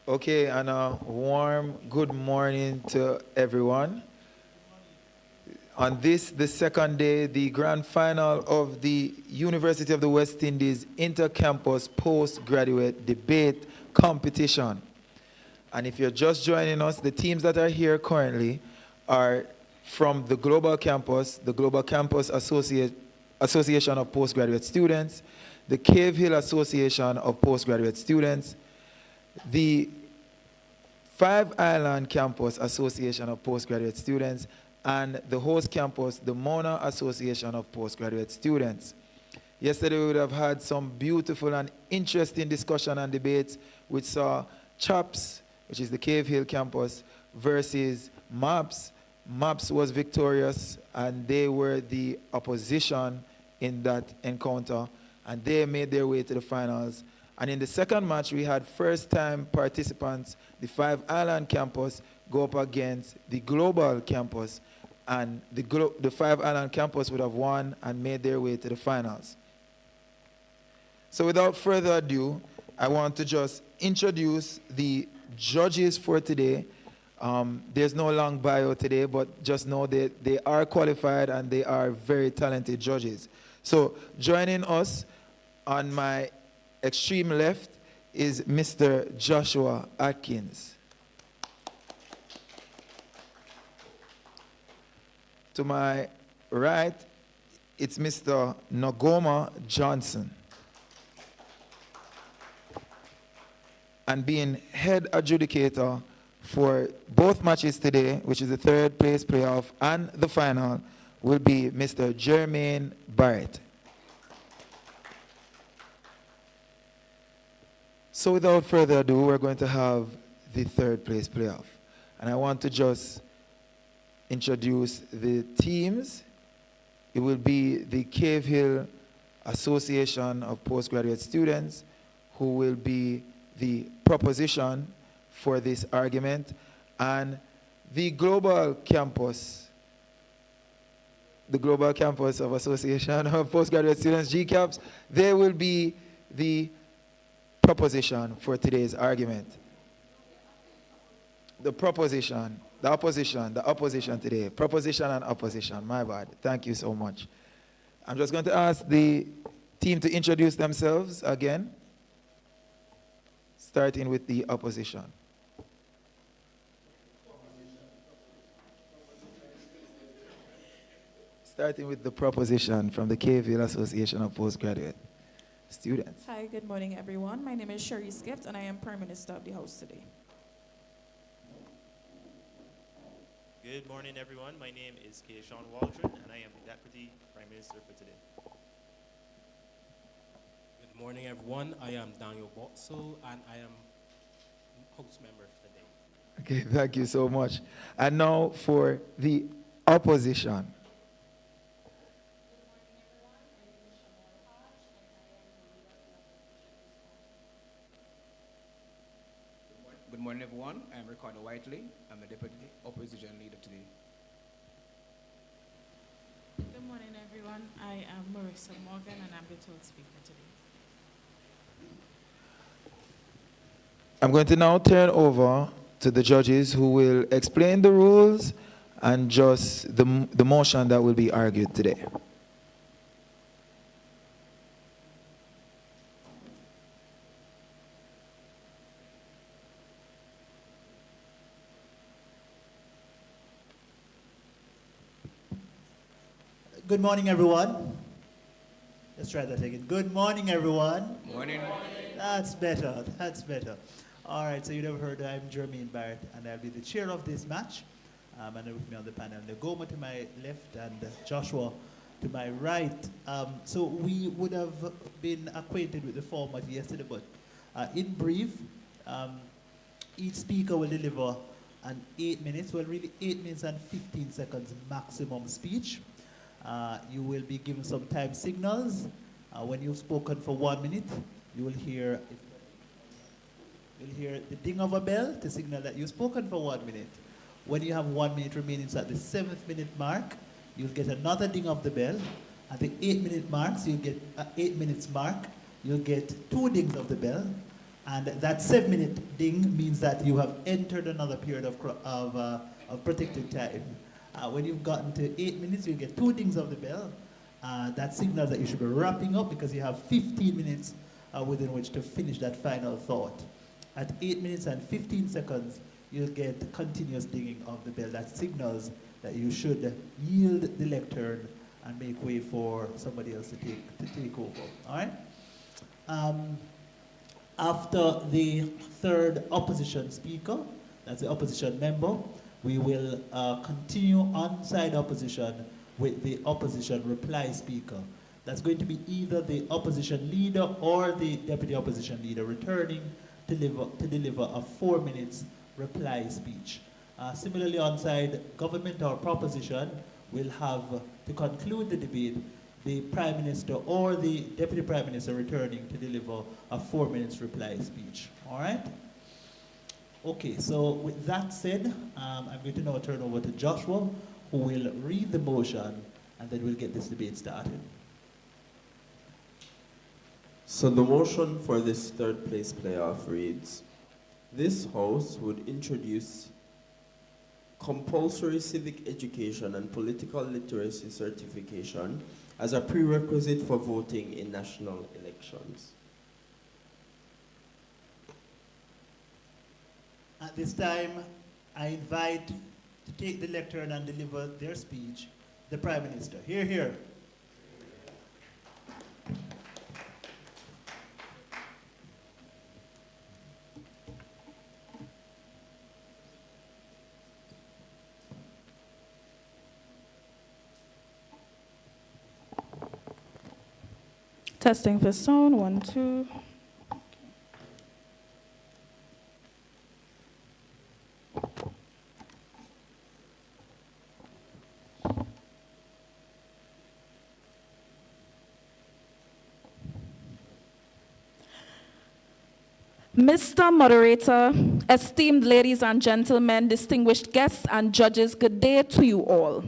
Okay, and a warm good morning to everyone. On this, the second day, the grand final of the University of the West Indies Intercampus Postgraduate Debate Competition. And if you're just joining us, the teams that are here currently are from the Global Campus Association of Postgraduate Students, the Cave Hill Association of Postgraduate Students, the Five Island Campus Association of Postgraduate Students, and the host campus, the Mona Association of Postgraduate Students. Yesterday we would have had some beautiful and interesting discussion and debates which saw CHOPS, which is the Cave Hill campus, versus MAPS. MAPS was victorious and they were the opposition in that encounter, and they made their way to the finals. And in the second match, we had first-time participants, the Five Island campus, go up against the Global campus, and the Five Island campus would have won and made their way to the finals. So without further ado, I want to just introduce the judges for today. There's no long bio today, but just know that they are qualified and they are very talented judges. So joining us on my extreme left is Mr. Joshua Atkins. To my right, it's Mr. Nagoma Johnson. And being head adjudicator for both matches today, which is the third place playoff and the final, will be Mr. Jermaine Barrett. So without further ado, we're going to have the third place playoff. And I want to just introduce the teams. It will be the Cave Hill Association of Postgraduate Students who will be the proposition for this argument, and the Global Campus of Association of Postgraduate Students, GCAPS, they will be the proposition for today's argument. The opposition today. Proposition and opposition, my bad. Thank you so much. I'm just going to ask the team to introduce themselves again, starting with the opposition. Starting with the proposition from the Cave Hill Association of Postgraduate Students. Hi, good morning, everyone. My name is Sherry Skift, and I am Prime Minister of the House today. Good morning, everyone. My name is Keishawn Waldron, and I am the Deputy Prime Minister for today. Good morning, everyone. I am Daniel Botso, and I am House Member today. Okay, thank you so much. And now for the opposition. Good morning, everyone. I'm Ricardo Whiteley. I'm the Deputy Opposition Leader today. Good morning, everyone. I am Marissa Morgan, and I'm the third speaker today. I'm going to now turn over to the judges who will explain the rules and just the motion that will be argued today. Good morning, everyone. Let's try that again. Good morning, everyone. Morning. That's better. That's better. All right, so you've never heard, I'm Jermaine Barrett, and I'll be the chair of this match. And with me on the panel, Nagoma to my left and Joshua to my right. So we would have been acquainted with the format yesterday, but in brief, each speaker will deliver an 8 minutes, well, really 8 minutes and 15 seconds maximum speech. You will be given some time signals. When you've spoken for 1 minute, you will hear the ding of a bell to signal that you've spoken for 1 minute. When you have 1 minute remaining, so at the 7th minute mark, you'll get another ding of the bell. At the 8 minute marks, you'll get 8 minutes mark, you'll get 2 dings of the bell. And that 7-minute ding means that you have entered another period of protected time. When you've gotten to 8 minutes, you get 2 dings of the bell. That signals that you should be wrapping up because you have 15 minutes within which to finish that final thought. At 8 minutes and 15 seconds, you'll get continuous dinging of the bell. That signals that you should yield the lectern and make way for somebody else to take over. All right? After the third opposition speaker, that's the opposition member, we will continue on-side opposition with the opposition reply speaker. That's going to be either the opposition leader or the deputy opposition leader returning to deliver a 4 minutes reply speech. Similarly, on-side government or proposition will have, to conclude the debate, the Prime Minister or the Deputy Prime Minister returning to deliver a 4 minutes reply speech. All right? Okay, so with that said, I'm going to now turn over to Joshua, who will read the motion, and then we'll get this debate started. So the motion for this third place playoff reads, this House would introduce compulsory civic education and political literacy certification as a prerequisite for voting in national elections. At this time, I invite to take the lectern and deliver their speech, the Prime Minister. Hear, hear. Testing for sound, 1, 2. Mr. Moderator, esteemed ladies and gentlemen, distinguished guests and judges, good day to you all.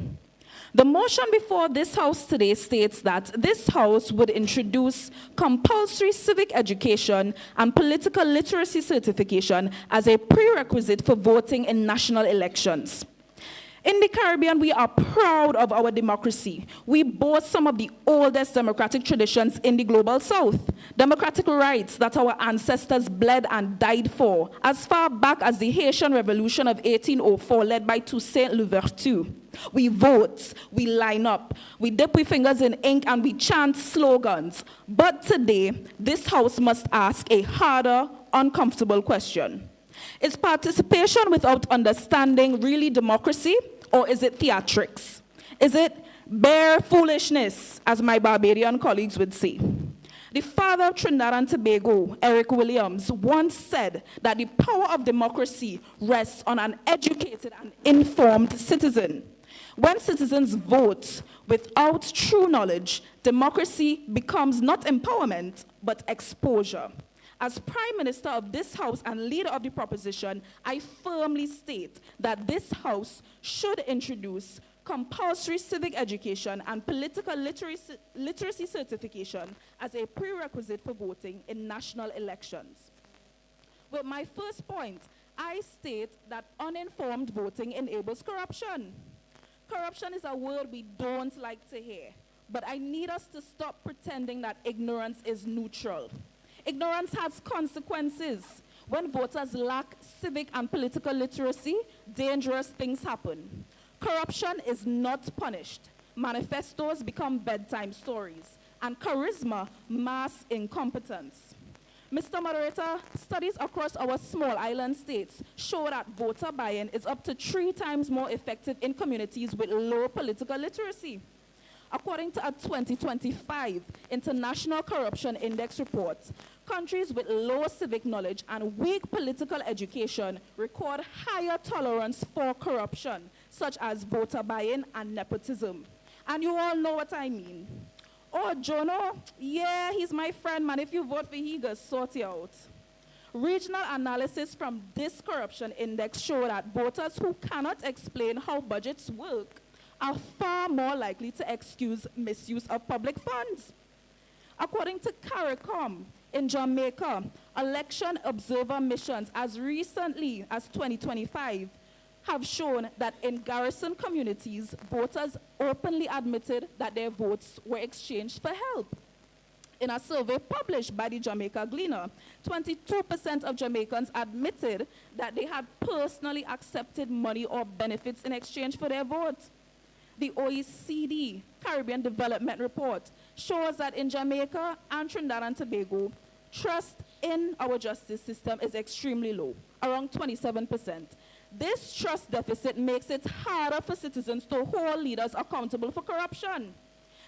The motion before this House today states that this House would introduce compulsory civic education and political literacy certification as a prerequisite for voting in national elections. In the Caribbean, we are proud of our democracy. We boast some of the oldest democratic traditions in the global south. Democratic rights that our ancestors bled and died for, as far back as the Haitian Revolution of 1804, led by Toussaint Louverture. We vote, we line up, we dip our fingers in ink, and we chant slogans. But today, this House must ask a harder, uncomfortable question. Is participation without understanding really democracy, or is it theatrics? Is it bare foolishness, as my Barbadian colleagues would say? The father of Trinidad and Tobago, Eric Williams, once said that the power of democracy rests on an educated and informed citizen. When citizens vote without true knowledge, democracy becomes not empowerment, but exposure. As Prime Minister of this House and leader of the proposition, I firmly state that this House should introduce compulsory civic education and political literacy certification as a prerequisite for voting in national elections. With my first point, I state that uninformed voting enables corruption. Corruption is a word we don't like to hear, but I need us to stop pretending that ignorance is neutral. Ignorance has consequences. When voters lack civic and political literacy, dangerous things happen. Corruption is not punished. Manifestos become bedtime stories, and charisma mass incompetence. Mr. Moderator, studies across our small island states show that voter buy-in is up to 3 times more effective in communities with low political literacy. According to a 2025 International Corruption Index report, countries with low civic knowledge and weak political education record higher tolerance for corruption, such as voter buy-in and nepotism. And you all know what I mean. Oh, Jono, yeah, he's my friend, man. If you vote for him, he'll sort you out. Regional analysis from this corruption index show that voters who cannot explain how budgets work are far more likely to excuse misuse of public funds. According to CARICOM, In Jamaica, election observer missions as recently as 2025 have shown that in garrison communities, voters openly admitted that their votes were exchanged for help. In a survey published by the Jamaica Gleaner, 22% of Jamaicans admitted that they had personally accepted money or benefits in exchange for their vote. The OECD Caribbean Development Report shows that in Jamaica and Trinidad and Tobago, trust in our justice system is extremely low, around 27%. This trust deficit makes it harder for citizens to hold leaders accountable for corruption.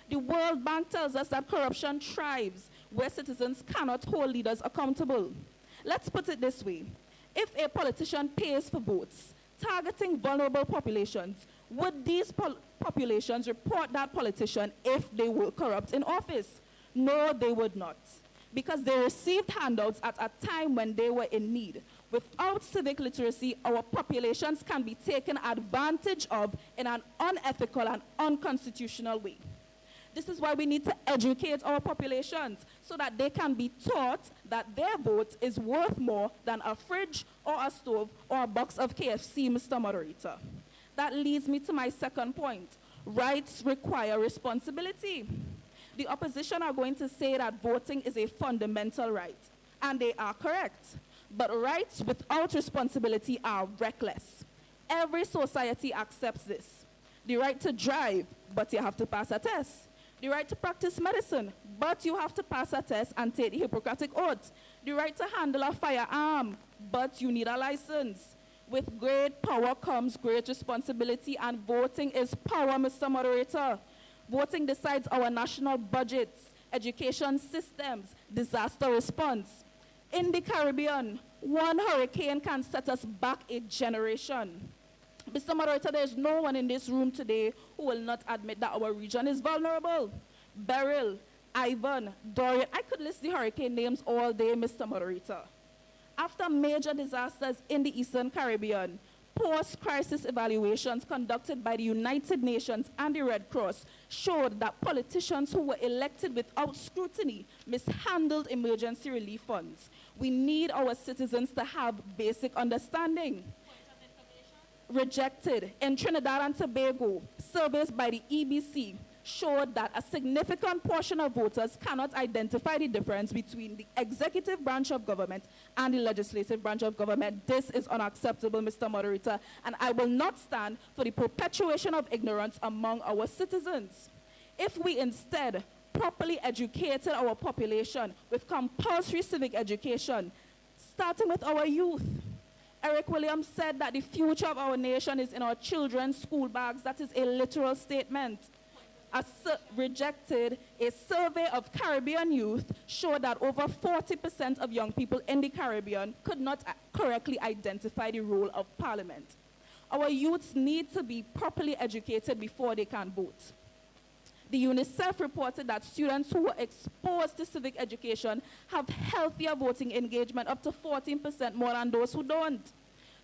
The World Bank tells us that corruption thrives where citizens cannot hold leaders accountable. Let's put it this way. If a politician pays for votes targeting vulnerable populations, would these populations report that politician if they were corrupt in office? No, they would not, because they received handouts at a time when they were in need. Without civic literacy, our populations can be taken advantage of in an unethical and unconstitutional way. This is why we need to educate our populations so that they can be taught that their vote is worth more than a fridge or a stove or a box of KFC, Mr. Moderator. That leads me to my second point. Rights require responsibility. The opposition are going to say that voting is a fundamental right, and they are correct. But rights without responsibility are reckless. Every society accepts this. The right to drive, but you have to pass a test. The right to practice medicine, but you have to pass a test and take the Hippocratic Oath. The right to handle a firearm, but you need a license. With great power comes great responsibility, and voting is power, Mr. Moderator. Voting decides our national budgets, education systems, disaster response. In the Caribbean, one hurricane can set us back a generation. Mr. Moderator, there's no one in this room today who will not admit that our region is vulnerable. Beryl, Ivan, Dorian, I could list the hurricane names all day, Mr. Moderator. After major disasters in the Eastern Caribbean, post-crisis evaluations conducted by the United Nations and the Red Cross showed that politicians who were elected without scrutiny mishandled emergency relief funds. We need our citizens to have basic understanding. Rejected. In Trinidad and Tobago, surveys by the EBC showed that a significant portion of voters cannot identify the difference between the executive branch of government and the legislative branch of government. This is unacceptable, Mr. Moderator, and I will not stand for the perpetuation of ignorance among our citizens. If we instead properly educated our population with compulsory civic education, starting with our youth. Eric Williams said that the future of our nation is in our children's school bags. That is a literal statement. Rejected, a survey of Caribbean youth showed that over 40% of young people in the Caribbean could not correctly identify the role of Parliament. Our youths need to be properly educated before they can vote. The UNICEF reported that students who were exposed to civic education have healthier voting engagement, up to 14% more than those who don't.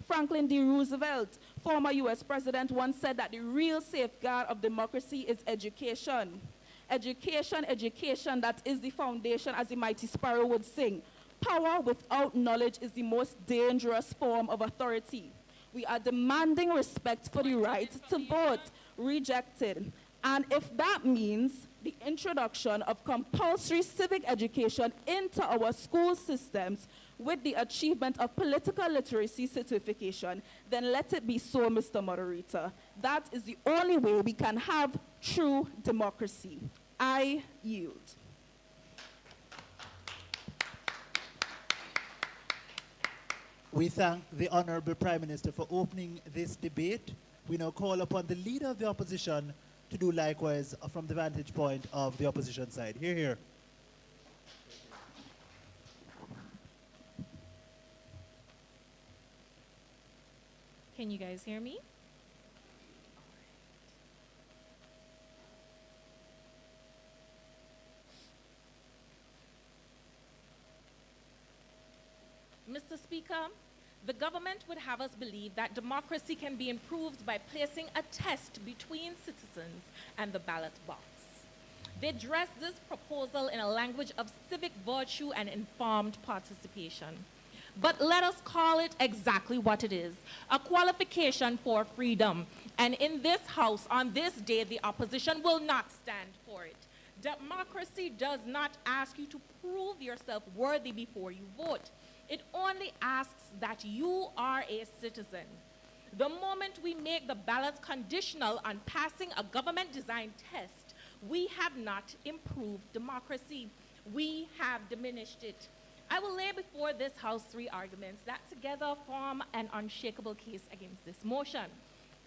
Franklin D. Roosevelt, former US president, once said that the real safeguard of democracy is education. Education, education, that is the foundation, as the mighty sparrow would sing. Power without knowledge is the most dangerous form of authority. We are demanding respect for the right to vote. Rejected. And if that means the introduction of compulsory civic education into our school systems with the achievement of political literacy certification, then let it be so, Mr. Moderator. That is the only way we can have true democracy. I yield. We thank the Honorable Prime Minister for opening this debate. We now call upon the Leader of the Opposition to do likewise from the vantage point of the opposition side. Hear, hear. Can you guys hear me? Mr. Speaker, the government would have us believe that democracy can be improved by placing a test between citizens and the ballot box. They dress this proposal in a language of civic virtue and informed participation. But let us call it exactly what it is, a qualification for freedom. And in this House, on this day, the opposition will not stand for it. Democracy does not ask you to prove yourself worthy before you vote. It only asks that you are a citizen. The moment we make the ballots conditional on passing a government-designed test, we have not improved democracy. We have diminished it. I will lay before this House 3 arguments that together form an unshakable case against this motion.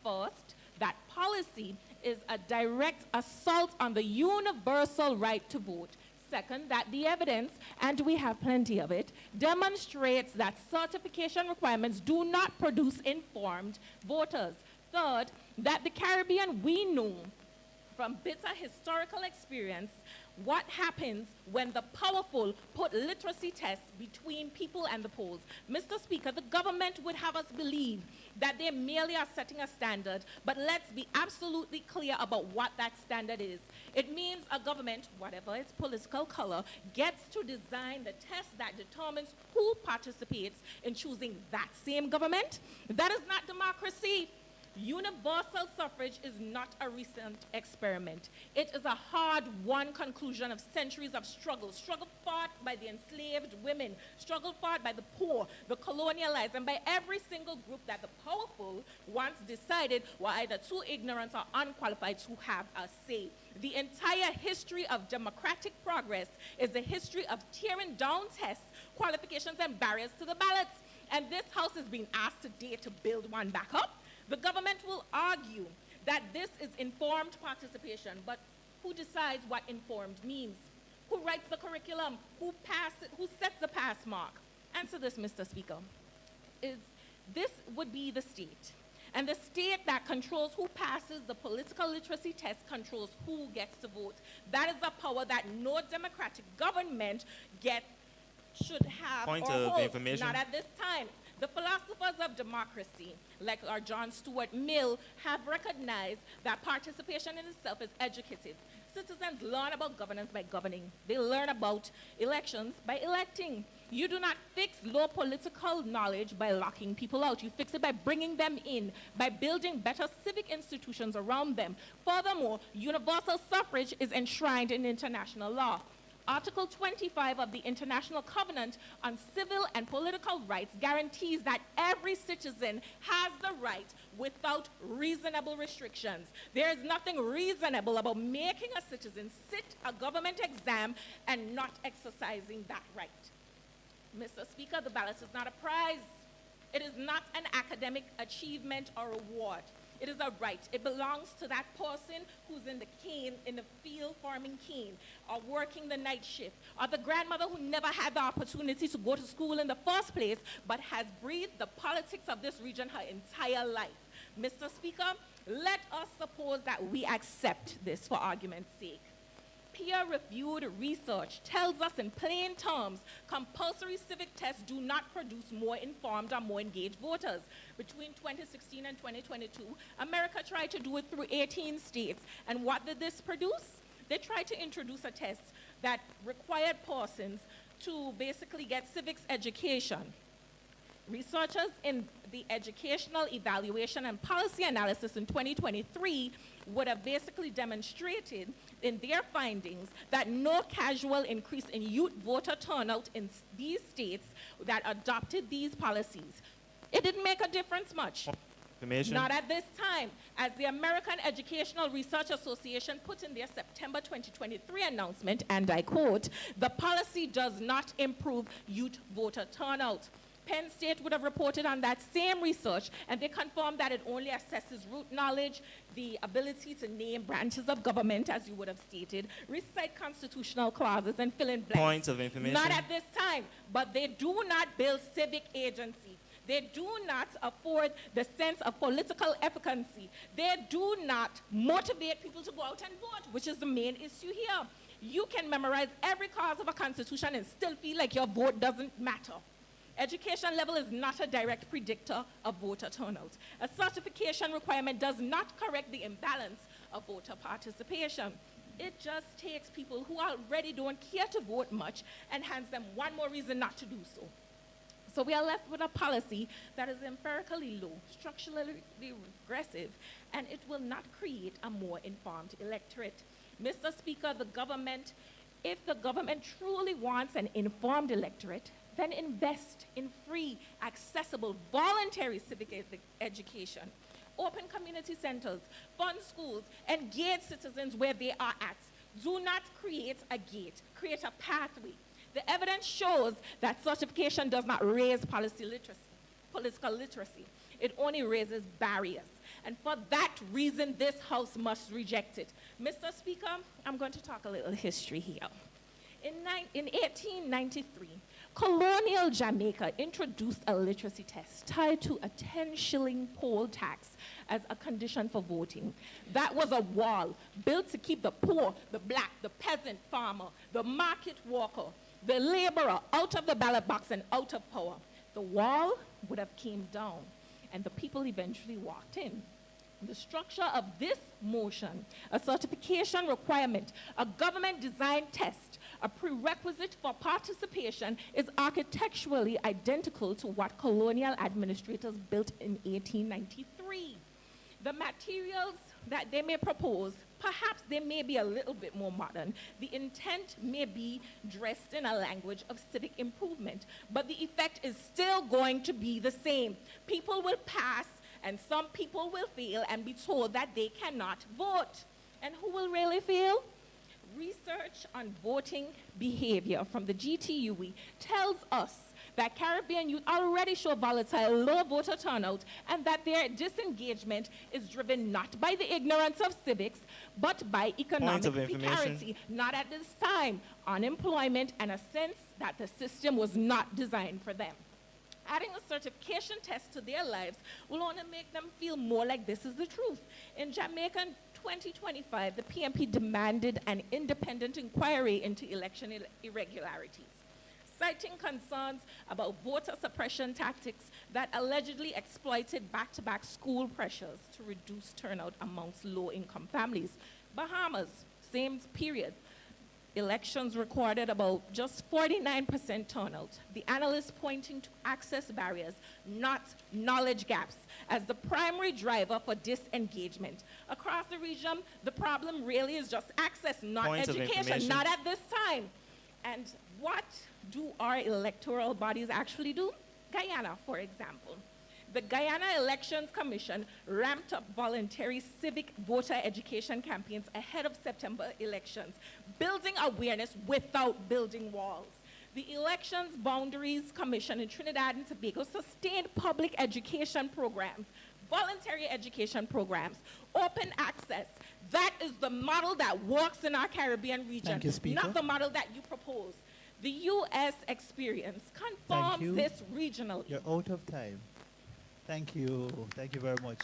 First, that policy is a direct assault on the universal right to vote. Second, that the evidence, and we have plenty of it, demonstrates that certification requirements do not produce informed voters. Third, that the Caribbean, we know from bitter historical experience what happens when the powerful put literacy tests between people and the polls. Mr. Speaker, the government would have us believe that they merely are setting a standard, but let's be absolutely clear about what that standard is. It means a government, whatever its political color, gets to design the test that determines who participates in choosing that same government. That is not democracy. Universal suffrage is not a recent experiment. It is a hard-won conclusion of centuries of struggle fought by the enslaved women, struggle fought by the poor, the colonialized, and by every single group that the powerful once decided were either too ignorant or unqualified to have a say. The entire history of democratic progress is the history of tearing down tests, qualifications, and barriers to the ballots. And this House is being asked today to build one back up. The government will argue that this is informed participation, but who decides what informed means? Who writes the curriculum? Who sets the pass mark? Answer this, Mr. Speaker. This would be the state. And the state that controls who passes the political literacy test controls who gets to vote. That is a power that no democratic government should have Point or of hold. information. Not at this time. The philosophers of democracy, like our John Stuart Mill, have recognized that participation in itself is educative. Citizens learn about governance by governing. They learn about elections by electing. You do not fix low political knowledge by locking people out. You fix it by bringing them in, by building better civic institutions around them. Furthermore, universal suffrage is enshrined in international law. Article 25 of the International Covenant on Civil and Political Rights guarantees that every citizen has the right without reasonable restrictions. There is nothing reasonable about making a citizen sit a government exam and not exercising that right. Mr. Speaker, the ballot is not a prize. It is not an academic achievement or reward. It is a right. It belongs to that person who's in the field farming cane, or working the night shift, or the grandmother who never had the opportunity to go to school in the first place, but has breathed the politics of this region her entire life. Mr. Speaker, let us suppose that we accept this for argument's sake. Peer-reviewed research tells us in plain terms, compulsory civic tests do not produce more informed or more engaged voters. Between 2016 and 2022, America tried to do it through 18 states. And what did this produce? They tried to introduce a test that required persons to basically get civics education. Researchers in the Educational Evaluation and Policy Analysis in 2023 would have basically demonstrated in their findings that no casual increase in youth voter turnout in these states that adopted these policies. It didn't make a difference much. Not at this time. As the American Educational Research Association put in their September 2023 announcement, and I quote, "The policy does not improve youth voter turnout." Penn State would have reported on that same research, and they confirmed that it only assesses root knowledge, the ability to name branches of government, as you would have stated, recite constitutional clauses, and fill in blanks. Point of information. Not at this time, but they do not build civic agency. They do not afford the sense of political efficacy. They do not motivate people to go out and vote, which is the main issue here. You can memorize every clause of a constitution and still feel like your vote doesn't matter. Education level is not a direct predictor of voter turnout. A certification requirement does not correct the imbalance of voter participation. It just takes people who already don't care to vote much and hands them one more reason not to do so. So we are left with a policy that is empirically low, structurally regressive, and it will not create a more informed electorate. Mr. Speaker, if the government truly wants an informed electorate, then invest in free, accessible, voluntary civic education. Open community centers, fund schools, engage citizens where they are at. Do not create a gate, create a pathway. The evidence shows that certification does not raise political literacy. It only raises barriers. And for that reason, this House must reject it. Mr. Speaker, I'm going to talk a little history here. In 1893, colonial Jamaica introduced a literacy test tied to a 10-shilling poll tax as a condition for voting. That was a wall built to keep the poor, the black, the peasant farmer, the market worker, the laborer out of the ballot box and out of power. The wall would have came down, and the people eventually walked in. The structure of this motion, a certification requirement, a government-designed test, a prerequisite for participation, is architecturally identical to what colonial administrators built in 1893. The materials that they may propose, perhaps they may be a little bit more modern. The intent may be dressed in a language of civic improvement, but the effect is still going to be the same. People will pass, and some people will fail and be told that they cannot vote. And who will really fail? Research on voting behavior from the GTUE tells us that Caribbean youth already show volatile, low voter turnout, and that their disengagement is driven not by the ignorance of civics, but by economic precarity, not at this time, unemployment, and a sense that the system was not designed for them. Adding a certification test to their lives will only make them feel more like this is the truth. In Jamaica 2025, the PMP demanded an independent inquiry into election irregularities, citing concerns about voter suppression tactics that allegedly exploited back-to-back school pressures to reduce turnout amongst low-income families. Bahamas, same period. Elections recorded about just 49% turnout. The analysts pointing to access barriers, not knowledge gaps, as the primary driver for disengagement. Across the region, the problem really is just access, not education, not at this time. And what do our electoral bodies actually do? Guyana, for example. The Guyana Elections Commission ramped up voluntary civic voter education campaigns ahead of September elections, building awareness without building walls. The Elections Boundaries Commission in Trinidad and Tobago sustained public education programs, voluntary education programs, open access. That is the model that works in our Caribbean region, Thank you, Speaker. not the model that you propose. The U.S. experience confirms this regionally. You're out of time. Thank you. Thank you very much.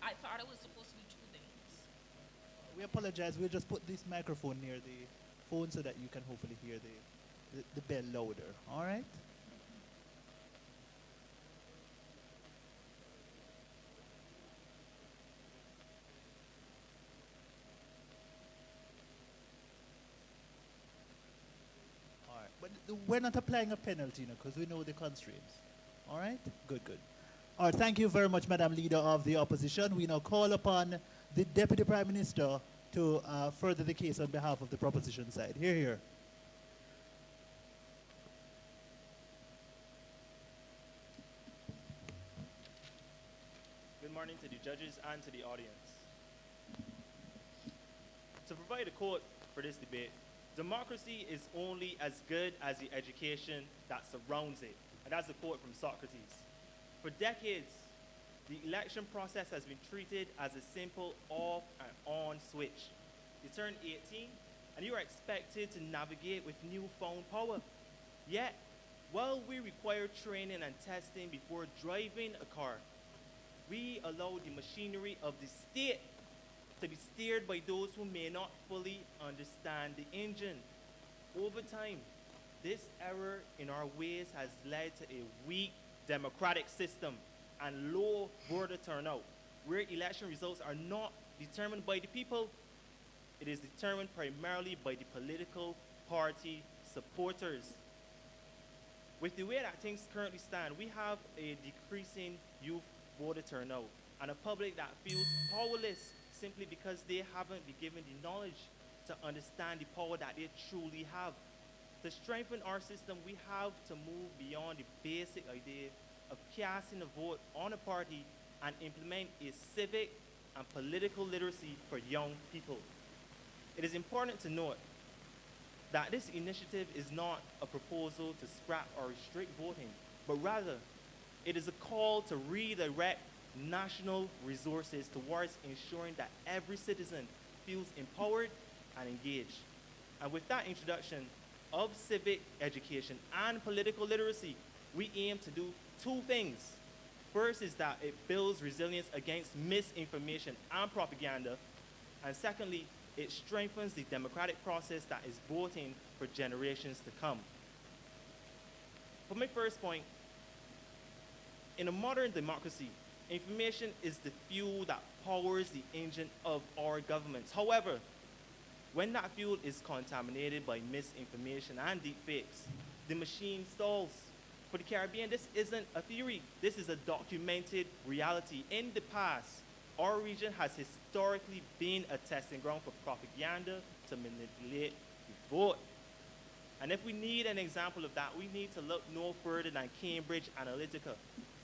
I thought it was supposed to be 2 things. We apologize. We'll just put this microphone near the phone so that you can hopefully hear the bell louder. All right? All right. But we're not applying a penalty, because we know the constraints. All right? Good, good. All right, thank you very much, Madam Leader of the Opposition. We now call upon the Deputy Prime Minister to further the case on behalf of the proposition side. Hear, hear. Good morning to the judges and to the audience. To provide a quote for this debate, democracy is only as good as the education that surrounds it. And that's a quote from Socrates. For decades, the election process has been treated as a simple off and on switch. You turn 18 and you are expected to navigate with newfound power. Yet, while we require training and testing before driving a car, we allow the machinery of the state to be steered by those who may not fully understand the engine. Over time, this error in our ways has led to a weak democratic system, and low voter turnout, where election results are not determined by the people, it is determined primarily by the political party supporters. With the way that things currently stand, we have a decreasing youth voter turnout and a public that feels powerless simply because they haven't been given the knowledge to understand the power that they truly have. To strengthen our system, we have to move beyond the basic idea of casting a vote on a party and implement a civic and political literacy for young people. It is important to note that this initiative is not a proposal to scrap or restrict voting, but rather it is a call to redirect national resources towards ensuring that every citizen feels empowered and engaged. And with that introduction of civic education and political literacy, we aim to do two things. First is that it builds resilience against misinformation and propaganda. And secondly, it strengthens the democratic process that is voting for generations to come. For my first point, in a modern democracy, information is the fuel that powers the engine of our governments. However, when that fuel is contaminated by misinformation and deepfakes, the machine stalls. For the Caribbean, this isn't a theory. This is a documented reality. In the past, our region has historically been a testing ground for propaganda to manipulate the vote. And if we need an example of that, we need to look no further than Cambridge Analytica.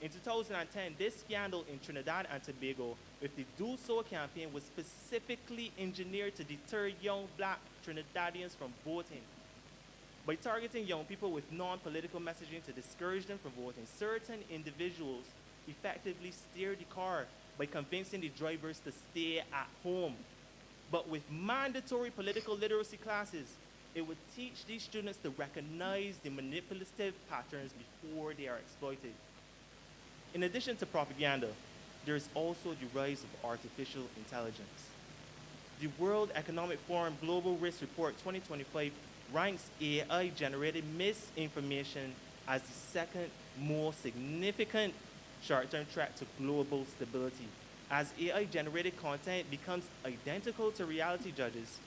In 2010, this scandal in Trinidad and Tobago with the Do So campaign was specifically engineered to deter young black Trinidadians from voting. By targeting young people with non-political messaging to discourage them from voting, certain individuals effectively steer the car by convincing the drivers to stay at home. But with mandatory political literacy classes, it would teach these students to recognize the manipulative patterns before they are exploited. In addition to propaganda, there is also the rise of artificial intelligence. The World Economic Forum Global Risk Report 2025 ranks AI-generated misinformation as the second most significant short-term threat to global stability. As AI-generated content becomes identical to reality, judges,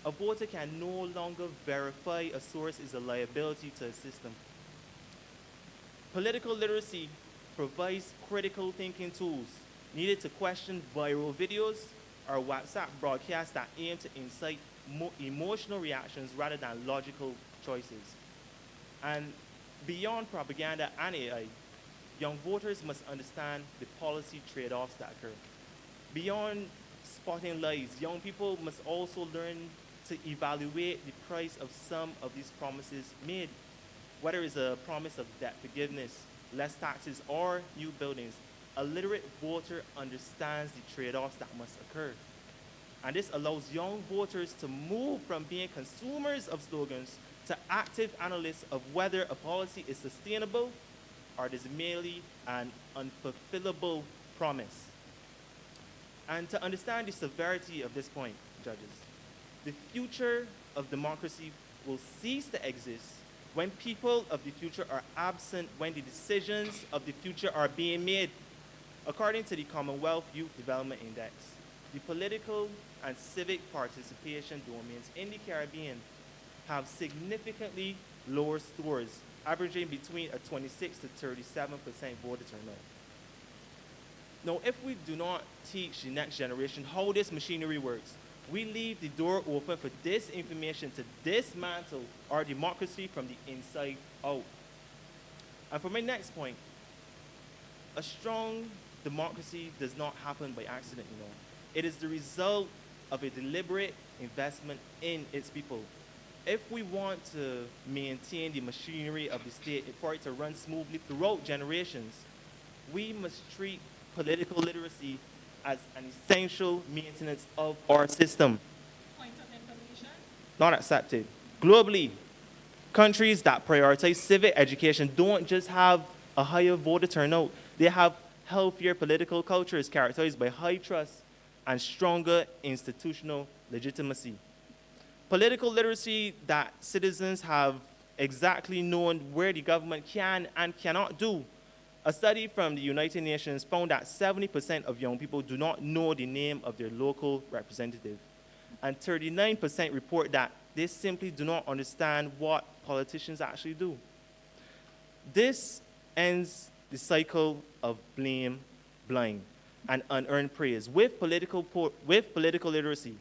a voter can no longer verify a source is a liability to a system. Political literacy provides critical thinking tools needed to question viral videos or WhatsApp broadcasts that aim to incite emotional reactions rather than logical choices. And beyond propaganda and AI, young voters must understand the policy trade-offs that occur. Beyond spotting lies, young people must also learn to evaluate the price of some of these promises made, whether it's a promise of debt forgiveness, less taxes, or new buildings. A literate voter understands the trade-offs that must occur. And this allows young voters to move from being consumers of slogans to active analysts of whether a policy is sustainable or it is merely an unfulfillable promise. And to understand the severity of this point, judges, the future of democracy will cease to exist when people of the future are absent, when the decisions of the future are being made. According to the Commonwealth Youth Development Index, the political and civic participation domains in the Caribbean have significantly lower scores, averaging between a 26 to 37% voter turnout. Now, if we do not teach the next generation how this machinery works, we leave the door open for disinformation to dismantle our democracy from the inside out. And for my next point, a strong democracy does not happen by accident, It is the result of a deliberate investment in its people. If we want to maintain the machinery of the state for it to run smoothly throughout generations, we must treat political literacy as an essential maintenance of our system. Point of information. Not accepted. Globally, countries that prioritize civic education don't just have a higher voter turnout, they have healthier political cultures characterized by high trust and stronger institutional legitimacy. Political literacy that citizens have exactly known where the government can and cannot do A study from the United Nations found that 70% of young people do not know the name of their local representative, and 39% report that they simply do not understand what politicians actually do. This ends the cycle of blame, blame, and unearned praise. With political literacy,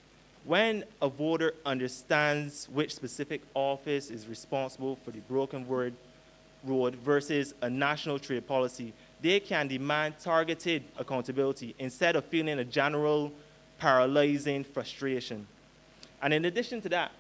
when a voter understands which specific office is responsible for the broken road versus a national trade policy, they can demand targeted accountability instead of feeling a general paralyzing frustration. And in addition to that,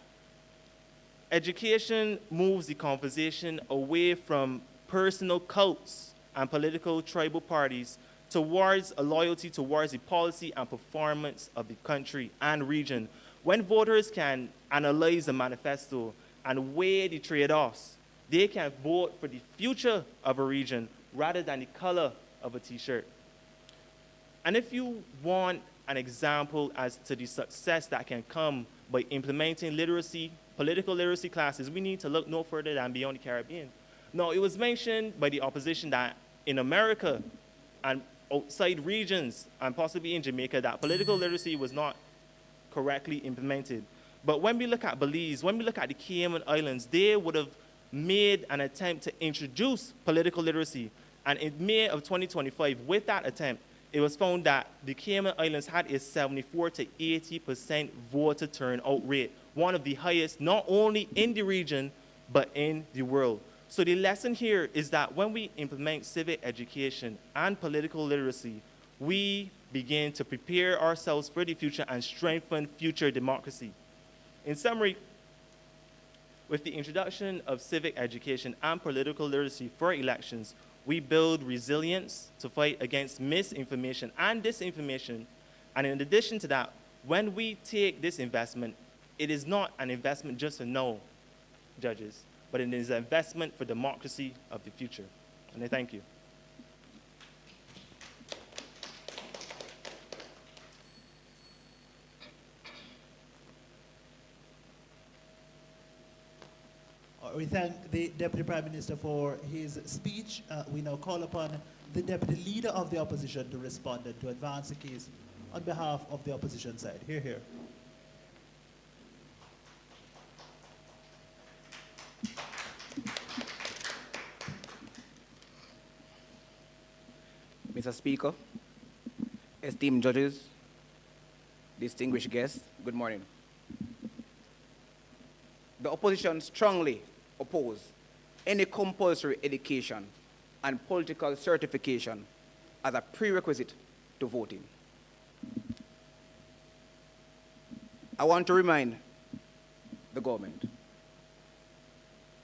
education moves the conversation away from personal cults and political tribal parties towards a loyalty towards the policy and performance of the country and region. When voters can analyze the manifesto and weigh the trade-offs, they can vote for the future of a region rather than the color of a t-shirt. And if you want an example as to the success that can come by implementing literacy, political literacy classes, we need to look no further than beyond the Caribbean. Now, it was mentioned by the opposition that in America and outside regions, and possibly in Jamaica, that political literacy was not correctly implemented. But when we look at Belize, when we look at the Cayman Islands, they would have made an attempt to introduce political literacy. And in May of 2025, with that attempt, it was found that the Cayman Islands had a 74 to 80% voter turnout rate, one of the highest not only in the region, but in the world. So the lesson here is that when we implement civic education and political literacy, we begin to prepare ourselves for the future and strengthen future democracy. In summary, with the introduction of civic education and political literacy for elections, we build resilience to fight against misinformation and disinformation. And in addition to that, when we take this investment, it is not an investment just for now, judges, but it is an investment for democracy of the future. And I thank you. We thank the Deputy Prime Minister for his speech. We now call upon the Deputy Leader of the Opposition to respond and to advance the case on behalf of the opposition side. Hear, hear. Mr. Speaker, esteemed judges, distinguished guests, good morning. The opposition strongly oppose any compulsory education and political certification as a prerequisite to voting. I want to remind the government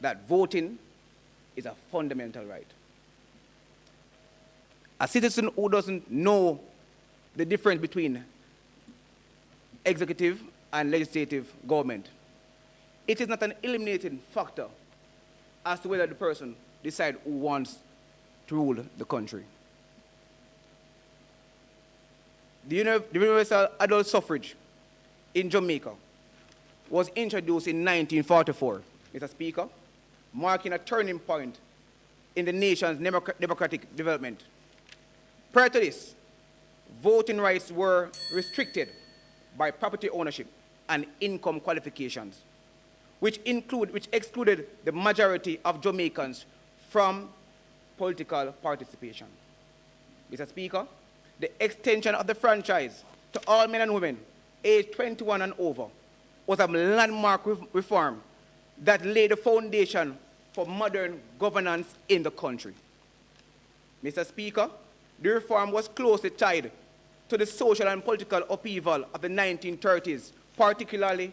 that voting is a fundamental right. A citizen who doesn't know the difference between executive and legislative government, it is not an eliminating factor as to whether the person decides who wants to rule the country. The universal adult suffrage in Jamaica was introduced in 1944, Mr. Speaker, marking a turning point in the nation's democratic development. Prior to this, voting rights were restricted by property ownership and income qualifications, which excluded the majority of Jamaicans from political participation. Mr. Speaker, the extension of the franchise to all men and women aged 21 and over was a landmark reform that laid the foundation for modern governance in the country. Mr. Speaker, the reform was closely tied to the social and political upheaval of the 1930s, particularly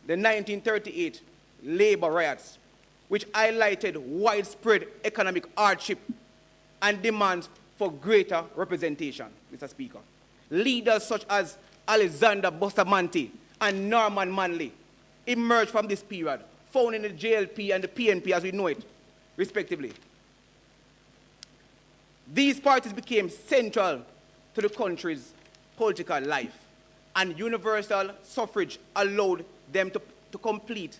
the 1938 labor riots, which highlighted widespread economic hardship and demands for greater representation, Mr. Speaker. Leaders such as Alexander Bustamante and Norman Manley emerged from this period, founding the JLP and the PNP as we know it, respectively. These parties became central to the country's political life, and universal suffrage allowed them to compete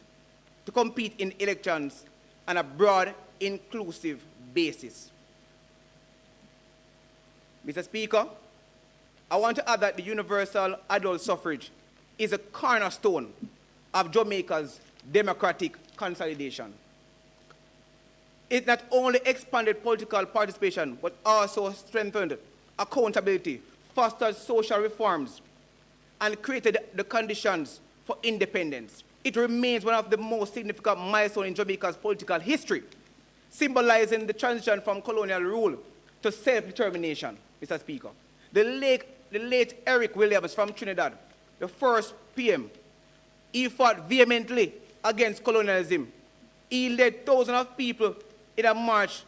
in elections on a broad, inclusive basis. Mr. Speaker, I want to add that the universal adult suffrage is a cornerstone of Jamaica's democratic consolidation. It not only expanded political participation, but also strengthened accountability, fostered social reforms, and created the conditions for independence. It remains one of the most significant milestones in Jamaica's political history, symbolizing the transition from colonial rule to self-determination, Mr. Speaker. The late Eric Williams from Trinidad, the first PM, he fought vehemently against colonialism. He led thousands of people in a march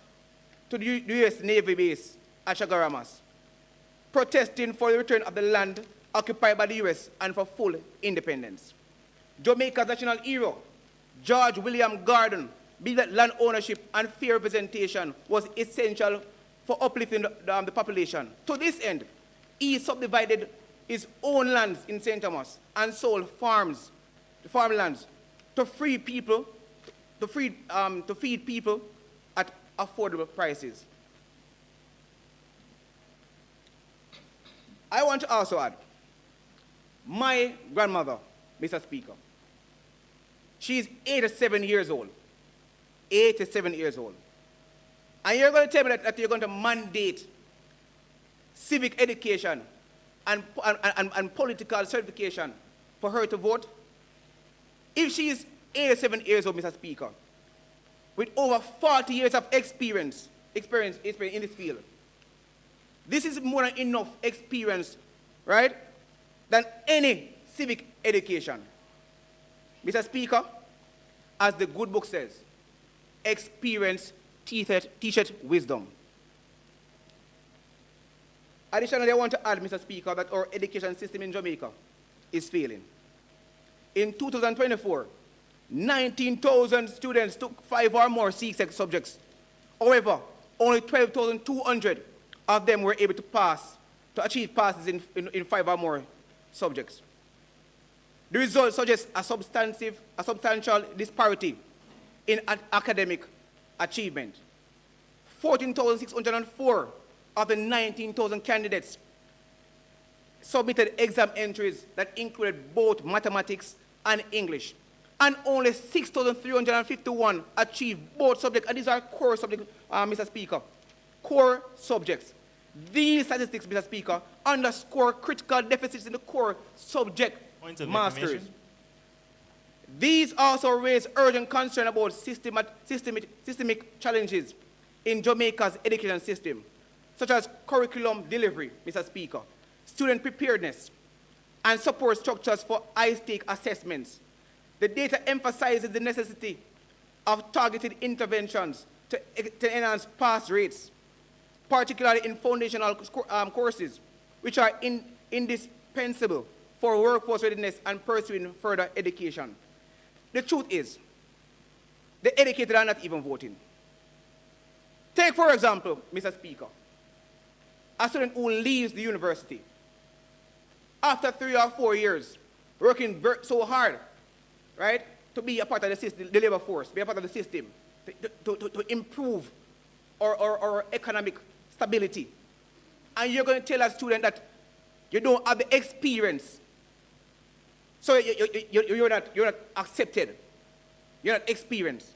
to the U.S. Navy base at Chagaramas, protesting for the return of the land occupied by the U.S. and for full independence. Jamaica's national hero, George William Gordon, believed that land ownership and fair representation was essential for uplifting the population. To this end, he subdivided his own lands in St. Thomas and sold farmlands to free people, to feed people at affordable prices. I want to also add, my grandmother, Mr. Speaker, she's 87 years old. 87 years old. And you're going to tell me that you're going to mandate civic education and political certification for her to vote? If she is 87 years old, Mr. Speaker, with over 40 years of experience in this field, this is more than enough experience, right, than any civic education. Mr. Speaker, as the good book says, experience teacheth wisdom. Additionally, I want to add, Mr. Speaker, that our education system in Jamaica is failing. In 2024, 19,000 students took 5 or more CSEC subjects. However, only 12,200 of them were able to achieve passes in 5 or more subjects. The results suggest a substantial disparity in academic achievement. 14,604 of the 19,000 candidates submitted exam entries that included both mathematics and English, and only 6,351 achieved both subjects, and these are core subjects, Mr. Speaker, core subjects. These statistics, Mr. Speaker, underscore critical deficits in the core subject masteries. These also raise urgent concern about systemic challenges in Jamaica's education system, such as curriculum delivery, Mr. Speaker, student preparedness, and support structures for high-stake assessments. The data emphasizes the necessity of targeted interventions to enhance pass rates, particularly in foundational courses, which are indispensable for workforce readiness and pursuing further education. The truth is, the educated are not even voting. Take, for example, Mr. Speaker, a student who leaves the university after 3 or 4 years, working so hard, right, to be a part of the system, the labor force, be a part of the system, to improve our economic stability. And you're going to tell a student that you don't have the experience, so you're not accepted, you're not experienced.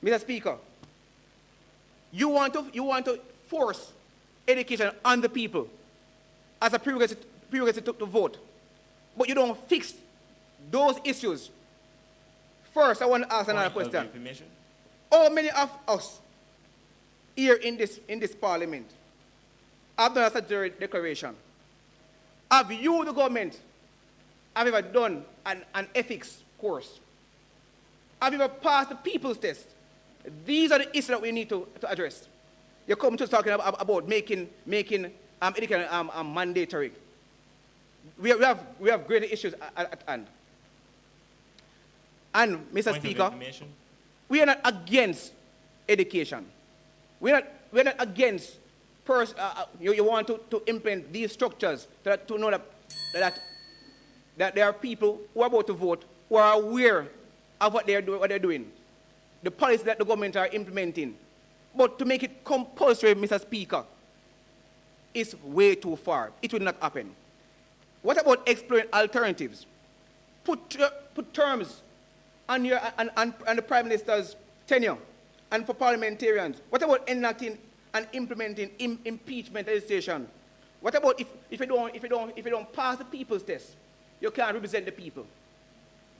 Mr. Speaker, you want to force education on the people as a prerequisite to vote, but you don't fix those issues. First, I want to ask another question. How many of us here in this parliament have done a statutory declaration? Have you, the government, have ever done an ethics course? Have you ever passed the people's test? These are the issues that we need to address. You come to talking about making education mandatory. We have greater issues at hand. And, Mr. Speaker, we are not against education. We're not against you want to implement these structures to know that there are people who are about to vote who are aware of what they're doing, the policies that the government are implementing. But to make it compulsory, Mr. Speaker, is way too far. It will not happen. What about exploring alternatives? Put terms on the Prime Minister's tenure and for parliamentarians. What about enacting and implementing impeachment legislation? What about if you don't pass the people's test, you can't represent the people?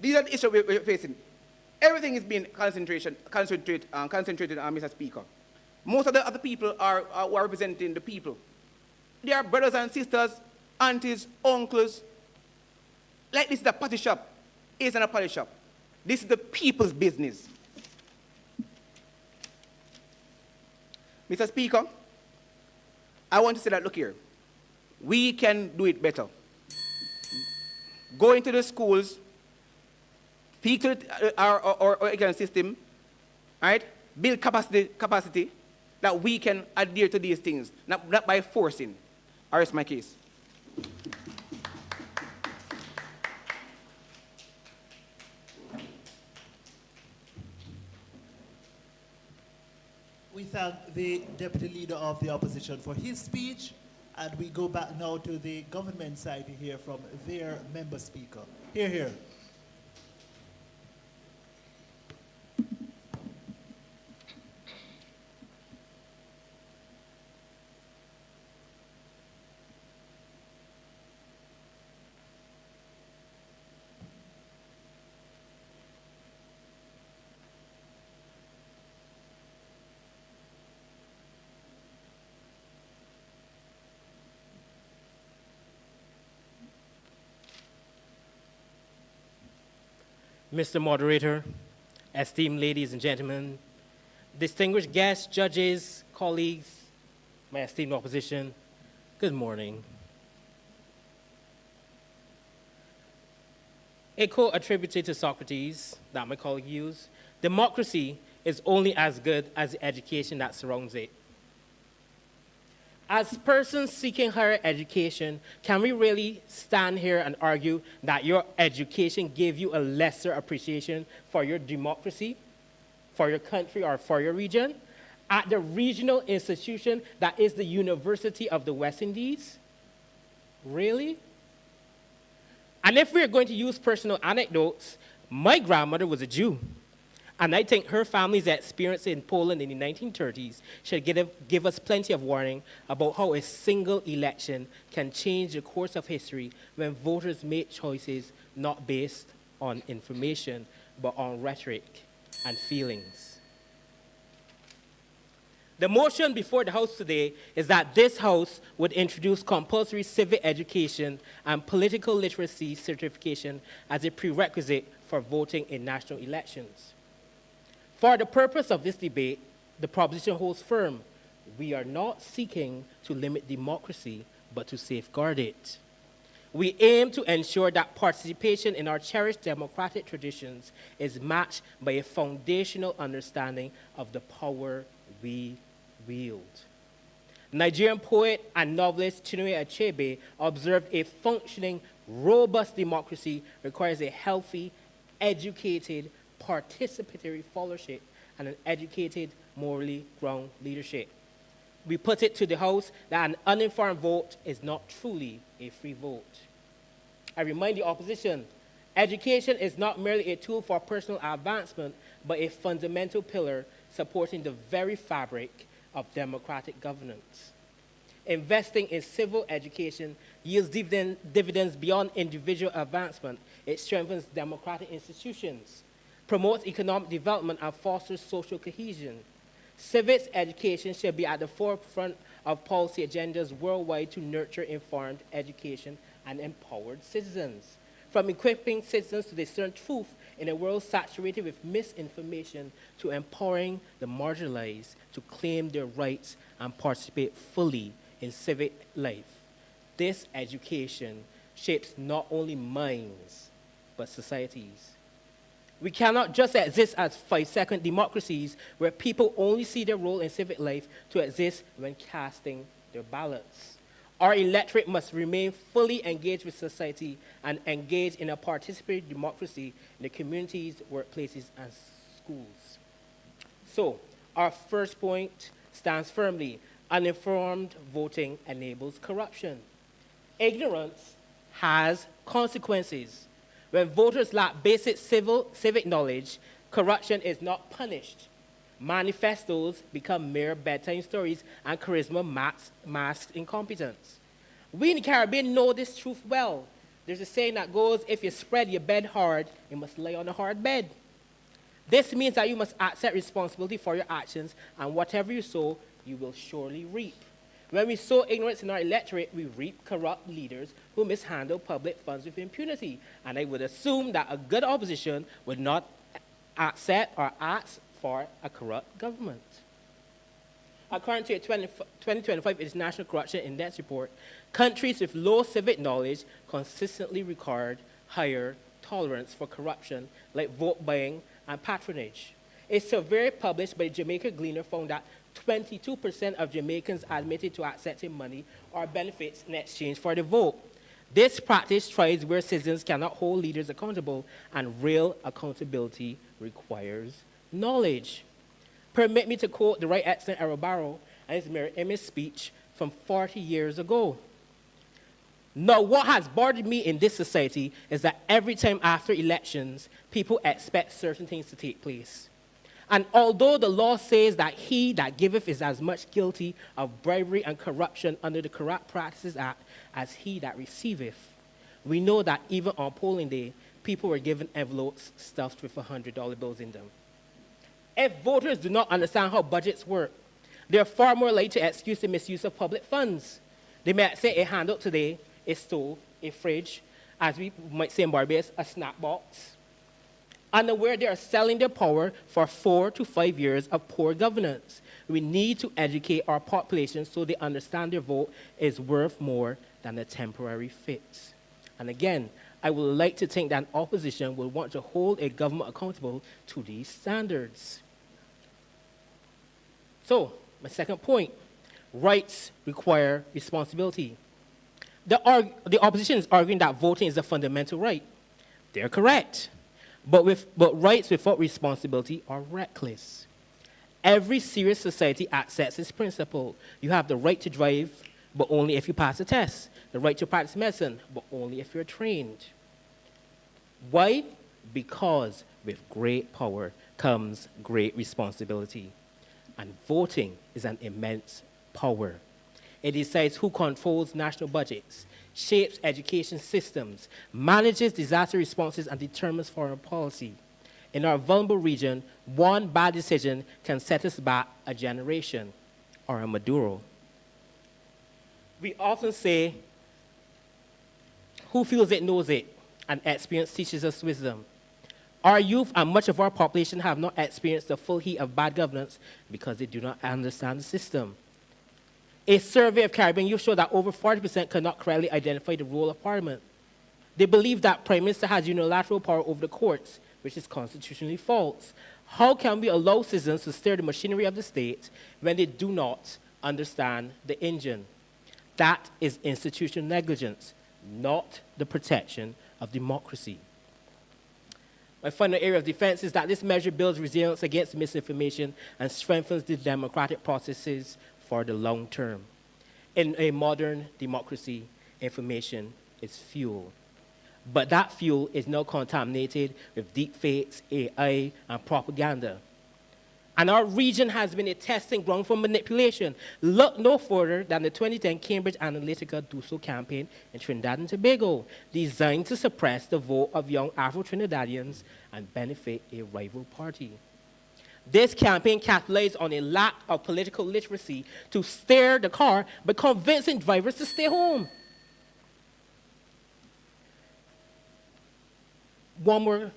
These are the issues we're facing. Everything is being concentrated, Mr. Speaker. Most of the other people who are representing the people. They are brothers and sisters, aunties, uncles. Like this is a party shop. It's not a party shop. This is the people's business. Mr. Speaker, I want to say that, look here, we can do it better. Go into the schools, speak to our education system, right? Build capacity that we can adhere to these things, not by forcing. I rest my case. We thank the Deputy Leader of the Opposition for his speech, and we go back now to the government side to hear from their member speaker. Hear, hear. Mr. Moderator, esteemed ladies and gentlemen, distinguished guests, judges, colleagues, my esteemed opposition, good morning. A quote attributed to Socrates that my colleague used, democracy is only as good as the education that surrounds it. As persons seeking higher education, can we really stand here and argue that your education gave you a lesser appreciation for your democracy, for your country, or for your region? At the regional institution that is the University of the West Indies? Really? And if we're going to use personal anecdotes, my grandmother was a Jew. And I think her family's experience in Poland in the 1930s should give us plenty of warning about how a single election can change the course of history when voters make choices not based on information, but on rhetoric and feelings. The motion before the House today is that this House would introduce compulsory civic education and political literacy certification as a prerequisite for voting in national elections. For the purpose of this debate, the proposition holds firm. We are not seeking to limit democracy, but to safeguard it. We aim to ensure that participation in our cherished democratic traditions is matched by a foundational understanding of the power we wield. Nigerian poet and novelist Chinua Achebe observed a functioning, robust democracy requires a healthy, educated, participatory followership and an educated, morally ground leadership. We put it to the House that an uninformed vote is not truly a free vote. I remind the opposition, education is not merely a tool for personal advancement, but a fundamental pillar supporting the very fabric of democratic governance. Investing in civil education yields dividends beyond individual advancement. It strengthens democratic institutions, promotes economic development, and fosters social cohesion. Civics education should be at the forefront of policy agendas worldwide to nurture informed education and empowered citizens. From equipping citizens to discern truth in a world saturated with misinformation to empowering the marginalized to claim their rights and participate fully in civic life. This education shapes not only minds, but societies. We cannot just exist as 5-second democracies where people only see their role in civic life to exist when casting their ballots. Our electorate must remain fully engaged with society and engage in a participatory democracy in the communities, workplaces, and schools. So, our first point stands firmly. Uninformed voting enables corruption. Ignorance has consequences. When voters lack basic civic knowledge, corruption is not punished. Manifestos become mere bedtime stories, and charisma masks incompetence. We in the Caribbean know this truth well. There's a saying that goes, if you spread your bed hard, you must lay on a hard bed. This means that you must accept responsibility for your actions, and whatever you sow, you will surely reap. When we sow ignorance in our electorate, we reap corrupt leaders who mishandle public funds with impunity. And I would assume that a good opposition would not accept or ask for a corrupt government. According to a 2025 International Corruption Index report, countries with low civic knowledge consistently record higher tolerance for corruption, like vote buying and patronage. A survey published by Jamaica Gleaner found that 22% of Jamaicans admitted to accepting money or benefits in exchange for the vote. This practice thrives where citizens cannot hold leaders accountable, and real accountability requires knowledge. Permit me to quote the Right Excellent Errol Barrow and his mirror image speech from 40 years ago. Now, what has bothered me in this society is that every time after elections, people expect certain things to take place. And although the law says that he that giveth is as much guilty of bribery and corruption under the Corrupt Practices Act as he that receiveth, we know that even on polling day, people were given envelopes stuffed with $100 bills in them. If voters do not understand how budgets work, they're far more likely to excuse the misuse of public funds. They might say a handle today, a stove, a fridge, as we might say in Barbados, a snack box. Unaware they are selling their power for 4 to 5 years of poor governance. We need to educate our population so they understand their vote is worth more than a temporary fix. And again, I would like to think that opposition will want to hold a government accountable to these standards. So, my second point, rights require responsibility. The opposition is arguing that voting is a fundamental right. They're correct. But rights without responsibility are reckless. Every serious society accepts this principle. You have the right to drive, but only if you pass a test. The right to practice medicine, but only if you're trained. Why? Because with great power comes great responsibility. And voting is an immense power. It decides who controls national budgets, shapes education systems, manages disaster responses, and determines foreign policy. In our vulnerable region, one bad decision can set us back a generation or a Maduro. We often say, who feels it knows it, and experience teaches us wisdom. Our youth and much of our population have not experienced the full heat of bad governance because they do not understand the system. A survey of Caribbean youth showed that over 40% cannot correctly identify the role of Parliament. They believe that Prime Minister has unilateral power over the courts, which is constitutionally false. How can we allow citizens to steer the machinery of the state when they do not understand the engine? That is institutional negligence, not the protection of democracy. My final area of defense is that this measure builds resilience against misinformation and strengthens the democratic processes for the long term. In a modern democracy, information is fuel. But that fuel is now contaminated with deepfakes, AI, and propaganda. And our region has been a testing ground for manipulation. Look no further than the 2010 Cambridge Analytica Do So campaign in Trinidad and Tobago, designed to suppress the vote of young Afro-Trinidadians and benefit a rival party. This campaign capitalized on a lack of political literacy to steer the car by convincing drivers to stay home. One more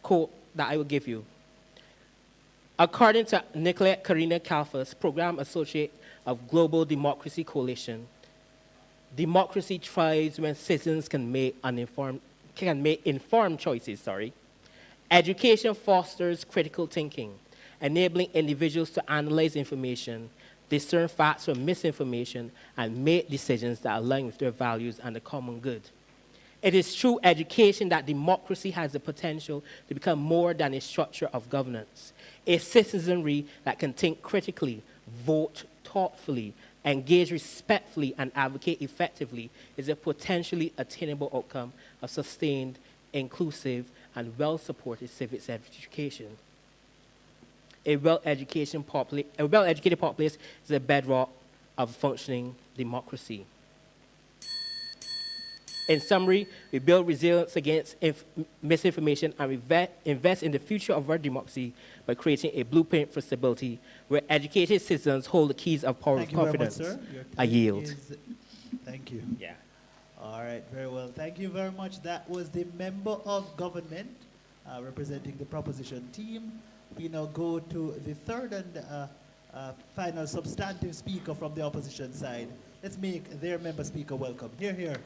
quote that I will give you. According to Nicolette Karina Kalfas, Program Associate of Global Democracy Coalition, democracy thrives when citizens can make informed choices. Education fosters critical thinking, enabling individuals to analyze information, discern facts from misinformation, and make decisions that align with their values and the common good. It is through education that democracy has the potential to become more than a structure of governance, a citizenry that can think critically, vote thoughtfully, engage respectfully, and advocate effectively is a potentially attainable outcome of sustained, inclusive, and well-supported civics education. A well-educated populace is a bedrock of functioning democracy. In summary, we build resilience against misinformation and invest in the future of our democracy by creating a blueprint for stability where educated citizens hold the keys of power Thank of you very much, confidence. sir. Your I time yield. Thank you. Yeah. All right, very well. Thank you very much. That was the member of government representing the proposition team. We now go to the third and final substantive speaker from the opposition side. Let's make their member speaker welcome. Here, here.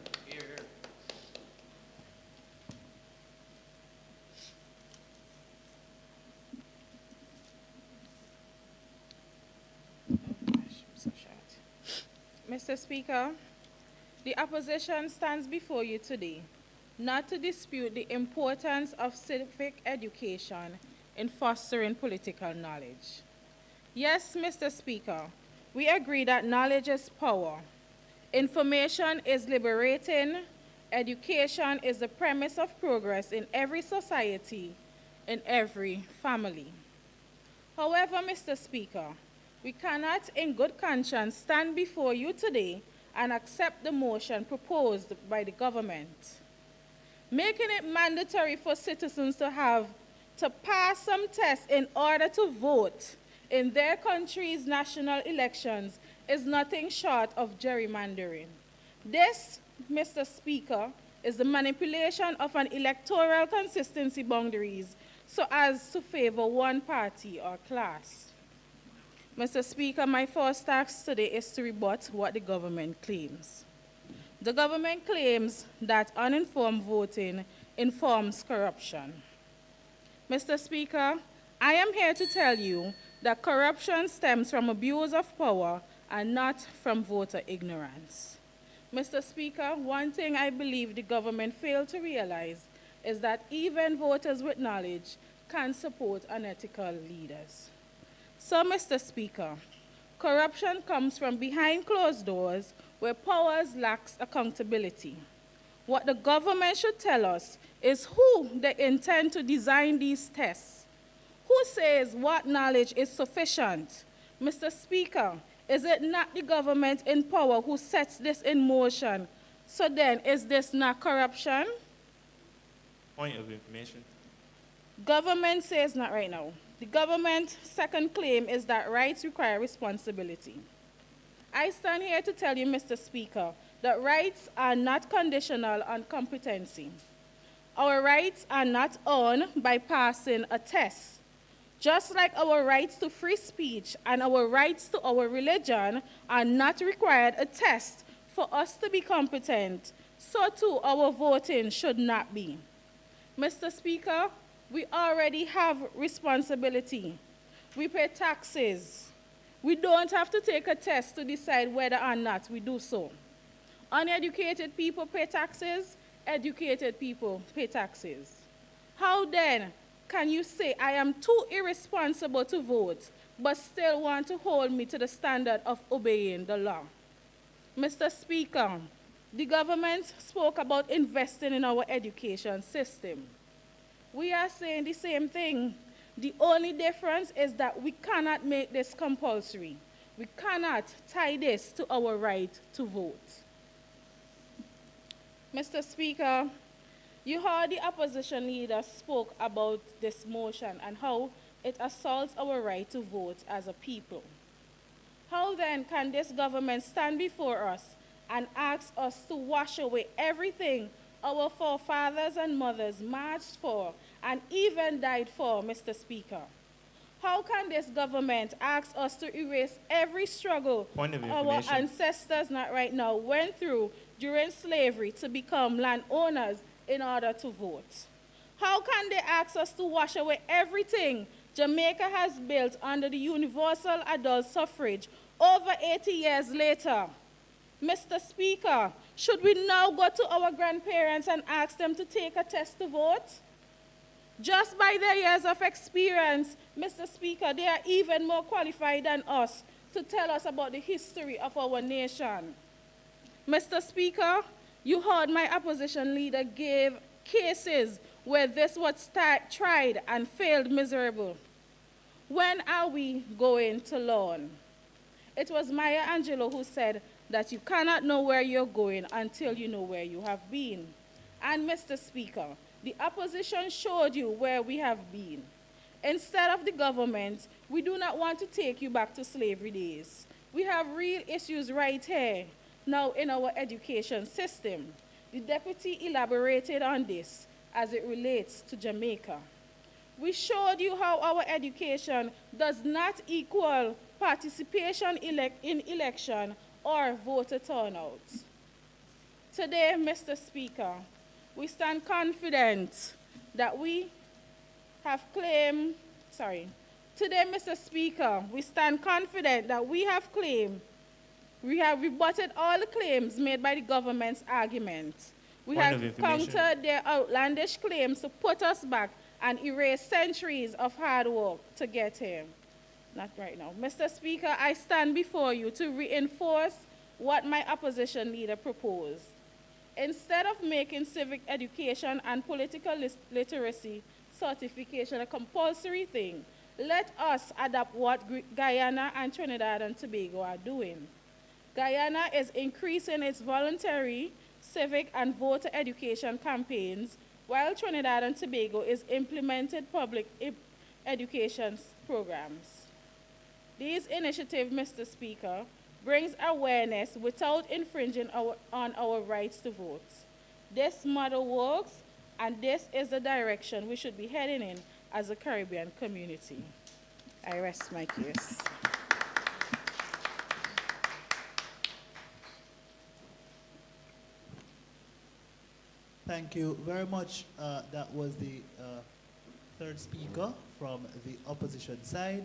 Mr. Speaker, the opposition stands before you today not to dispute the importance of civic education in fostering political knowledge. Yes, Mr. Speaker, we agree that knowledge is power. Information is liberating. Education is the premise of progress in every society, in every family. However, Mr. Speaker, we cannot in good conscience stand before you today and accept the motion proposed by the government. Making it mandatory for citizens to pass some tests in order to vote in their country's national elections is nothing short of gerrymandering. This, Mr. Speaker, is the manipulation of an electoral consistency boundaries so as to favor one party or class. Mr. Speaker, my first task today is to rebut what the government claims. The government claims that uninformed voting informs corruption. Mr. Speaker, I am here to tell you that corruption stems from abuse of power and not from voter ignorance. Mr. Speaker, one thing I believe the government failed to realize is that even voters with knowledge can support unethical leaders. So, Mr. Speaker, corruption comes from behind closed doors where powers lacks accountability. What the government should tell us is who they intend to design these tests. Who says what knowledge is sufficient? Mr. Speaker, is it not the government in power who sets this in motion? So then, is this not corruption? Point of information. Government says not right now. The government's second claim is that rights require responsibility. I stand here to tell you, Mr. Speaker, that rights are not conditional on competency. Our rights are not earned by passing a test. Just like our rights to free speech and our rights to our religion are not required a test for us to be competent, so too our voting should not be. Mr. Speaker, we already have responsibility. We pay taxes. We don't have to take a test to decide whether or not we do so. Uneducated people pay taxes, educated people pay taxes. How then can you say I am too irresponsible to vote, but still want to hold me to the standard of obeying the law? Mr. Speaker, the government spoke about investing in our education system. We are saying the same thing. The only difference is that we cannot make this compulsory. We cannot tie this to our right to vote. Mr. Speaker, you heard the opposition leader spoke about this motion and how it assaults our right to vote as a people. How then can this government stand before us and ask us to wash away everything our forefathers and mothers marched for and even died for, Mr. Speaker? How can this government ask us to erase every struggle our ancestors not right now went through during slavery to become landowners in order to vote? How can they ask us to wash away everything Jamaica has built under the universal adult suffrage over 80 years later? Mr. Speaker, should we now go to our grandparents and ask them to take a test to vote? Just by their years of experience, Mr. Speaker, they are even more qualified than us to tell us about the history of our nation. Mr. Speaker, you heard my opposition leader give cases where this was tried and failed miserable. When are we going to learn? It was Maya Angelou who said that you cannot know where you're going until you know where you have been. And Mr. Speaker, the opposition showed you where we have been. Instead of the government, we do not want to take you back to slavery days. We have real issues right here, now in our education system. The deputy elaborated on this as it relates to Jamaica. We showed you how our education does not equal participation in election or voter turnout. Today, Mr. Speaker, we stand confident that we have claimed, today, Mr. Speaker, we stand confident that we have rebutted all the claims made by the government's argument. We have countered their outlandish claims to put us back and erase centuries of hard work to get here. Not right now. Mr. Speaker, I stand before you to reinforce what my opposition leader proposed. Instead of making civic education and political literacy certification a compulsory thing, let us adopt what Guyana and Trinidad and Tobago are doing. Guyana is increasing its voluntary civic and voter education campaigns, while Trinidad and Tobago is implementing public education programs. These initiatives, Mr. Speaker, brings awareness without infringing on our rights to vote. This model works, and this is the direction we should be heading in as a Caribbean community. I rest my case. Thank you very much. That was the third speaker from the opposition side.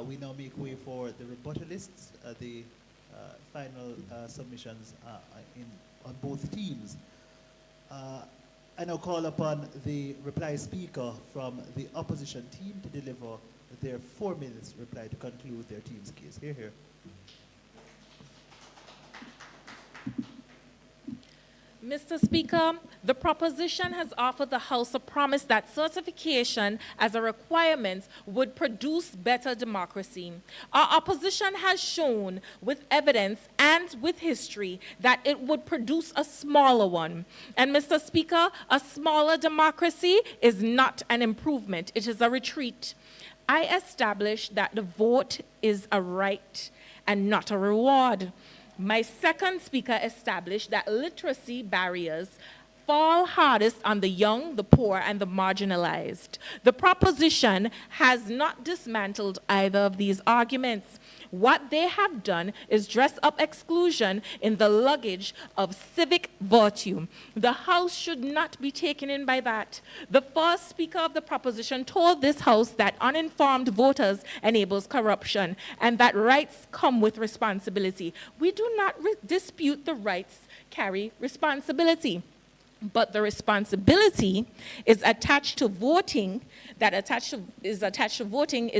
We now make way for the rebuttalists, the final submissions on both teams. I now call upon the reply speaker from the opposition team to deliver their 4 minutes reply to conclude their team's case. Hear, hear. Mr. Speaker, the proposition has offered the House a promise that certification as a requirement would produce better democracy. Our opposition has shown with evidence and with history that it would produce a smaller one. And Mr. Speaker, a smaller democracy is not an improvement, it is a retreat. I established that the vote is a right and not a reward. My second speaker established that literacy barriers fall hardest on the young, the poor, and the marginalized. The proposition has not dismantled either of these arguments. What they have done is dress up exclusion in the luggage of civic virtue. The House should not be taken in by that. The first speaker of the proposition told this House that uninformed voters enables corruption and that rights come with responsibility. We do not dispute the rights carry responsibility. But the responsibility is attached to voting, is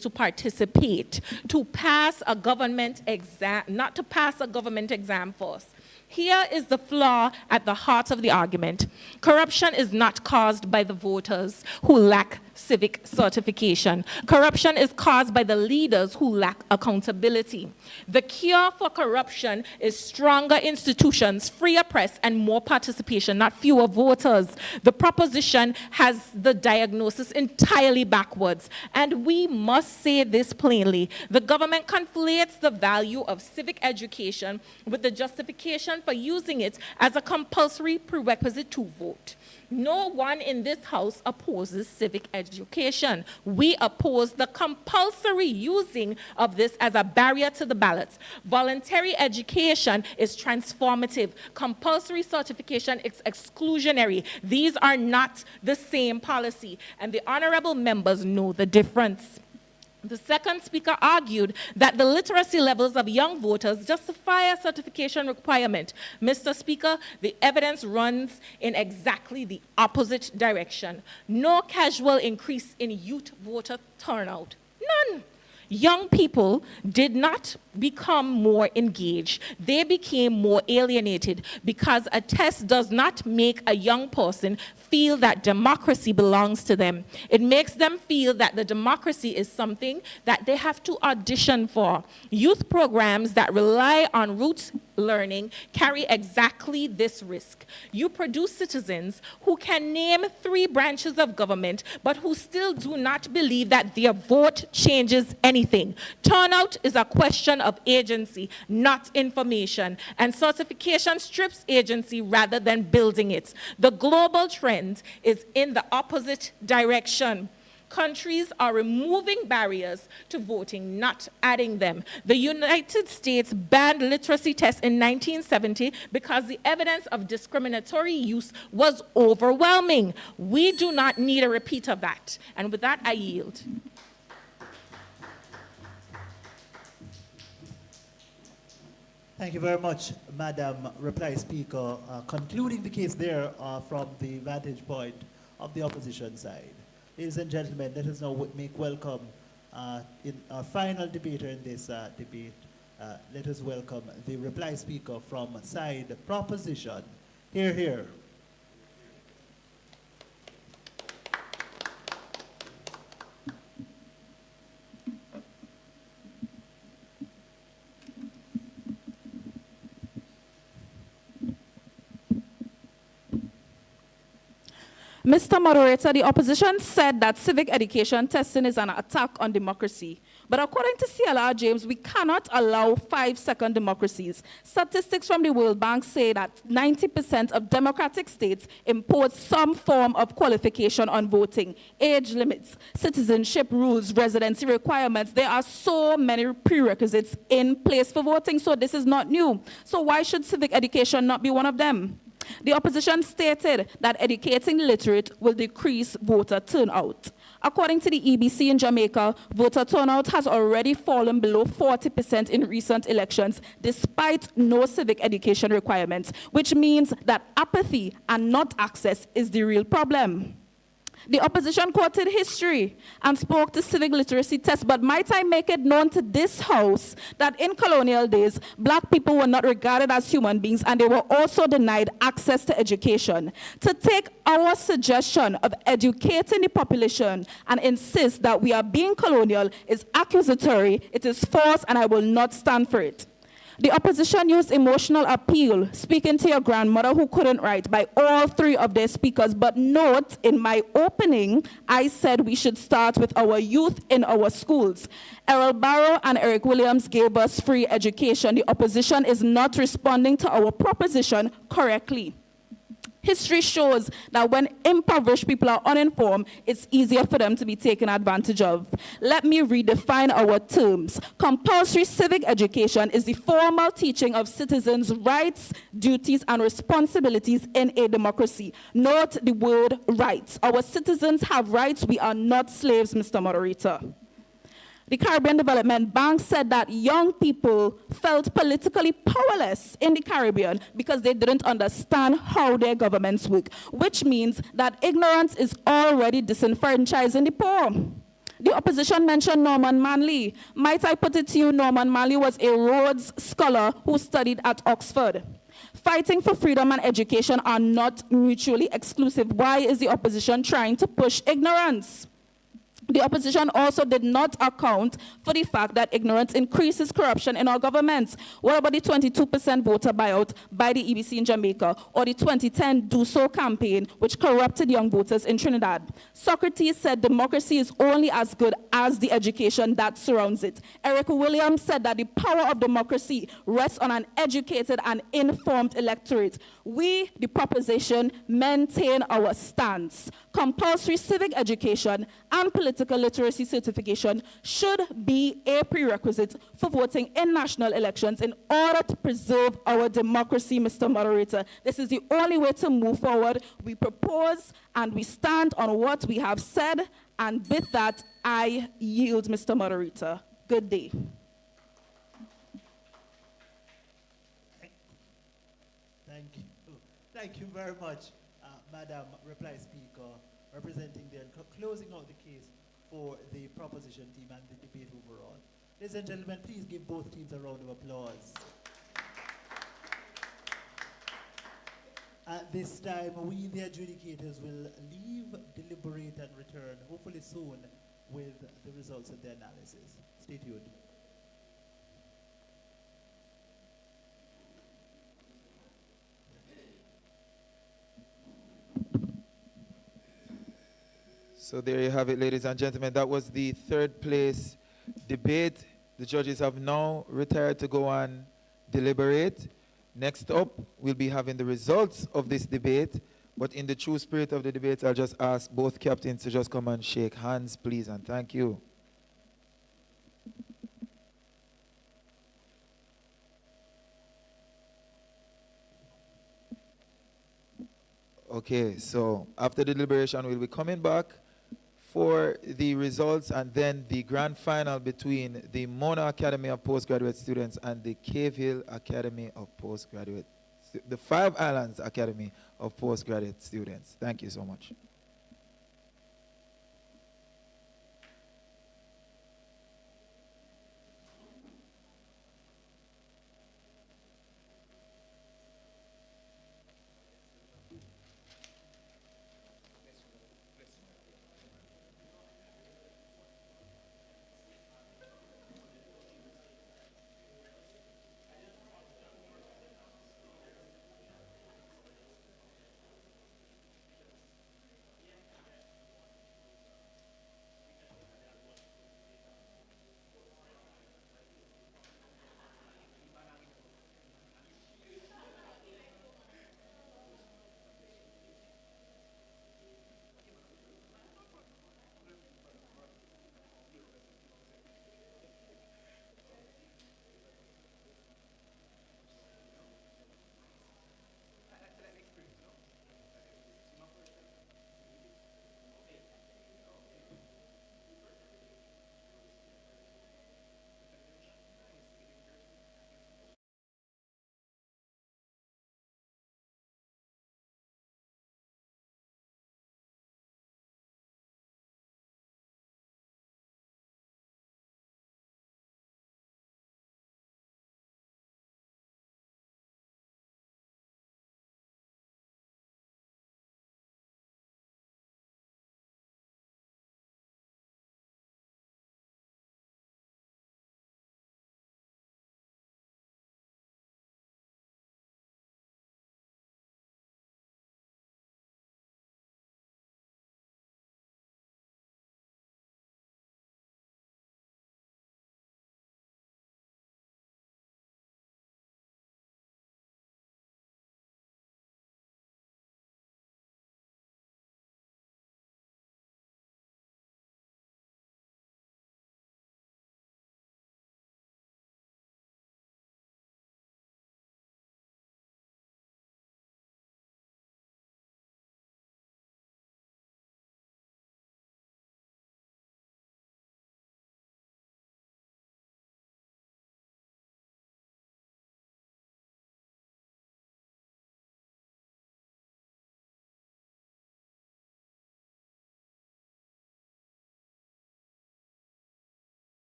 to participate, to pass a government exam, not to pass a government exam first. Here is the flaw at the heart of the argument. Corruption is not caused by the voters who lack civic certification. Corruption is caused by the leaders who lack accountability. The cure for corruption is stronger institutions, freer press, and more participation, not fewer voters. The proposition has the diagnosis entirely backwards, and we must say this plainly. The government conflates the value of civic education with the justification for using it as a compulsory prerequisite to vote. No one in this House opposes civic education. We oppose the compulsory using of this as a barrier to the ballots. Voluntary education is transformative. Compulsory certification is exclusionary. These are not the same policy, and the honorable members know the difference. The second speaker argued that the literacy levels of young voters justify a certification requirement. Mr. Speaker, the evidence runs in exactly the opposite direction. No casual increase in youth voter turnout. None. Young people did not become more engaged. They became more alienated because a test does not make a young person feel that democracy belongs to them. It makes them feel that the democracy is something that they have to audition for. Youth programs that rely on rote learning carry exactly this risk. You produce citizens who can name 3 branches of government, but who still do not believe that their vote changes anything. Turnout is a question of agency, not information, and certification strips agency rather than building it. The global trend is in the opposite direction. Countries are removing barriers to voting, not adding them. The United States banned literacy tests in 1970 because the evidence of discriminatory use was overwhelming. We do not need a repeat of that. And with that, I yield. Thank you very much, Madam Reply Speaker. Concluding the case there from the vantage point of the opposition side. Ladies and gentlemen, let us now make welcome in our final debater in this debate. Let us welcome the reply speaker from side proposition. Hear, hear. Mr. Moderator, the opposition said that civic education testing is an attack on democracy. But according to CLR James, we cannot allow 5-second democracies. Statistics from the World Bank say that 90% of democratic states impose some form of qualification on voting. Age limits, citizenship rules, residency requirements. There are so many prerequisites in place for voting, so this is not new. So why should civic education not be one of them? The opposition stated that educating literate will decrease voter turnout. According to the EBC in Jamaica, voter turnout has already fallen below 40% in recent elections, despite no civic education requirements, which means that apathy and not access is the real problem. The opposition quoted history and spoke to civic literacy tests, but might I make it known to this House that in colonial days, black people were not regarded as human beings and they were also denied access to education. To take our suggestion of educating the population and insist that we are being colonial is accusatory, it is false, and I will not stand for it. The opposition used emotional appeal, speaking to your grandmother who couldn't write, by all 3 of their speakers. But note, in my opening, I said we should start with our youth in our schools. Errol Barrow and Eric Williams gave us free education. The opposition is not responding to our proposition correctly. History shows that when impoverished people are uninformed, it's easier for them to be taken advantage of. Let me redefine our terms. Compulsory civic education is the formal teaching of citizens' rights, duties, and responsibilities in a democracy. Note the word rights. Our citizens have rights. We are not slaves, Mr. Moderator. The Caribbean Development Bank said that young people felt politically powerless in the Caribbean because they didn't understand how their governments work, which means that ignorance is already disenfranchising the poor. The opposition mentioned Norman Manley. Might I put it to you, Norman Manley was a Rhodes Scholar who studied at Oxford. Fighting for freedom and education are not mutually exclusive. Why is the opposition trying to push ignorance? The opposition also did not account for the fact that ignorance increases corruption in our governments. What about the 22% voter buyout by the EBC in Jamaica, or the 2010 Do So campaign, which corrupted young voters in Trinidad? Socrates said democracy is only as good as the education that surrounds it. Eric Williams said that the power of democracy rests on an educated and informed electorate. We, the proposition, maintain our stance. Compulsory civic education and political literacy certification should be a prerequisite for voting in national elections in order to preserve our democracy, Mr. Moderator. This is the only way to move forward. We propose and we stand on what we have said, and with that, I yield, Mr. Moderator. Good day. Thank you very much, Madam Reply Speaker, representing and closing out the case for the proposition team and the debate overall. Ladies and gentlemen, please give both teams a round of applause. At this time, we, the adjudicators, will leave, deliberate, and return, hopefully soon, with the results of the analysis. Stay tuned. So there you have it, ladies and gentlemen. That was the third place debate. The judges have now retired to go and deliberate. Next up, we'll be having the results of this debate. But in the true spirit of the debate, I'll just ask both captains to just come and shake hands, please, and thank you. Okay, so after the deliberation, we'll be coming back for the results and then the grand final between the Mona Academy of Postgraduate Students and the Cave Hill Academy of Postgraduate, the Five Islands Academy of Postgraduate Students. Thank you so much.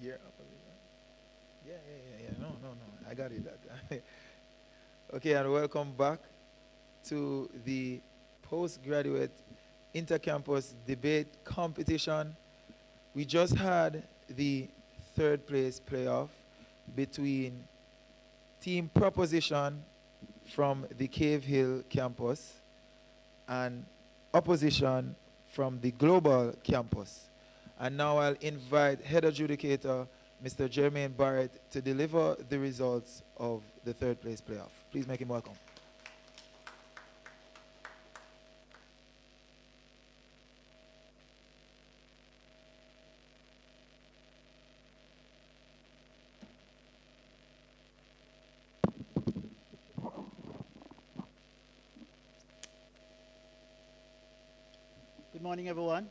Year opposition. Yeah. No. I got it. That. Okay, and welcome back to the postgraduate intercampus debate competition. We just had the third place playoff between Team Proposition from the Cave Hill campus and Opposition from the Global campus. And now I'll invite head adjudicator, Mr. Jermaine Barrett, to deliver the results of the third place playoff. Please make him welcome. Good morning, everyone.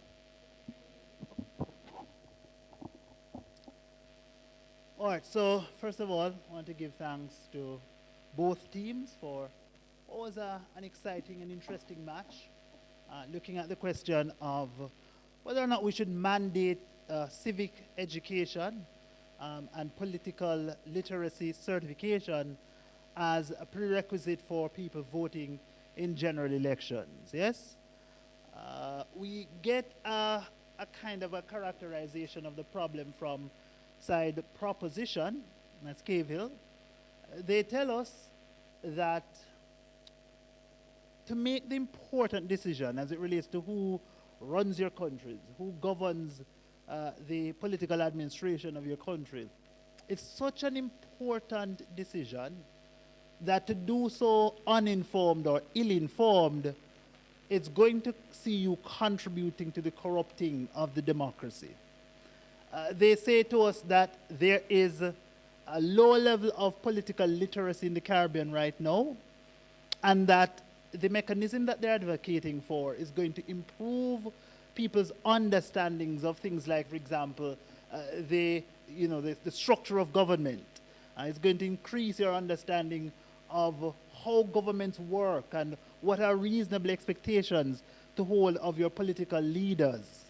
All right, so first of all, I want to give thanks to both teams for always an exciting and interesting match. Looking at the question of whether or not we should mandate civic education and political literacy certification as a prerequisite for people voting in general elections, yes? We get a kind of a characterization of the problem from side Proposition, that's Cave Hill. They tell us that to make the important decision as it relates to who runs your countries, who governs the political administration of your country, it's such an important decision that to do so uninformed or ill-informed, it's going to see you contributing to the corrupting of the democracy. They say to us that there is a low level of political literacy in the Caribbean right now, and that the mechanism that they're advocating for is going to improve people's understandings of things like, for example, the structure of government. It's going to increase your understanding of how governments work and what are reasonable expectations to hold of your political leaders.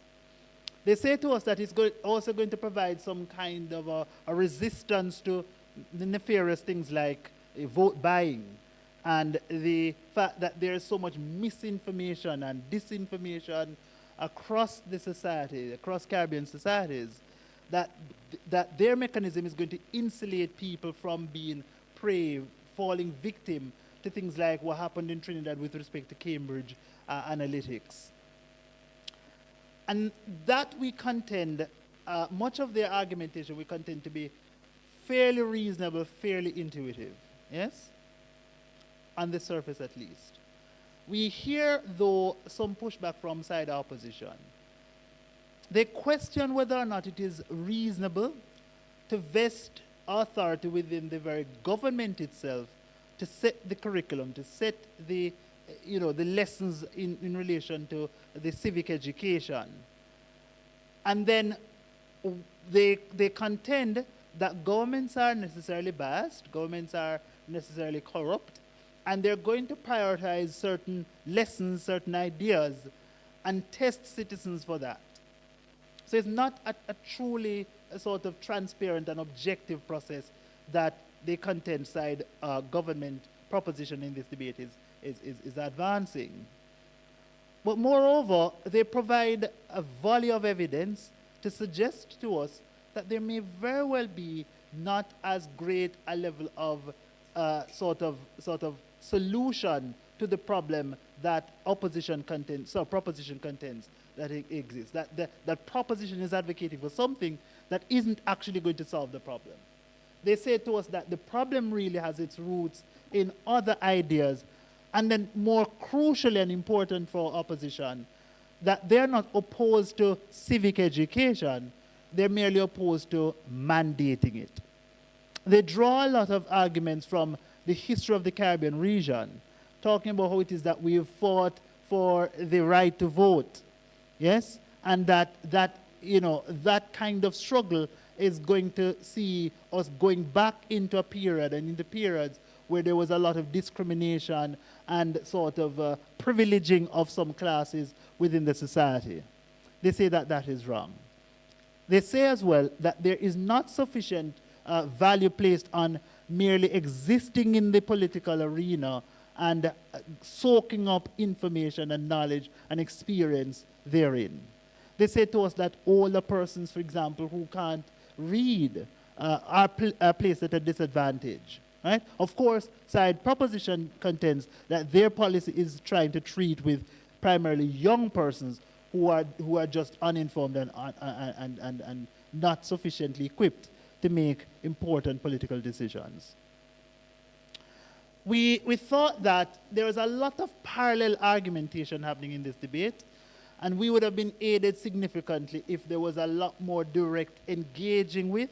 They say to us that it's also going to provide some kind of a resistance to the nefarious things like vote buying and the fact that there is so much misinformation and disinformation across the society, across Caribbean societies, that their mechanism is going to insulate people from being prey, falling victim to things like what happened in Trinidad with respect to Cambridge Analytics. And that we contend, much of their argumentation we contend to be fairly reasonable, fairly intuitive, yes? On the surface at least. We hear, though, some pushback from side opposition. They question whether or not it is reasonable to vest authority within the very government itself to set the curriculum, to set the lessons in relation to the civic education. And then they contend that governments are necessarily biased, governments are necessarily corrupt, and they're going to prioritize certain lessons, certain ideas, and test citizens for that. So it's not a truly a sort of transparent and objective process that the content side government proposition in this debate is advancing. But moreover, they provide a volley of evidence to suggest to us that there may very well be not as great a level of sort of solution to the problem that proposition contends that it exists. That proposition is advocating for something that isn't actually going to solve the problem. They say to us that the problem really has its roots in other ideas, and then more crucially and important for opposition, that they're not opposed to civic education, they're merely opposed to mandating it. They draw a lot of arguments from the history of the Caribbean region, talking about how it is that we've fought for the right to vote, yes? And that kind of struggle is going to see us going back into a period, and in the periods where there was a lot of discrimination and sort of privileging of some classes within the society. They say that that is wrong. They say as well that there is not sufficient value placed on merely existing in the political arena and soaking up information and knowledge and experience therein. They say to us that older persons, for example, who can't read are placed at a disadvantage. Right? Of course, side proposition contends that their policy is trying to treat with primarily young persons who are just uninformed and not sufficiently equipped to make important political decisions. We thought that there was a lot of parallel argumentation happening in this debate, and we would have been aided significantly if there was a lot more direct engaging with,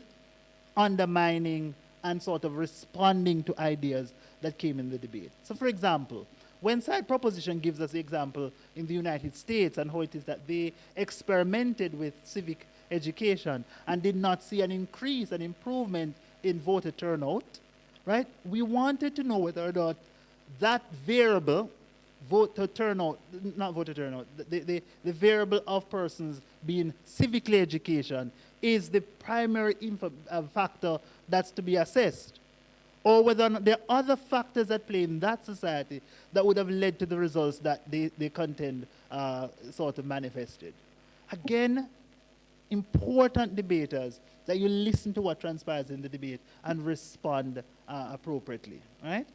undermining, and sort of responding to ideas that came in the debate. So for example, when side proposition gives us the example in the United States and how it is that they experimented with civic education and did not see an increase, an improvement in voter turnout, right? We wanted to know whether or not that variable, voter turnout, not voter turnout, the variable of persons being civically education is the primary factor that's to be assessed, or whether or not there are other factors at play in that society that would have led to the results that they contend sort of manifested. Again, important debaters, that you listen to what transpires in the debate and respond appropriately, right?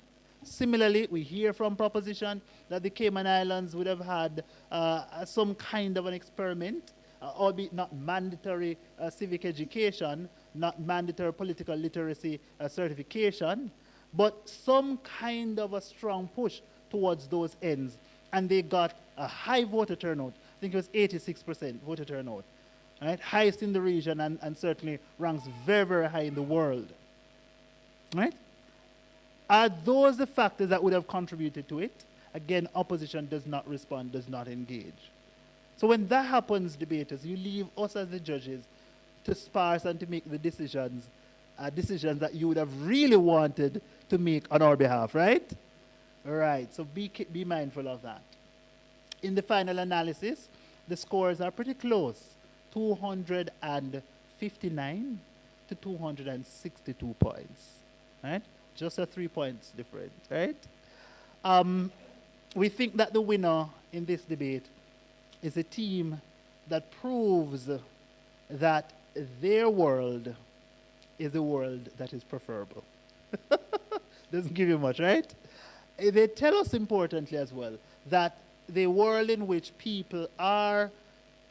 Similarly, we hear from proposition that the Cayman Islands would have had some kind of an experiment, albeit not mandatory civic education, not mandatory political literacy certification, but some kind of a strong push towards those ends. And they got a high voter turnout. I think it was 86% voter turnout. Right? Highest in the region and certainly ranks very, very high in the world. Right? Are those the factors that would have contributed to it? Again, opposition does not respond, does not engage. So when that happens, debaters, you leave us as the judges to sparse and to make the decisions that you would have really wanted to make on our behalf, right? All right, so be mindful of that. In the final analysis, the scores are pretty close, 259 to 262 points, right? Just a 3 points difference, right? We think that the winner in this debate is a team that proves that their world is a world that is preferable. Doesn't give you much, right? They tell us importantly as well that the world in which people are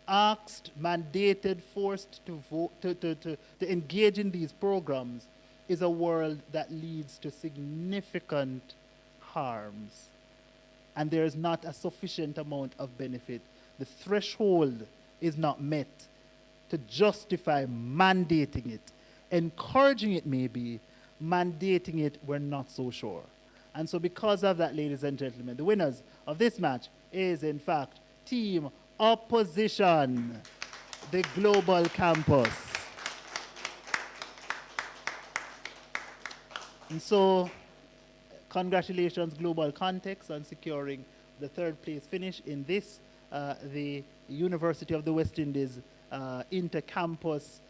asked, mandated, forced to vote, to engage in these programs is a world that leads to significant harms. And there is not a sufficient amount of benefit. The threshold is not met to justify mandating it. Encouraging it maybe, mandating it, we're not so sure. And so because of that, ladies and gentlemen, the winners of this match is in fact Team Opposition, the Global Campus. And so congratulations, Global Context, on securing the third place finish in this, the University of the West Indies Inter-Campus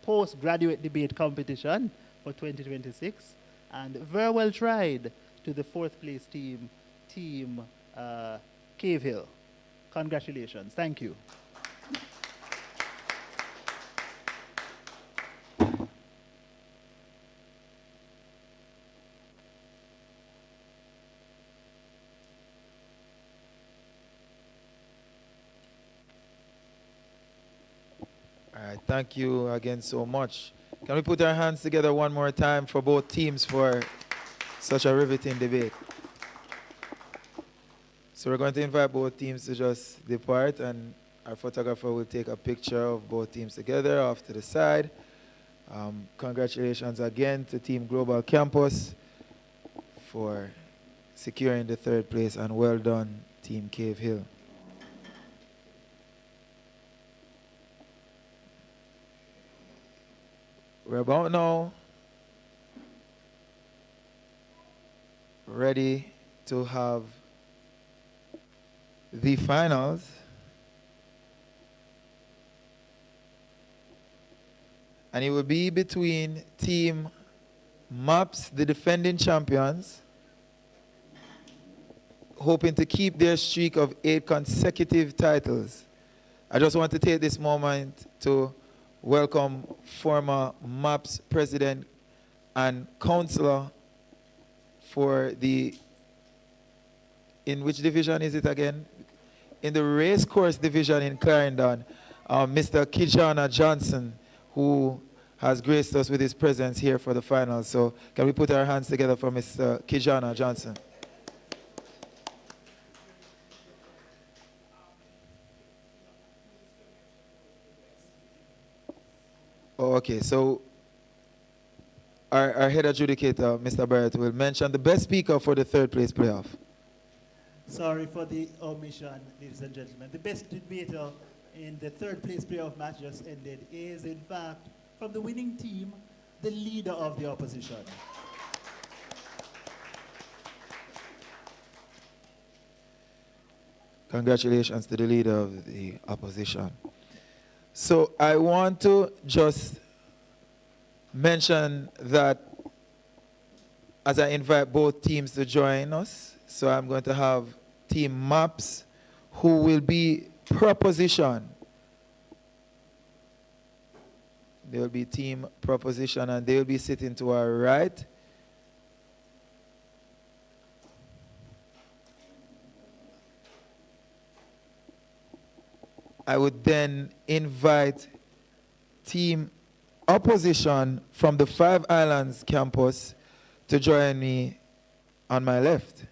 Postgraduate Debate Competition for 2026. And very well tried to the fourth place team, Team Cave Hill. Congratulations. Thank you. All right, thank you again so much. Can we put our hands together one more time for both teams for such a riveting debate? So we're going to invite both teams to just depart, and our photographer will take a picture of both teams together off to the side. Congratulations again to Team Global Campus for securing the third place, and well done, Team Cave Hill. We're about now ready to have the finals. And it will be between Team MAPS, the defending champions, hoping to keep their streak of 8 consecutive titles. I just want to take this moment to welcome former MAPS president and councillor for the, in which division is it again? In the race course division in Clarendon, Mr. Kijana Johnson, who has graced us with his presence here for the finals. So can we put our hands together for Mr. Kijana Johnson? Oh, okay, so our head adjudicator, Mr. Barrett, will mention the best speaker for the third place playoff. Sorry for the omission, ladies and gentlemen. The best debater in the third place playoff match just ended is, in fact, from the winning team, the leader of the opposition. Congratulations to the leader of the opposition. So I want to just mention that as I invite both teams to join us, so I'm going to have Team MAPS, who will be proposition. They will be team proposition, and they will be sitting to our right. I would then invite Team Opposition from the Five Islands campus to join me on my left.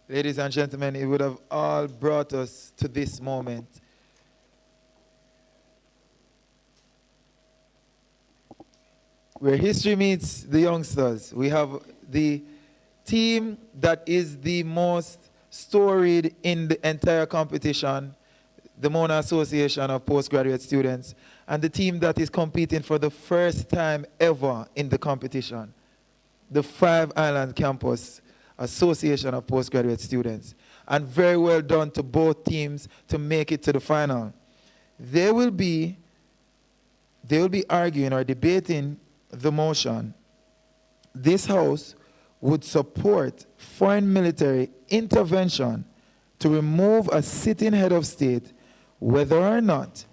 Ladies and gentlemen, it would have all brought us to this moment. Where history meets the youngsters. We have the team that is the most storied in the entire competition, the Mona Association of Postgraduate Students, and the team that is competing for the first time ever in the competition, the Five Island Campus Association of Postgraduate Students. And very well done to both teams to make it to the final. They will be arguing or debating the motion. This House would support foreign military intervention to remove a sitting head of state whether or not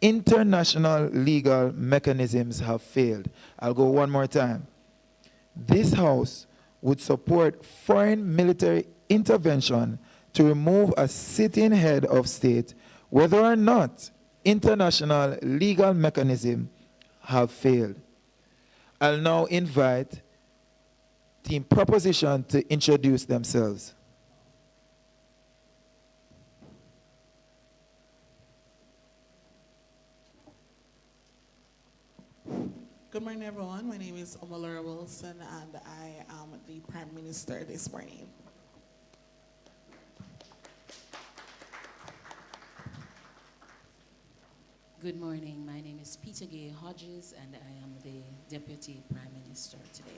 international legal mechanisms have failed. I'll go one more time. This House would support foreign military intervention to remove a sitting head of state whether or not international legal mechanisms have failed. I'll now invite Team Proposition to introduce themselves. Good morning, everyone. My name is Omalura Wilson, and I am the Prime Minister this morning. Good morning. My name is Peter Gay Hodges, and I am the Deputy Prime Minister today.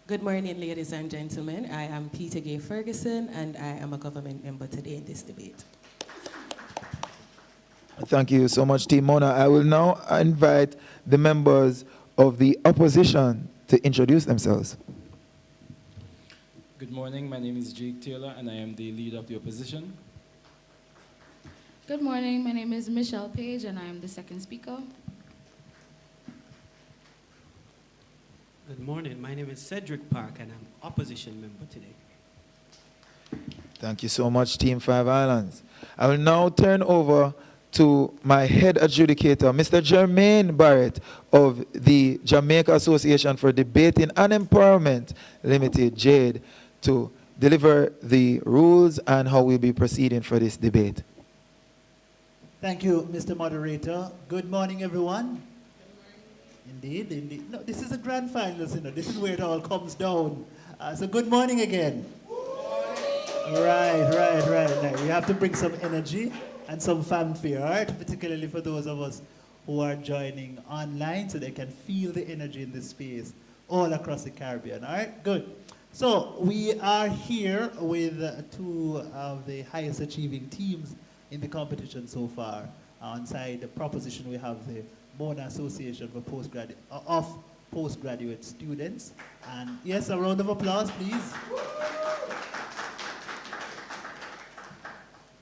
Good morning, ladies and gentlemen. I am Peter Gay Ferguson, and I am a government member today in this debate. Thank you so much, Team Mona. I will now invite the members of the opposition to introduce themselves. Good morning. My name is Jake Taylor, and I am the leader of the opposition. Good morning. My name is Michelle Page, and I am the second speaker. Good morning. My name is Cedric Park, and I'm opposition member today. Thank you so much, Team Five Islands. I will now turn over to my head adjudicator, Mr. Jermaine Barrett of the Jamaica Association for Debating and Empowerment Limited, JADE, to deliver the rules and how we'll be proceeding for this debate. Thank you, Mr. Moderator. Good morning, everyone. Indeed, indeed. No, this is a grand final, you know. This is where it all comes down. So good morning again. Right. Now, we have to bring some energy and some fanfare, all right? Particularly for those of us who are joining online so they can feel the energy in this space all across the Caribbean, all right? Good. So we are here with two of the highest achieving teams in the competition so far. On side the proposition, we have the Mona Association for Postgraduate Students. And yes, a round of applause, please.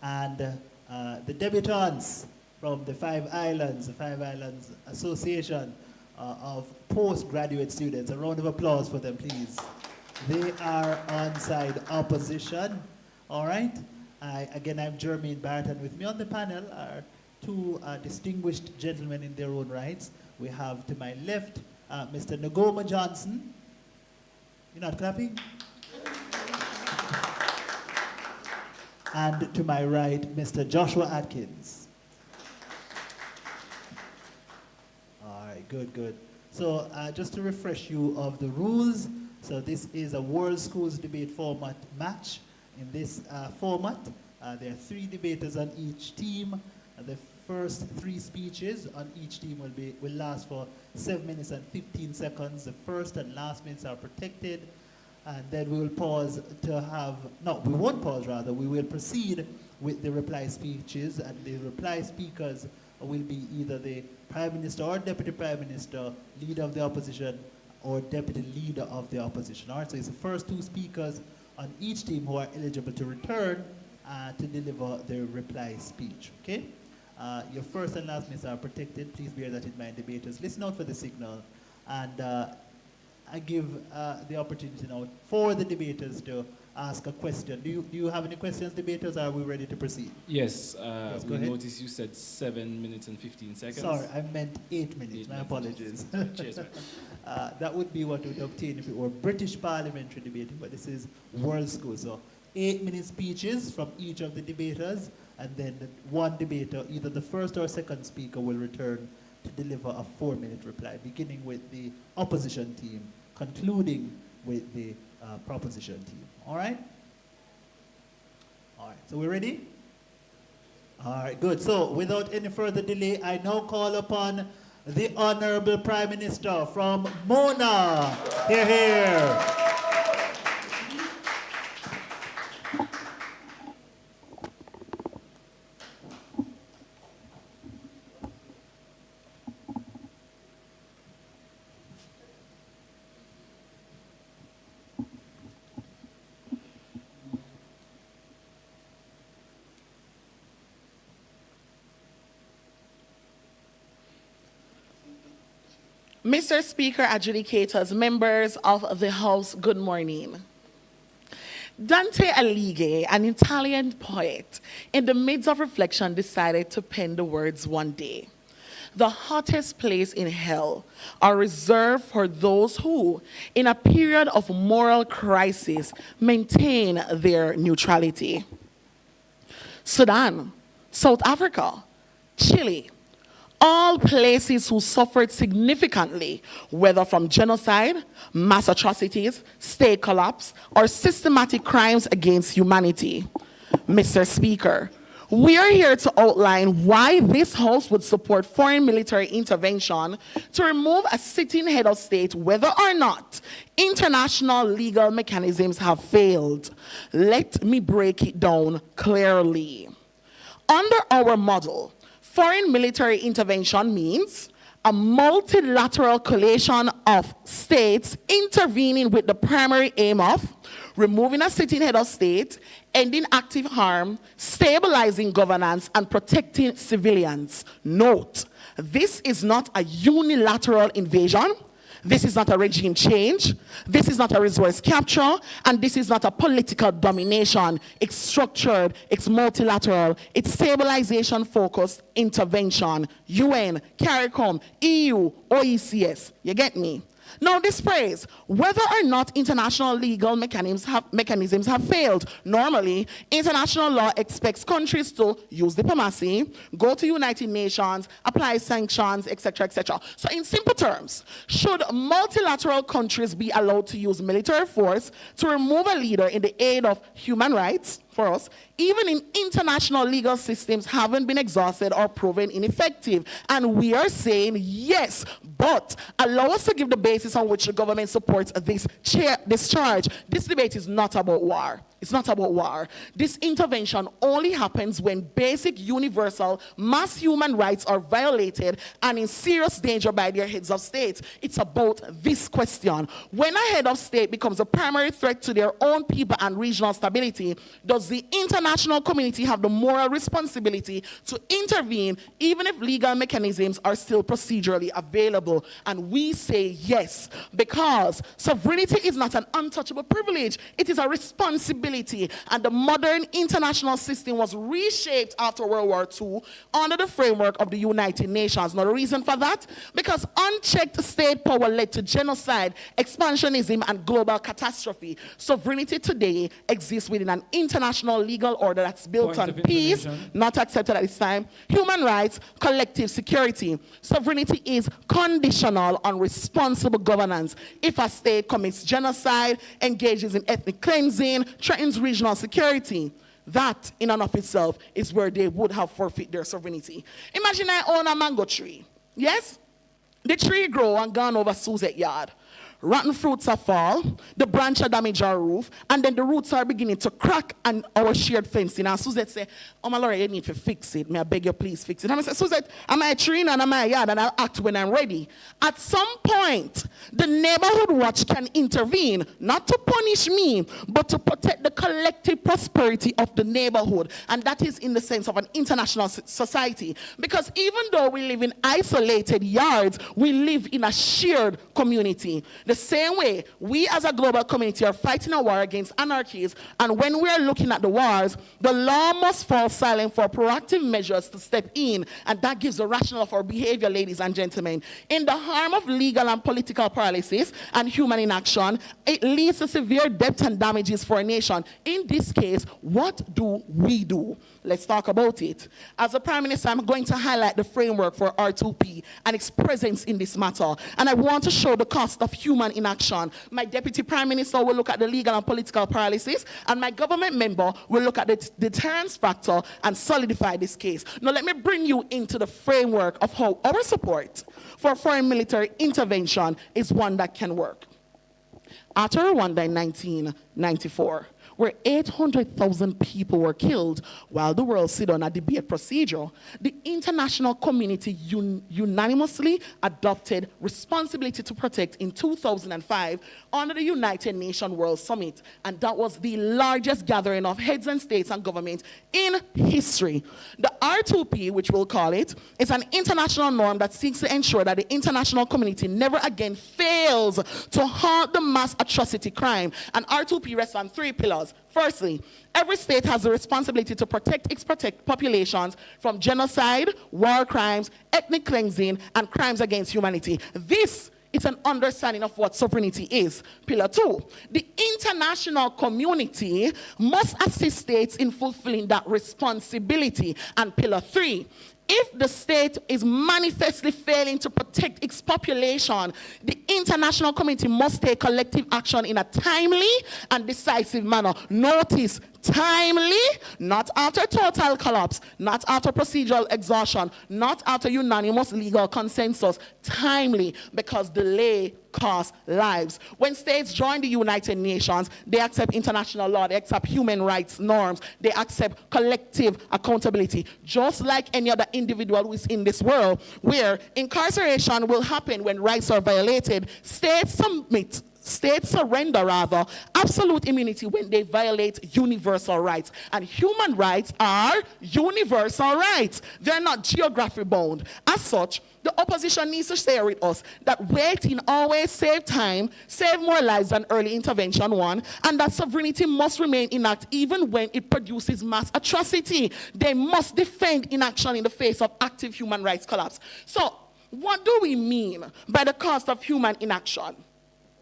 And the debutants from the Five Islands Association of Postgraduate Students. A round of applause for them, please. They are on side opposition. All right. Again, I'm Jermaine Barrett, and with me on the panel are two distinguished gentlemen in their own rights. We have to my left, Mr. Ngoma Johnson. You're not clapping? And to my right, Mr. Joshua Atkins. All right, good. So just to refresh you of the rules, so this is a World Schools Debate format match. In this format, there are 3 debaters on each team. The first 3 speeches on each team will last for 7 minutes and 15 seconds. The first and last minutes are protected. And then we will pause to have, no, we won't pause rather, we will proceed with the reply speeches, and the reply speakers will be either the Prime Minister or Deputy Prime Minister, Leader of the Opposition, or Deputy Leader of the Opposition. All right, so it's the first 2 speakers on each team who are eligible to return to deliver their reply speech, okay? Your first and last minutes are protected. Please bear that in mind, debaters. Listen out for the signal. And I give the opportunity now for the debaters to ask a question. Do you have any questions, debaters, or are we ready to proceed? Yes, yes, we noticed you said 7 minutes and 15 seconds. Sorry, I meant 8 minutes. My apologies. Cheers, man. That would be what we'd obtain if it were British parliamentary debating, but this is World School. So 8-minute speeches from each of the debaters, and then one debater, either the first or second speaker, will return to deliver a 4-minute reply, beginning with the opposition team, concluding with the proposition team. All right? All right, so we're ready? All right, good. So without any further delay, I now call upon the Honorable Prime Minister from Mona. Hear, hear. Mr. Speaker, adjudicators, members of the House, good morning. Dante Alighieri, an Italian poet, in the midst of reflection decided to pen the words one day. The hottest place in hell are reserved for those who, in a period of moral crisis, maintain their neutrality. Sudan, South Africa, Chile, all places who suffered significantly, whether from genocide, mass atrocities, state collapse, or systematic crimes against humanity. Mr. Speaker, we are here to outline why this House would support foreign military intervention to remove a sitting head of state, whether or not international legal mechanisms have failed. Let me break it down clearly. Under our model, foreign military intervention means a multilateral coalition of states intervening with the primary aim of removing a sitting head of state, ending active harm, stabilizing governance, and protecting civilians. Note, this is not a unilateral invasion. This is not a regime change. This is not a resource capture. And this is not a political domination. It's structured, it's multilateral, it's stabilization-focused intervention. UN, CARICOM, EU, OECS. You get me? Now, this phrase, whether or not international legal mechanisms have failed. Normally, international law expects countries to use diplomacy, go to United Nations, apply sanctions, etc., etc. So, in simple terms, should multilateral countries be allowed to use military force to remove a leader in the aid of human rights? For us, even in international legal systems haven't been exhausted or proven ineffective. And we are saying yes, but allow us to give the basis on which the government supports this charge. This debate is not about war. It's not about war. This intervention only happens when basic, universal, mass human rights are violated and in serious danger by their heads of state. It's about this question. When a head of state becomes a primary threat to their own people and regional stability, does the international community have the moral responsibility to intervene even if legal mechanisms are still procedurally available? And we say yes, because sovereignty is not an untouchable privilege. It is a responsibility. And the modern international system was reshaped after World War II under the framework of the United Nations. Now, the reason for that? Because unchecked state power led to genocide, expansionism, and global catastrophe. Sovereignty today exists within an international legal order that's built on peace, not accepted at this time, human rights, collective security. Sovereignty is conditional on responsible governance. If a state commits genocide, engages in ethnic cleansing, threatens regional security, that in and of itself is where they would have forfeit their sovereignty. Imagine I own a mango tree. Yes? The tree grow and gone over Suzette yard. Rotten fruits are fall, the branch are damage our roof, and then the roots are beginning to crack and our shared fencing. And Suzette say, oh my Lord, you need to fix it. May I beg you please fix it? And I say, Suzette, I'm a tree and I'm a yard and I'll act when I'm ready. At some point, the neighborhood watch can intervene, not to punish me, but to protect the collective prosperity of the neighborhood. And that is in the sense of an international society. Because even though we live in isolated yards, we live in a shared community. The same way, we as a global community are fighting a war against anarchies, and when we are looking at the wars, the law must fall silent for proactive measures to step in, and that gives the rationale of our behavior, ladies and gentlemen. In the harm of legal and political paralysis and human inaction, it leads to severe debt and damages for a nation. In this case, what do we do? Let's talk about it. As a Prime Minister, I'm going to highlight the framework for R2P and its presence in this matter. And I want to show the cost of human inaction. My Deputy Prime Minister will look at the legal and political paralysis, and my government member will look at the deterrence factor and solidify this case. Now, let me bring you into the framework of how our support for foreign military intervention is one that can work. After Rwanda in 1994, where 800,000 people were killed while the world sit on a debate procedure, the international community unanimously adopted responsibility to protect in 2005 under the United Nations World Summit. And that was the largest gathering of heads and states and governments in history. The R2P, which we'll call it, is an international norm that seeks to ensure that the international community never again fails to halt the mass atrocity crime. And R2P rests on 3 pillars. Firstly, every state has the responsibility to protect its populations from genocide, war crimes, ethnic cleansing, and crimes against humanity. This is an understanding of what sovereignty is. Pillar 2, the international community must assist states in fulfilling that responsibility. And Pillar 3, if the state is manifestly failing to protect its population, the international community must take collective action in a timely and decisive manner. Notice, timely, not after total collapse, not after procedural exhaustion, not after unanimous legal consensus. Timely, because delay costs lives. When states join the United Nations, they accept international law, they accept human rights norms, they accept collective accountability, just like any other individual who is in this world, where incarceration will happen when rights are violated. States States surrender, rather, absolute immunity when they violate universal rights. And human rights are universal rights. They're not geography bound. As such, the opposition needs to share with us that waiting always save time, save more lives than early intervention one, and that sovereignty must remain intact even when it produces mass atrocity. They must defend inaction in the face of active human rights collapse. So, what do we mean by the cost of human inaction?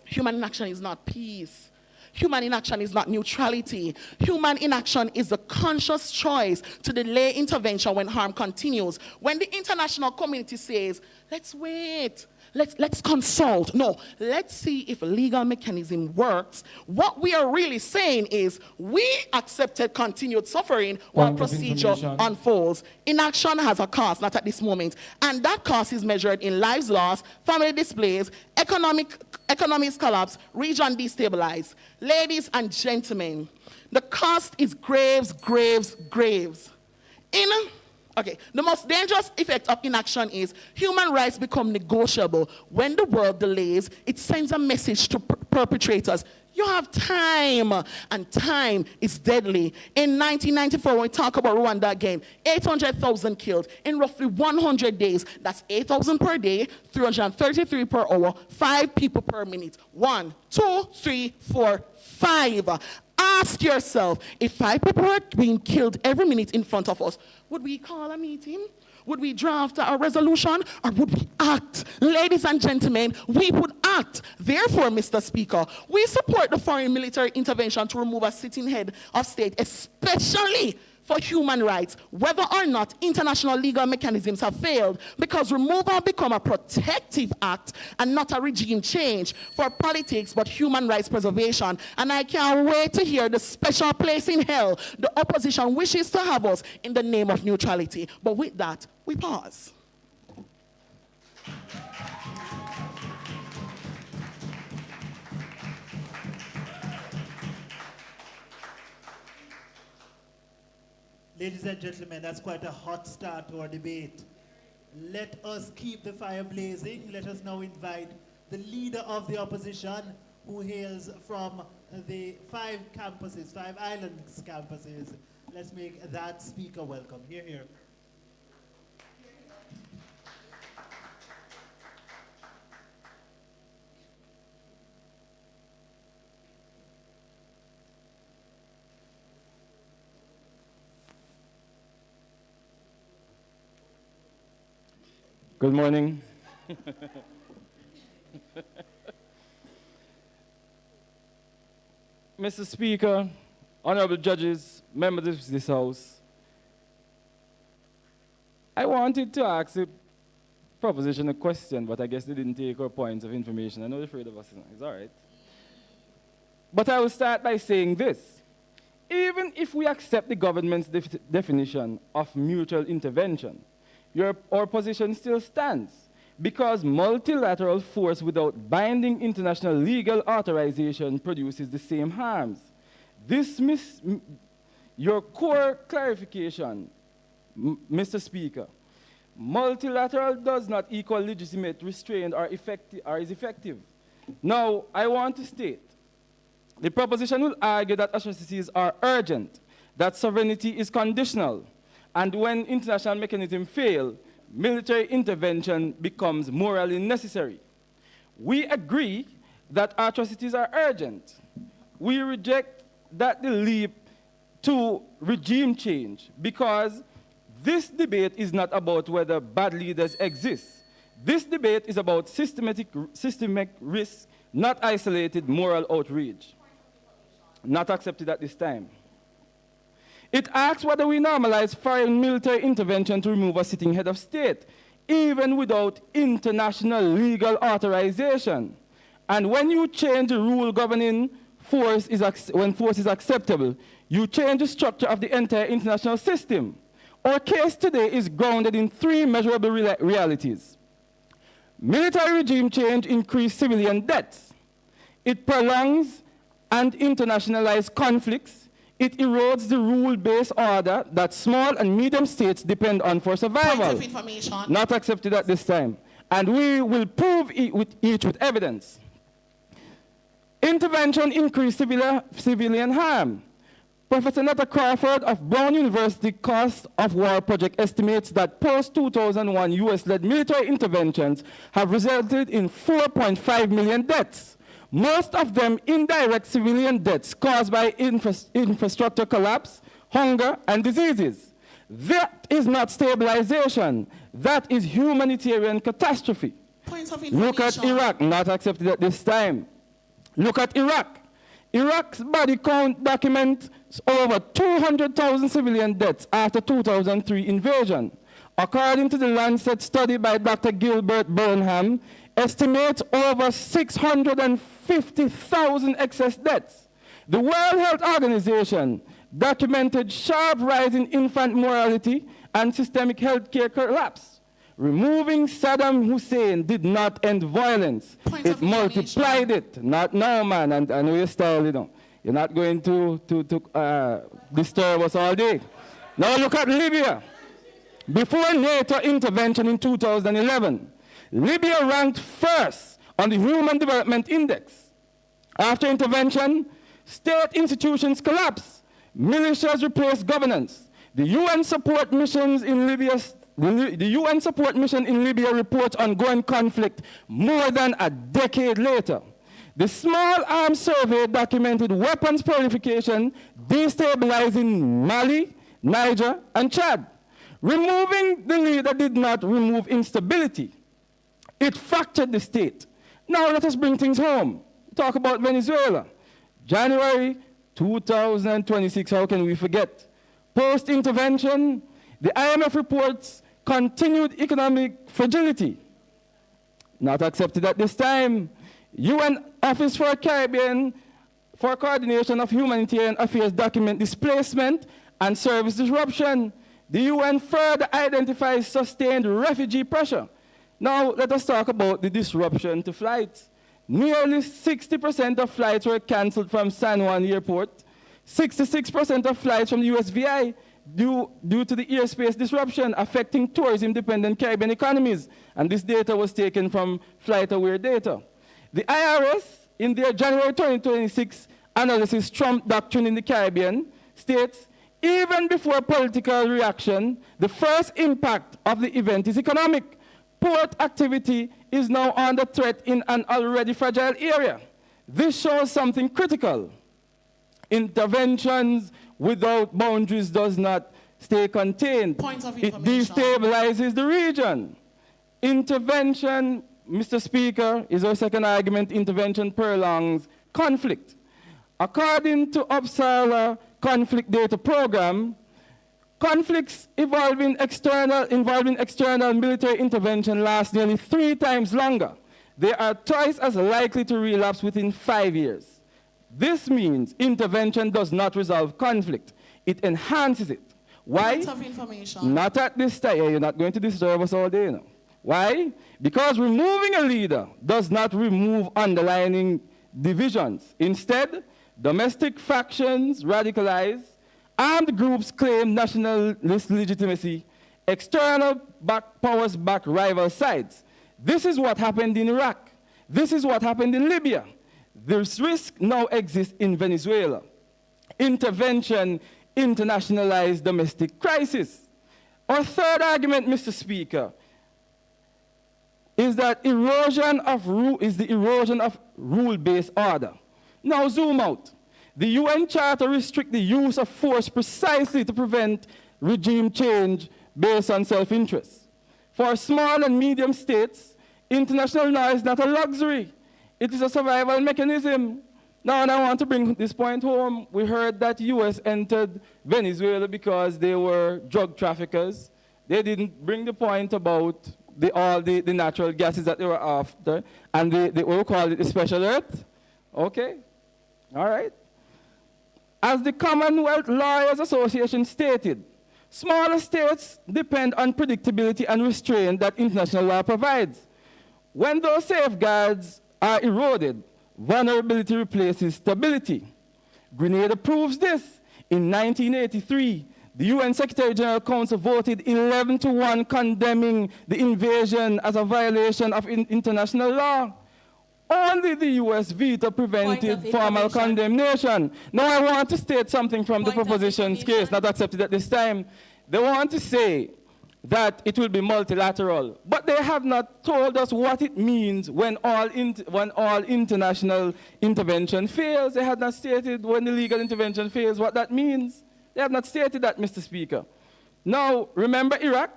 Human inaction is not peace. Human inaction is not neutrality. Human inaction is a conscious choice to delay intervention when harm continues. When the international community says, let's wait, let's consult. No, let's see if a legal mechanism works. What we are really saying is we accepted continued suffering while procedure unfolds. Inaction has a cost, not at this moment. And that cost is measured in lives lost, family displays, economies collapse, region destabilized. Ladies and gentlemen, the cost is graves, graves, graves. The most dangerous effect of inaction is human rights become negotiable. When the world delays, it sends a message to perpetrators. You have time, and time is deadly. In 1994, when we talk about Rwanda again, 800,000 killed in roughly 100 days. That's 8,000 per day, 333 per hour, 5 people per minute. 1, 2, 3, 4, 5. Ask yourself, if 5 people were being killed every minute in front of us, would we call a meeting? Would we draft a resolution, or would we act? Ladies and gentlemen, we would act. Therefore, Mr. Speaker, we support the foreign military intervention to remove a sitting head of state, especially for human rights, whether or not international legal mechanisms have failed, because removal become a protective act and not a regime change for politics but human rights preservation. And I can't wait to hear the special place in hell the opposition wishes to have us in the name of neutrality. But with that, we pause. Ladies and gentlemen, that's quite a hot start to our debate. Let us keep the fire blazing. Let us now invite the leader of the opposition, who hails from the 5 islands campuses. Let's make that speaker welcome. Hear, hear. Good morning. Mr. Speaker, honorable judges, members of this House, I wanted to ask the proposition a question, but I guess they didn't take our points of information. I know they're afraid of us. It's all right. But I will start by saying this. Even if we accept the government's definition of mutual intervention, our position still stands, because multilateral force without binding international legal authorization produces the same harms. Your core clarification, Mr. Speaker, multilateral does not equal legitimate, restrained, or is effective. Now, I want to state, the proposition will argue that atrocities are urgent, that sovereignty is conditional, and when international mechanisms fail, military intervention becomes morally necessary. We agree that atrocities are urgent. We reject that the leap to regime change, because this debate is not about whether bad leaders exist. This debate is about systemic risk, not isolated moral outrage. Not accepted at this time. It asks whether we normalize foreign military intervention to remove a sitting head of state, even without international legal authorization. And when you change the rule governing force when force is acceptable, you change the structure of the entire international system. Our case today is grounded in 3 measurable realities. Military regime change increases civilian deaths. It prolongs and internationalizes conflicts. It erodes the rule-based order that small and medium states depend on for survival. Point of information. Not accepted at this time. And we will prove each with evidence. Intervention increased civilian harm. Professor Netta Crawford of Brown University Cost of War Project estimates that post-2001 US-led military interventions have resulted in 4.5 million deaths, most of them indirect civilian deaths caused by infrastructure collapse, hunger, and diseases. That is not stabilization. That is humanitarian catastrophe. Points of Look at Iraq, not accepted at this time. Look at Iraq. Iraq's body count documents over 200,000 civilian deaths after 2003 invasion. According to the Lancet study by Dr. Gilbert Burnham, estimates over 650,000 excess deaths. The World Health Organization documented sharp rise in infant mortality and systemic healthcare collapse. Removing Saddam Hussein did not end violence. It multiplied it. Not now, man, and I know your style, you know. You're not going to disturb us all day. Now look at Libya. Before NATO intervention in 2011, Libya ranked first on the Human Development Index. After intervention, state institutions collapsed. Militias replaced governance. The UN support missions in Libya The UN support mission in Libya reports ongoing conflict more than a decade later. The Small Arms Survey documented weapons proliferation destabilizing Mali, Niger, and Chad. Removing the leader did not remove instability. It fractured the state. Now let us bring things home. Talk about Venezuela. January 2026, how can we forget? Post-intervention, the IMF reports continued economic fragility. Not accepted at this time. UN Office for Caribbean for Coordination of Humanitarian Affairs document displacement and service disruption. The UN further identifies sustained refugee pressure. Now let us talk about the disruption to flights. Nearly 60% of flights were cancelled from San Juan Airport. 66% of flights from the USVI due to the airspace disruption affecting tourism-dependent Caribbean economies. And this data was taken from FlightAware data. The IRS, in their January 2026 analysis Trump doctrine in the Caribbean, states, even before political reaction, the first impact of the event is economic. Port activity is now under threat in an already fragile area. This shows something critical. Interventions without boundaries does not stay contained. It destabilizes the region. Intervention, Mr. Speaker, is our second argument. Intervention prolongs conflict. According to Uppsala Conflict Data Program, conflicts involving external military intervention last nearly 3 times longer. They are twice as likely to relapse within 5 years. This means intervention does not resolve conflict. It enhances it. Why? Points of information. Not at this time. You're not going to disturb us all day, you know. Why? Because removing a leader does not remove underlying divisions. Instead, domestic factions radicalize, armed groups claim nationalist legitimacy, external powers back rival sides. This is what happened in Iraq. This is what happened in Libya. This risk now exists in Venezuela. Intervention internationalized domestic crisis. Our third argument, Mr. Speaker, is that the erosion of rule-based order. Now zoom out. The UN Charter restricts the use of force precisely to prevent regime change based on self-interest. For small and medium states, international law is not a luxury. It is a survival mechanism. Now, and I want to bring this point home. We heard that US entered Venezuela because they were drug traffickers. They didn't bring the point about all the natural gases that they were after, and they will call it the special earth. Okay? All right? As the Commonwealth Lawyers Association stated, smaller states depend on predictability and restraint that international law provides. When those safeguards are eroded, vulnerability replaces stability. Grenada proves this. In 1983, the UN Secretary-General Council voted 11-1 condemning the invasion as a violation of international law. Only the U.S. veto prevented formal condemnation. Now I want to state something from the proposition's case, not accepted at this time. They want to say that it will be multilateral, but they have not told us what it means when all international intervention fails. They have not stated when the legal intervention fails what that means. They have not stated that, Mr. Speaker. Now, remember Iraq?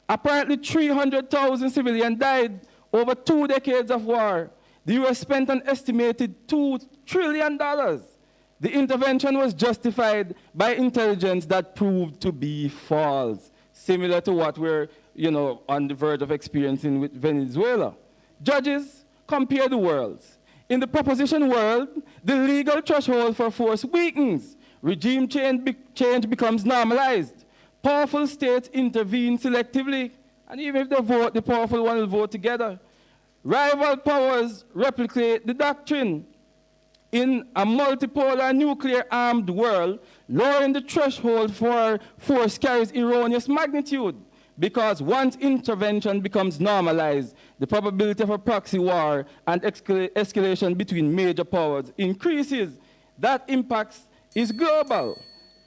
Apparently 300,000 civilians died over 2 decades of war. The U.S. spent an estimated $2 trillion. The intervention was justified by intelligence that proved to be false, similar to what we're on the verge of experiencing with Venezuela. Judges, compare the worlds. In the proposition world, the legal threshold for force weakens. Regime change becomes normalized. Powerful states intervene selectively, and even if they vote, the powerful one will vote together. Rival powers replicate the doctrine. In a multipolar nuclear-armed world, lowering the threshold for force carries erroneous magnitude, because once intervention becomes normalized, the probability of a proxy war and escalation between major powers increases. That impact is global.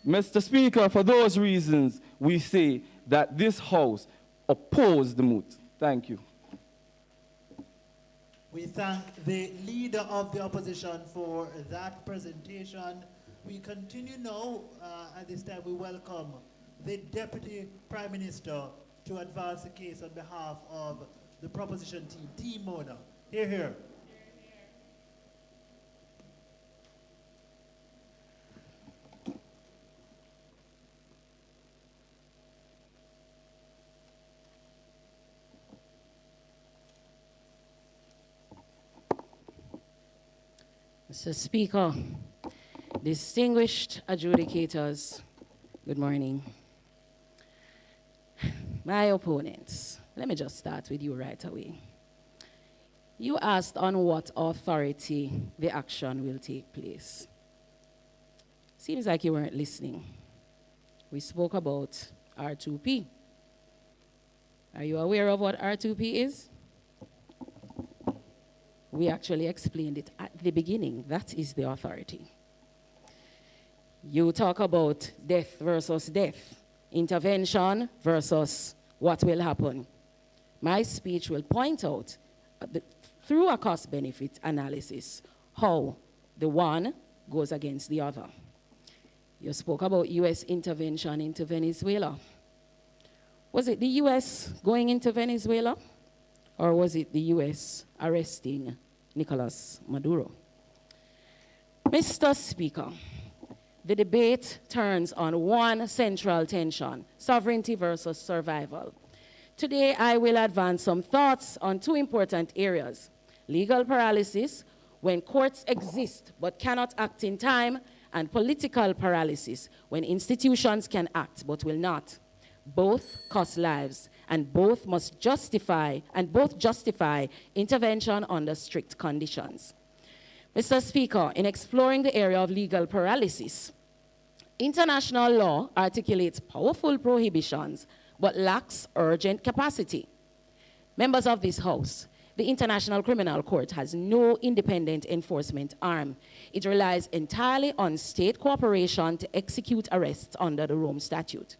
Mr. Speaker, for those reasons, we say that this House opposed the moot. Thank you. We thank the leader of the opposition for that presentation. We continue now. At this time, we welcome the Deputy Prime Minister to advance the case on behalf of the proposition team, Team Mona. Hear, hear. Mr. Speaker, distinguished adjudicators, good morning. My opponents, let me just start with you right away. You asked on what authority the action will take place. Seems like you weren't listening. We spoke about R2P. Are you aware of what R2P is? We actually explained it at the beginning. That is the authority. You talk about death versus death, intervention versus what will happen. My speech will point out, through a cost-benefit analysis, how the one goes against the other. You spoke about U.S. intervention into Venezuela. Was it the U.S. going into Venezuela? Or was it the U.S. arresting Nicolas Maduro? Mr. Speaker, the debate turns on one central tension, sovereignty versus survival. Today, I will advance some thoughts on two important areas: legal paralysis, when courts exist but cannot act in time, and political paralysis, when institutions can act but will not. Both cost lives, and both justify intervention under strict conditions. Mr. Speaker, in exploring the area of legal paralysis, international law articulates powerful prohibitions but lacks urgent capacity. Members of this House, the International Criminal Court has no independent enforcement arm. It relies entirely on state cooperation to execute arrests under the Rome Statute.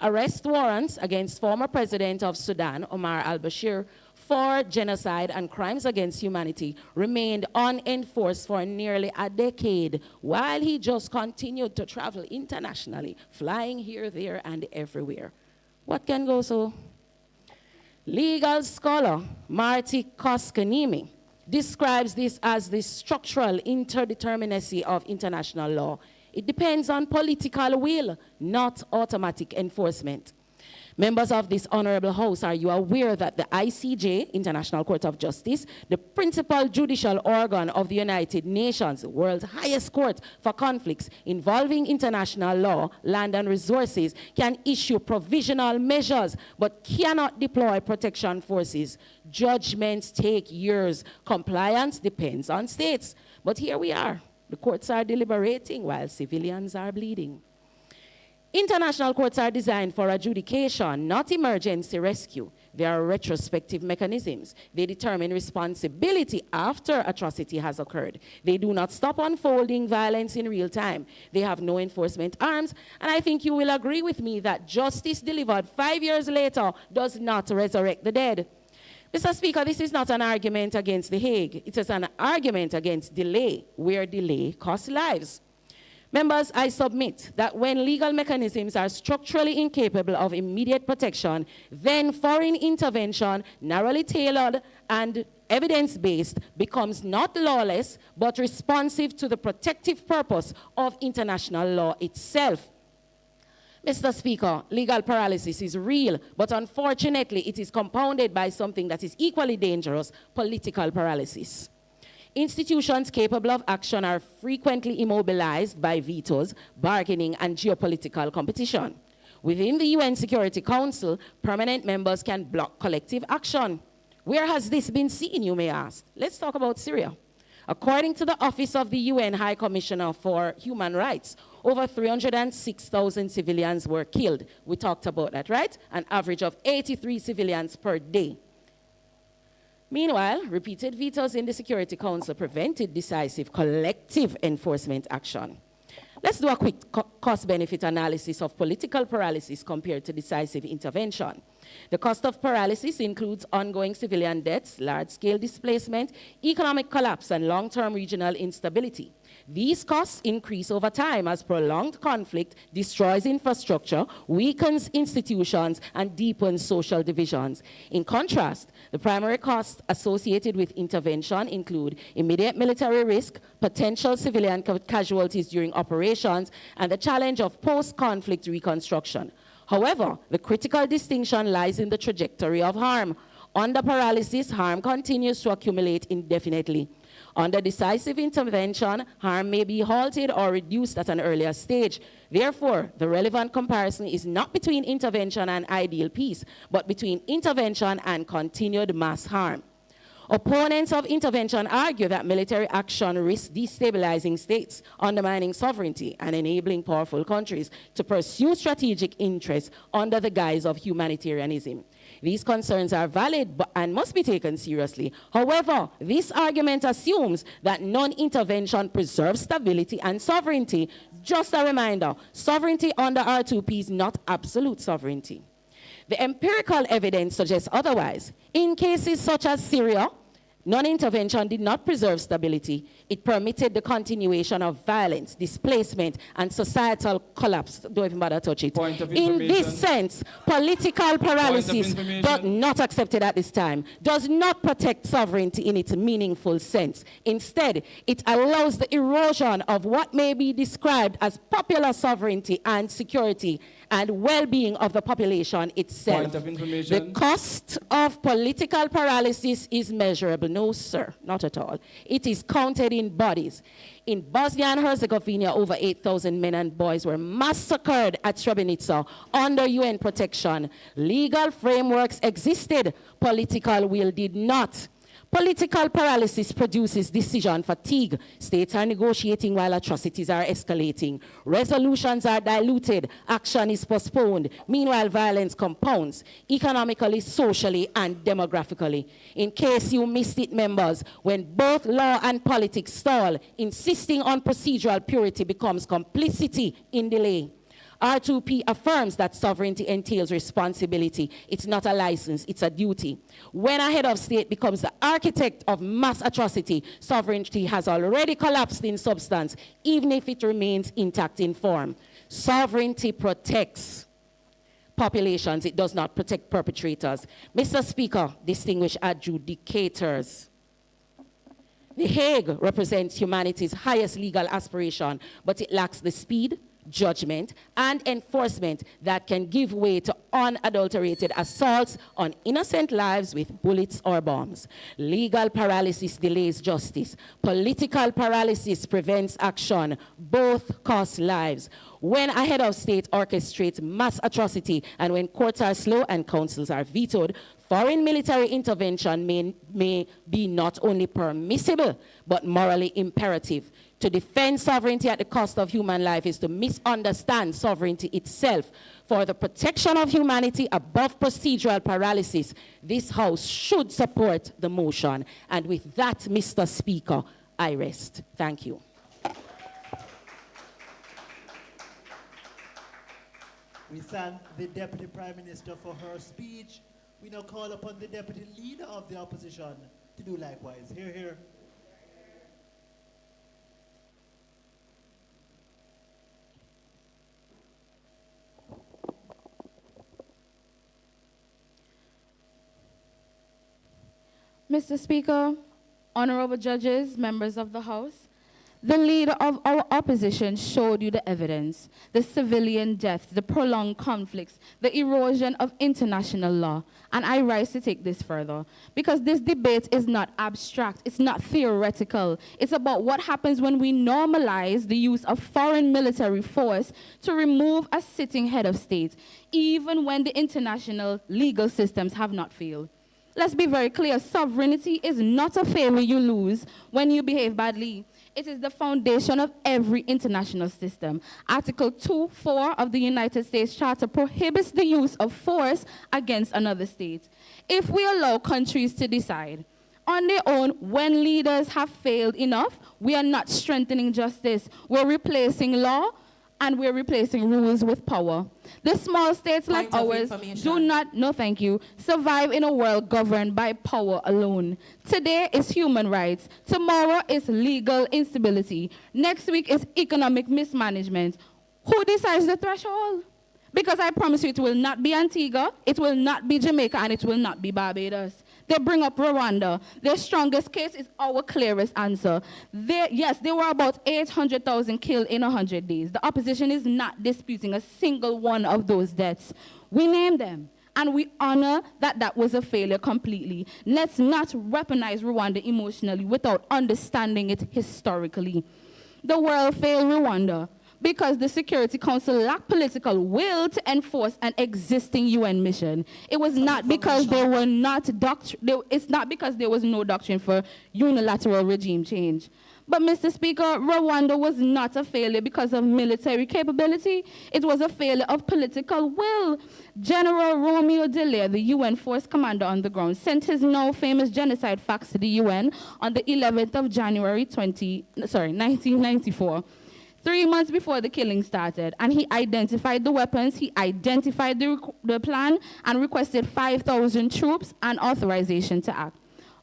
Arrest warrants against former President of Sudan, Omar al-Bashir, for genocide and crimes against humanity remained unenforced for nearly a decade, while he just continued to travel internationally, flying here, there, and everywhere. What can go so? Legal scholar Marty Koskanimi describes this as the structural interdeterminacy of international law. It depends on political will, not automatic enforcement. Members of this honorable House, are you aware that the ICJ, International Court of Justice, the principal judicial organ of the United Nations, the world's highest court for conflicts involving international law, land, and resources, can issue provisional measures but cannot deploy protection forces? Judgments take years. Compliance depends on states. But here we are. The courts are deliberating while civilians are bleeding. International courts are designed for adjudication, not emergency rescue. They are retrospective mechanisms. They determine responsibility after atrocity has occurred. They do not stop unfolding violence in real time. They have no enforcement arms, and I think you will agree with me that justice delivered 5 years later does not resurrect the dead. Mr. Speaker, this is not an argument against The Hague. It is an argument against delay, where delay costs lives. Members, I submit that when legal mechanisms are structurally incapable of immediate protection, then foreign intervention, narrowly tailored and evidence-based, becomes not lawless, but responsive to the protective purpose of international law itself. Mr. Speaker, legal paralysis is real, but unfortunately it is compounded by something that is equally dangerous, political paralysis. Institutions capable of action are frequently immobilized by vetoes, bargaining, and geopolitical competition. Within the UN Security Council, permanent members can block collective action. Where has this been seen, you may ask? Let's talk about Syria. According to the Office of the UN High Commissioner for Human Rights, over 306,000 civilians were killed. We talked about that, right? An average of 83 civilians per day. Meanwhile, repeated vetoes in the Security Council prevented decisive collective enforcement action. Let's do a quick cost-benefit analysis of political paralysis compared to decisive intervention. The cost of paralysis includes ongoing civilian deaths, large-scale displacement, economic collapse, and long-term regional instability. These costs increase over time as prolonged conflict destroys infrastructure, weakens institutions, and deepens social divisions. In contrast, the primary costs associated with intervention include immediate military risk, potential civilian casualties during operations, and the challenge of post-conflict reconstruction. However, the critical distinction lies in the trajectory of harm. Under paralysis, harm continues to accumulate indefinitely. Under decisive intervention, harm may be halted or reduced at an earlier stage. Therefore, the relevant comparison is not between intervention and ideal peace, but between intervention and continued mass harm. Opponents of intervention argue that military action risks destabilizing states, undermining sovereignty, and enabling powerful countries to pursue strategic interests under the guise of humanitarianism. These concerns are valid and must be taken seriously. However, this argument assumes that non-intervention preserves stability and sovereignty. Just a reminder, sovereignty under R2P is not absolute sovereignty. The empirical evidence suggests otherwise. In cases such as Syria, non-intervention did not preserve stability. It permitted the continuation of violence, displacement, and societal collapse. Don't even bother touch it. In this sense, political paralysis, but not accepted at this time, does not protect sovereignty in its meaningful sense. Instead, it allows the erosion of what may be described as popular sovereignty and security and well-being of the population itself. Point of information. The cost of political paralysis is measurable. No, sir, not at all. It is counted in bodies. In Bosnia and Herzegovina, over 8,000 men and boys were massacred at Srebrenica under UN protection. Legal frameworks existed. Political will did not. Political paralysis produces decision fatigue. States are negotiating while atrocities are escalating. Resolutions are diluted. Action is postponed. Meanwhile, violence compounds economically, socially, and demographically. In case you missed it, members, when both law and politics stall, insisting on procedural purity becomes complicity in delay. R2P affirms that sovereignty entails responsibility. It's not a license, it's a duty. When a head of state becomes the architect of mass atrocity, sovereignty has already collapsed in substance, even if it remains intact in form. Sovereignty protects populations, it does not protect perpetrators. Mr. Speaker, distinguished adjudicators, The Hague represents humanity's highest legal aspiration, but it lacks the speed, judgment, and enforcement that can give way to unadulterated assaults on innocent lives with bullets or bombs. Legal paralysis delays justice. Political paralysis prevents action. Both cost lives. When a head of state orchestrates mass atrocity and when courts are slow and councils are vetoed, foreign military intervention may be not only permissible, but morally imperative. To defend sovereignty at the cost of human life is to misunderstand sovereignty itself. For the protection of humanity above procedural paralysis, this House should support the motion. And with that, Mr. Speaker, I rest. Thank you. We thank the Deputy Prime Minister for her speech. We now call upon the Deputy Leader of the Opposition to do likewise. Hear, hear. Mr. Speaker, honorable judges, members of the House, the leader of our opposition showed you the evidence, the civilian deaths, the prolonged conflicts, the erosion of international law. And I rise to take this further because this debate is not abstract, it's not theoretical. It's about what happens when we normalize the use of foreign military force to remove a sitting head of state, even when the international legal systems have not failed. Let's be very clear, sovereignty is not a favor you lose when you behave badly. It is the foundation of every international system. Article 2.4 of the United States Charter prohibits the use of force against another state. If we allow countries to decide on their own when leaders have failed enough, we are not strengthening justice. We're replacing law and we're replacing rules with power. The small states like ours do not, no thank you, survive in a world governed by power alone. Today is human rights. Tomorrow is legal instability. Next week is economic mismanagement. Who decides the threshold? Because I promise you it will not be Antigua, it will not be Jamaica, and it will not be Barbados. They bring up Rwanda. Their strongest case is our clearest answer. Yes, there were about 800,000 killed in 100 days. The opposition is not disputing a single one of those deaths. We named them, and we honor that that was a failure completely. Let's not weaponize Rwanda emotionally without understanding it historically. The world failed Rwanda because the Security Council lacked political will to enforce an existing UN mission. It was not because there were not it's not because there was no doctrine for unilateral regime change. But Mr. Speaker, Rwanda was not a failure because of military capability. It was a failure of political will. General Romeo Dallaire, the UN force commander on the ground, sent his now famous genocide facts to the UN on the 11th of January 1994. 3 months before the killing started, and he identified the weapons, he identified the plan, and requested 5,000 troops and authorization to act.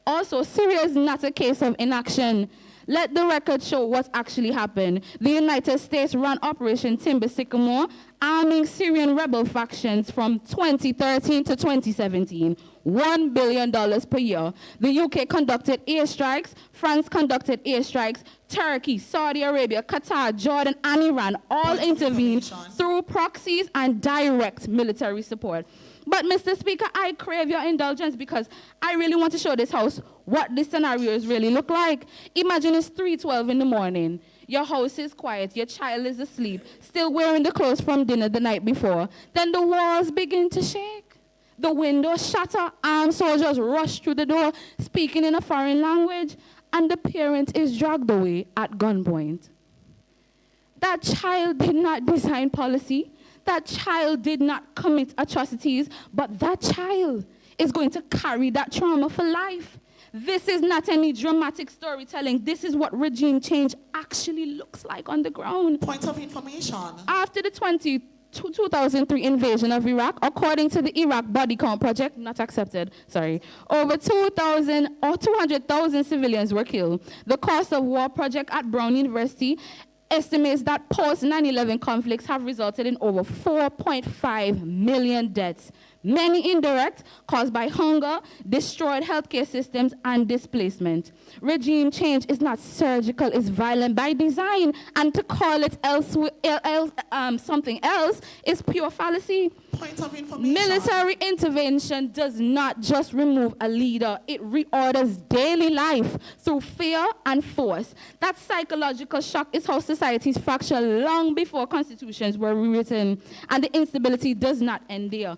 Also, Syria is not a case of inaction. Let the record show what actually happened. The United States ran Operation Timber Sycamore, arming Syrian rebel factions from 2013 to 2017. $1 billion per year. The UK conducted airstrikes, France conducted airstrikes, Turkey, Saudi Arabia, Qatar, Jordan, and Iran all intervened through proxies and direct military support. But Mr. Speaker, I crave your indulgence because I really want to show this House what the scenarios really look like. Imagine it's 3:12 in the morning. Your house is quiet, your child is asleep, still wearing the clothes from dinner the night before. Then the walls begin to shake. The windows shatter, armed soldiers rush through the door, speaking in a foreign language, and the parent is dragged away at gunpoint. That child did not design policy. That child did not commit atrocities, but that child is going to carry that trauma for life. This is not any dramatic storytelling. This is what regime change actually looks like on the ground. Point of information. After the 2003 invasion of Iraq, according to the Iraq Body Count Project, not accepted, sorry, over 200,000 civilians were killed. The Cost of War Project at Brown University estimates that post-9/11 conflicts have resulted in over 4.5 million deaths, many indirect, caused by hunger, destroyed healthcare systems, and displacement. Regime change is not surgical, it's violent by design, and to call it something else is pure fallacy. Point of information. Military intervention does not just remove a leader, it reorders daily life through fear and force. That psychological shock is how societies fracture long before constitutions were rewritten, and the instability does not end there.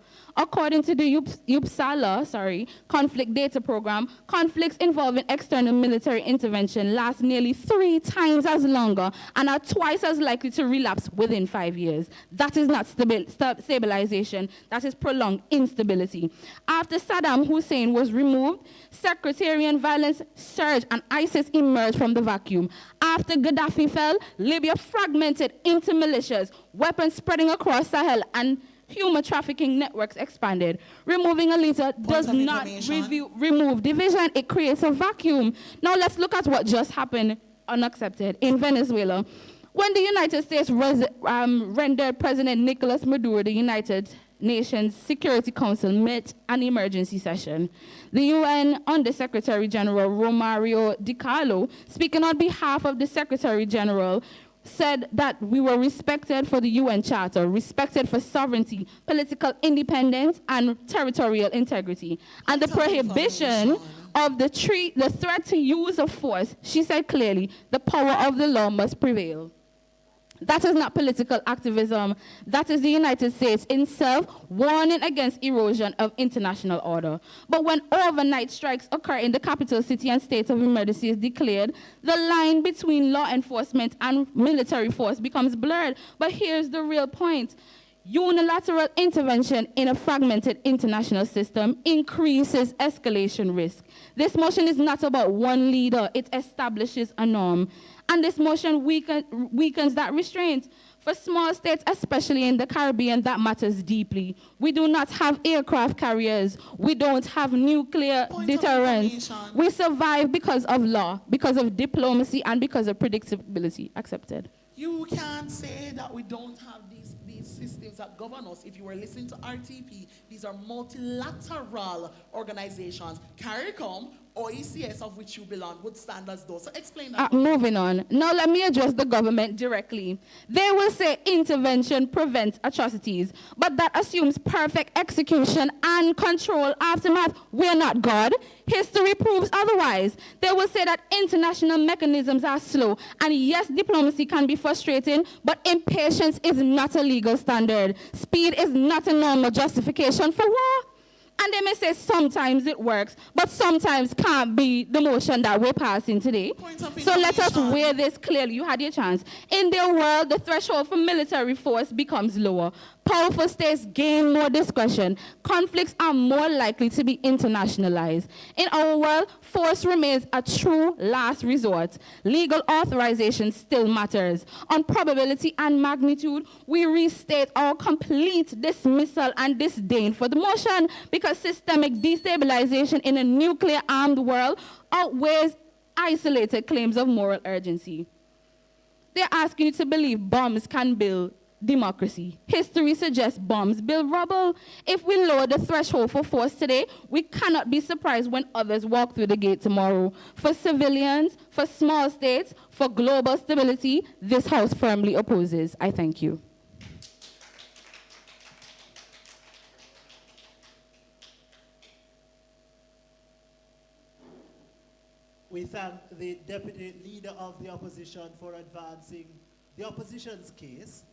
according to the UPSALA, conflict data program, conflicts involving external military intervention last nearly 3 times as longer and are twice as likely to relapse within 5 years. That is not stabilization, that is prolonged instability. After Saddam Hussein was removed, sectarian violence surged and ISIS emerged from the vacuum. After Gaddafi fell, Libya fragmented into militias, weapons spreading across Sahel, and human trafficking networks expanded. Removing a leader does not remove division, it creates a vacuum. Now let's look at what just happened unaccepted in Venezuela. When the United States rendered President Nicolas Maduro the United Nations Security Council met an emergency session. The UN Under-Secretary General Romario Di Carlo, speaking on behalf of the Secretary General, said that we were respected for the UN Charter, respected for sovereignty, political independence, and territorial integrity. And the prohibition of the threat to use of force, she said clearly, the power of the law must prevail. That is not political activism. That is the United States itself warning against erosion of international order. But when overnight strikes occur in the capital city and state of emergency is declared, the line between law enforcement and military force becomes blurred. But here's the real point. Unilateral intervention in a fragmented international system increases escalation risk. This motion is not about one leader. It establishes a norm. And this motion weakens that restraint. For small states, especially in the Caribbean, that matters deeply. We do not have aircraft carriers. We don't have nuclear deterrence. We survive because of law, because of diplomacy, and because of predictability. Accepted. You can't say that we don't have these systems that govern us. If you were listening to RTP, these are multilateral organizations. CARICOM, OECS, of which you belong, would stand as those. So explain that. Moving on. Now let me address the government directly. They will say intervention prevents atrocities, but that assumes perfect execution and control aftermath. We're not God. History proves otherwise. They will say that international mechanisms are slow, and yes, diplomacy can be frustrating, but impatience is not a legal standard. Speed is not a normal justification for war. And they may say sometimes it works, but sometimes can't be the motion that we're passing today. So let us weigh this clearly. You had your chance. In their world, the threshold for military force becomes lower. Powerful states gain more discretion. Conflicts are more likely to be internationalized. In our world, force remains a true last resort. Legal authorization still matters. On probability and magnitude, we restate our complete dismissal and disdain for the motion because systemic destabilization in a nuclear-armed world outweighs isolated claims of moral urgency. They're asking you to believe bombs can build democracy. History suggests bombs build rubble. If we lower the threshold for force today, we cannot be surprised when others walk through the gate tomorrow. For civilians, for small states, for global stability, this House firmly opposes. I thank you. We thank the Deputy Leader of the Opposition for advancing the opposition's case.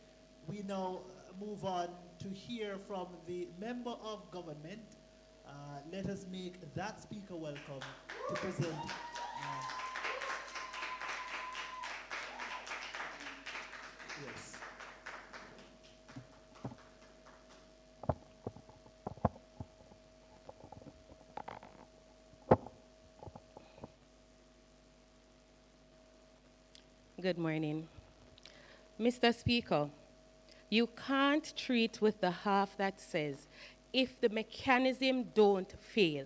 We now move on to hear from the Member of Government. Let us make that speaker welcome to present. Yes. Good morning. Mr. Speaker, you can't treat with the half that says, if the mechanism don't fail,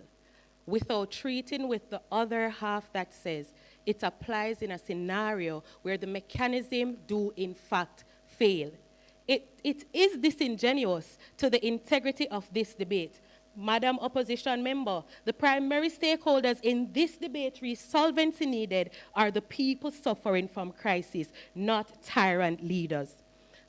without treating with the other half that says, it applies in a scenario where the mechanism do in fact fail. It is disingenuous to the integrity of this debate. Madam Opposition Member, the primary stakeholders in this debate solvency needed are the people suffering from crisis, not tyrant leaders.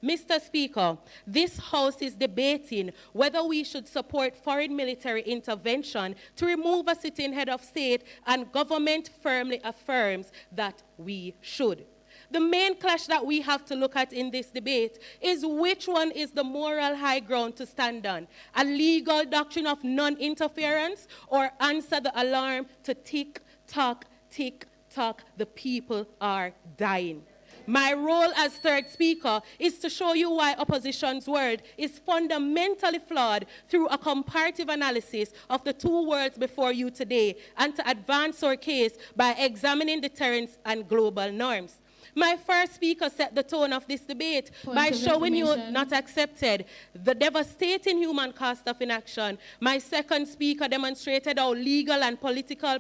Mr. Speaker, this House is debating whether we should support foreign military intervention to remove a sitting head of state, and government firmly affirms that we should. The main clash that we have to look at in this debate is which one is the moral high ground to stand on, a legal doctrine of non-interference, or answer the alarm to tick, tock, the people are dying. My role as third speaker is to show you why opposition's word is fundamentally flawed through a comparative analysis of the two words before you today, and to advance our case by examining deterrence and global norms. My first speaker set the tone of this debate by showing you not accepted the devastating human cost of inaction. My second speaker demonstrated how legal and political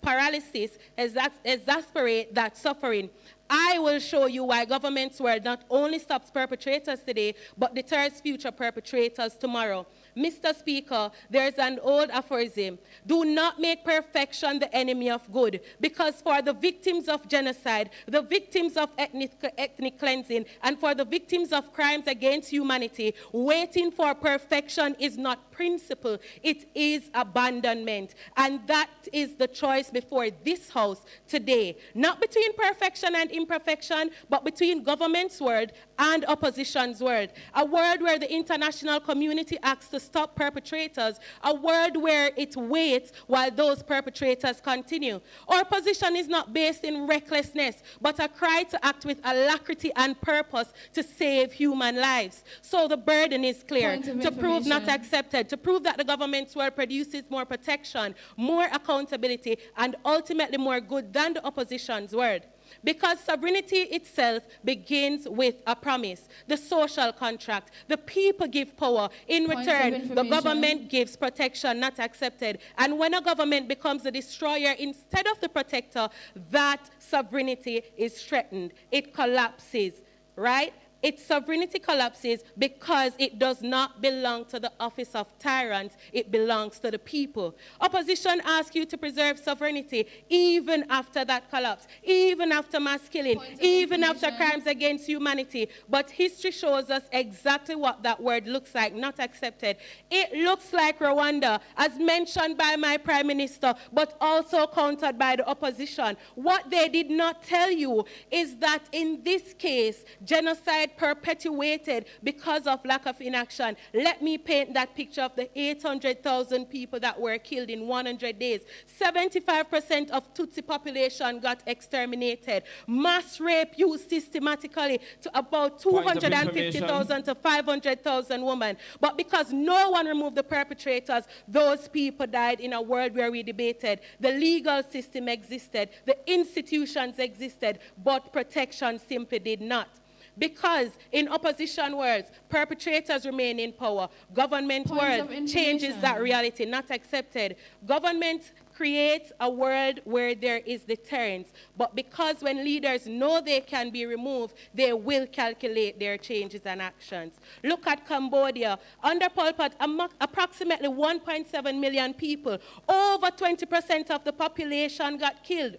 paralysis exasperate that suffering. I will show you why government's word not only stops perpetrators today, but deters future perpetrators tomorrow. Mr. Speaker, there's an old aphorism: do not make perfection the enemy of good, because for the victims of genocide, the victims of ethnic cleansing, and for the victims of crimes against humanity, waiting for perfection is not principle, it is abandonment. And that is the choice before this House today. Not between perfection and imperfection, but between government's word and opposition's word. A word where the international community acts to stop perpetrators, a word where it waits while those perpetrators continue. Our position is not based in recklessness, but a cry to act with alacrity and purpose to save human lives. So the burden is clear: to prove not accepted, to prove that the government's word produces more protection, more accountability, and ultimately more good than the opposition's word. Because sovereignty itself begins with a promise, the social contract. The people give power. In return, the government gives protection, not accepted. And when a government becomes the destroyer instead of the protector, that sovereignty is threatened. It collapses, right? Its sovereignty collapses because it does not belong to the office of tyrants, it belongs to the people. Opposition asks you to preserve sovereignty even after that collapse, even after mass killing, even after crimes against humanity. But history shows us exactly what that word looks like: not accepted. It looks like Rwanda, as mentioned by my Prime Minister, but also countered by the opposition. What they did not tell you is that in this case, genocide perpetuated because of lack of inaction. Let me paint that picture of the 800,000 people that were killed in 100 days. 75% of Tutsi population got exterminated. Mass rape used systematically to about 250,000 to 500,000 women. But because no one removed the perpetrators, those people died in a world where we debated. The legal system existed, the institutions existed, but protection simply did not. Because in opposition words, perpetrators remain in power. Government word changes that reality, not accepted. Government creates a world where there is deterrence. But because when leaders know they can be removed, they will calculate their changes and actions. Look at Cambodia. Under Pol Pot, approximately 1.7 million people, over 20% of the population got killed.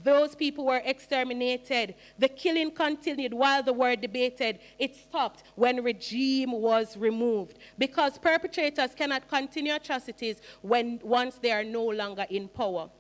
Those people were exterminated. The killing continued while the word debated. It stopped when regime was removed, because perpetrators cannot continue atrocities once they are no longer in power.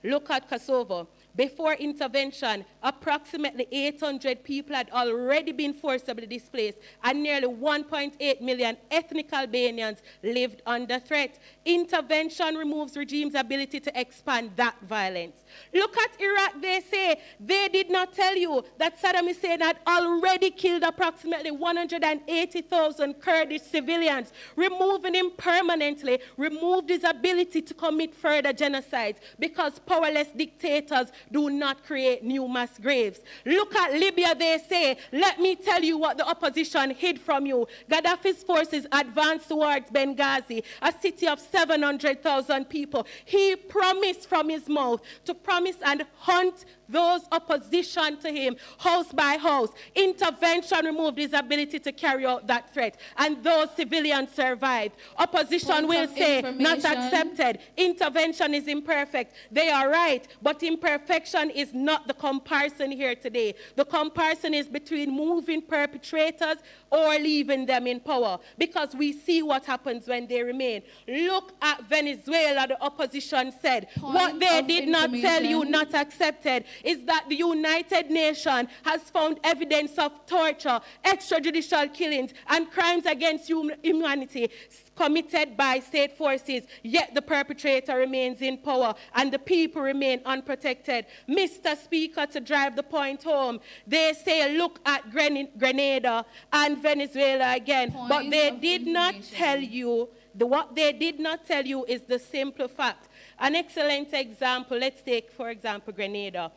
Look at Kosovo. Before intervention, approximately 800 people had already been forcibly displaced, and nearly 1.8 million ethnic Albanians lived under threat. Intervention removes regime's ability to expand that violence. Look at Iraq. They say they did not tell you that Saddam Hussein had already killed approximately 180,000 Kurdish civilians, removing him permanently, removed his ability to commit further genocides, because powerless dictators do not create new mass graves. Look at Libya. They say, let me tell you what the opposition hid from you. Gaddafi's forces advanced towards Benghazi, a city of 700,000 people. He promised from his mouth to promise and hunt those opposition to him, house by house. Intervention removed his ability to carry out that threat, and those civilians survived. Opposition will say, not accepted. Intervention is imperfect. They are right, but imperfection affection is not the comparison here today. The comparison is between moving perpetrators or leaving them in power, because we see what happens when they remain. Look at Venezuela, the opposition said. What they did not tell you, not accepted, is that the United Nations has found evidence of torture, extrajudicial killings, and crimes against humanity committed by state forces, yet the perpetrator remains in power and the people remain unprotected. Mr. Speaker, to drive the point home, they say look at Grenada and Venezuela again, but they did not tell you, what they did not tell you is the simple fact. An excellent example, let's take, for example, Grenada.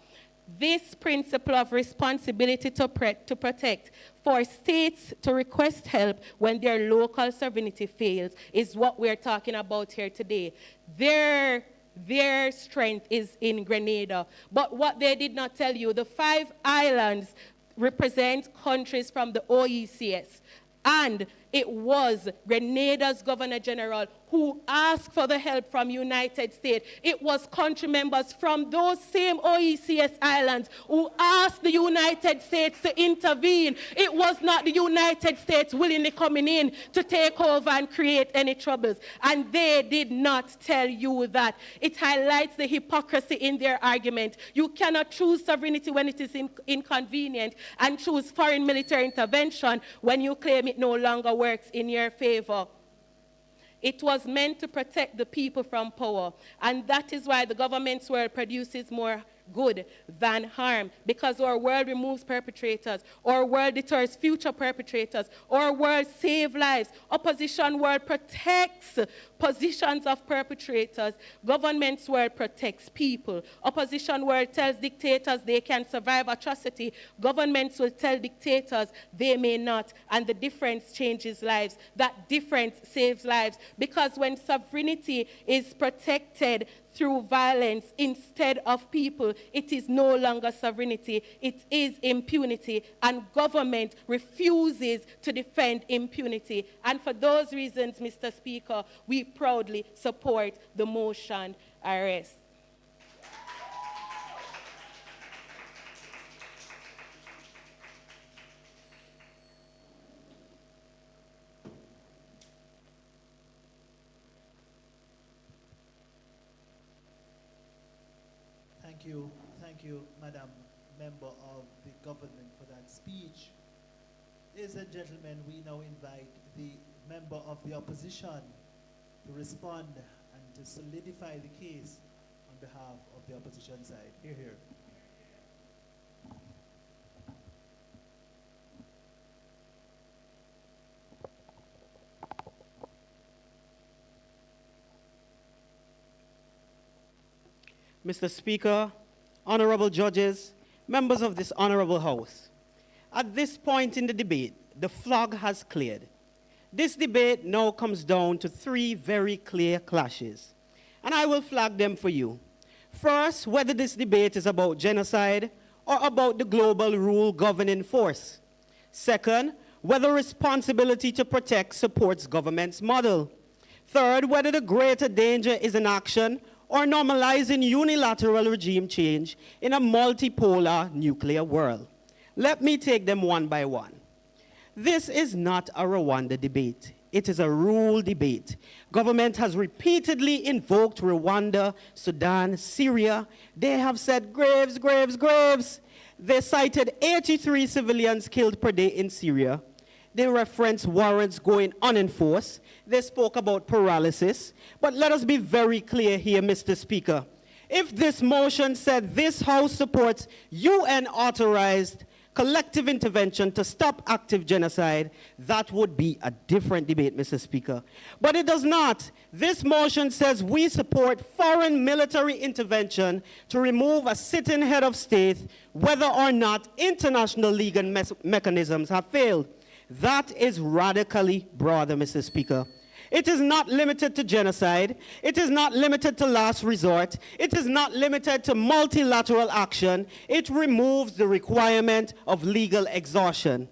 This principle of responsibility to protect, for states to request help when their local sovereignty fails, is what we're talking about here today. Their strength is in Grenada. But what they did not tell you, the 5 islands represent countries from the OECS. And it was Grenada's Governor General who asked for the help from United States. It was country members from those same OECS islands who asked the United States to intervene. It was not the United States willingly coming in to take over and create any troubles. And they did not tell you that. It highlights the hypocrisy in their argument. You cannot choose sovereignty when it is inconvenient and choose foreign military intervention when you claim it no longer works in your favor. It was meant to protect the people from power, and that is why the government's world produces more good than harm, because our world removes perpetrators, our world deters future perpetrators, our world saves lives. Opposition world protects positions of perpetrators. Government's world protects people. Opposition world tells dictators they can survive atrocity. Governments will tell dictators they may not, and the difference changes lives. That difference saves lives, because when sovereignty is protected through violence instead of people, it is no longer sovereignty, it is impunity, and government refuses to defend impunity. And for those reasons, Mr. Speaker, we proudly support the motion. I rest. Thank you, Madam Member of the Government, for that speech. Ladies and gentlemen, we now invite the Member of the Opposition to respond and to solidify the case on behalf of the opposition side. Hear, hear. Mr. Speaker, honorable judges, members of this honorable House, at this point in the debate, the flag has cleared. This debate now comes down to 3 very clear clashes, and I will flag them for you. First, whether this debate is about genocide or about the global rule governing force. Second, whether responsibility to protect supports government's model. Third, whether the greater danger is inaction or normalizing unilateral regime change in a multipolar nuclear world. Let me take them one by one. This is not a Rwanda debate. It is a rule debate. Government has repeatedly invoked Rwanda, Sudan, Syria. They have said graves, graves, graves. They cited 83 civilians killed per day in Syria. They referenced warrants going unenforced. They spoke about paralysis. But let us be very clear here, Mr. Speaker. If this motion said this House supports UN-authorized collective intervention to stop active genocide, that would be a different debate, Mr. Speaker. But it does not. This motion says we support foreign military intervention to remove a sitting head of state, whether or not international legal mechanisms have failed. That is radically broader, Mr. Speaker. It is not limited to genocide. It is not limited to last resort. It is not limited to multilateral action. It removes the requirement of legal exhaustion.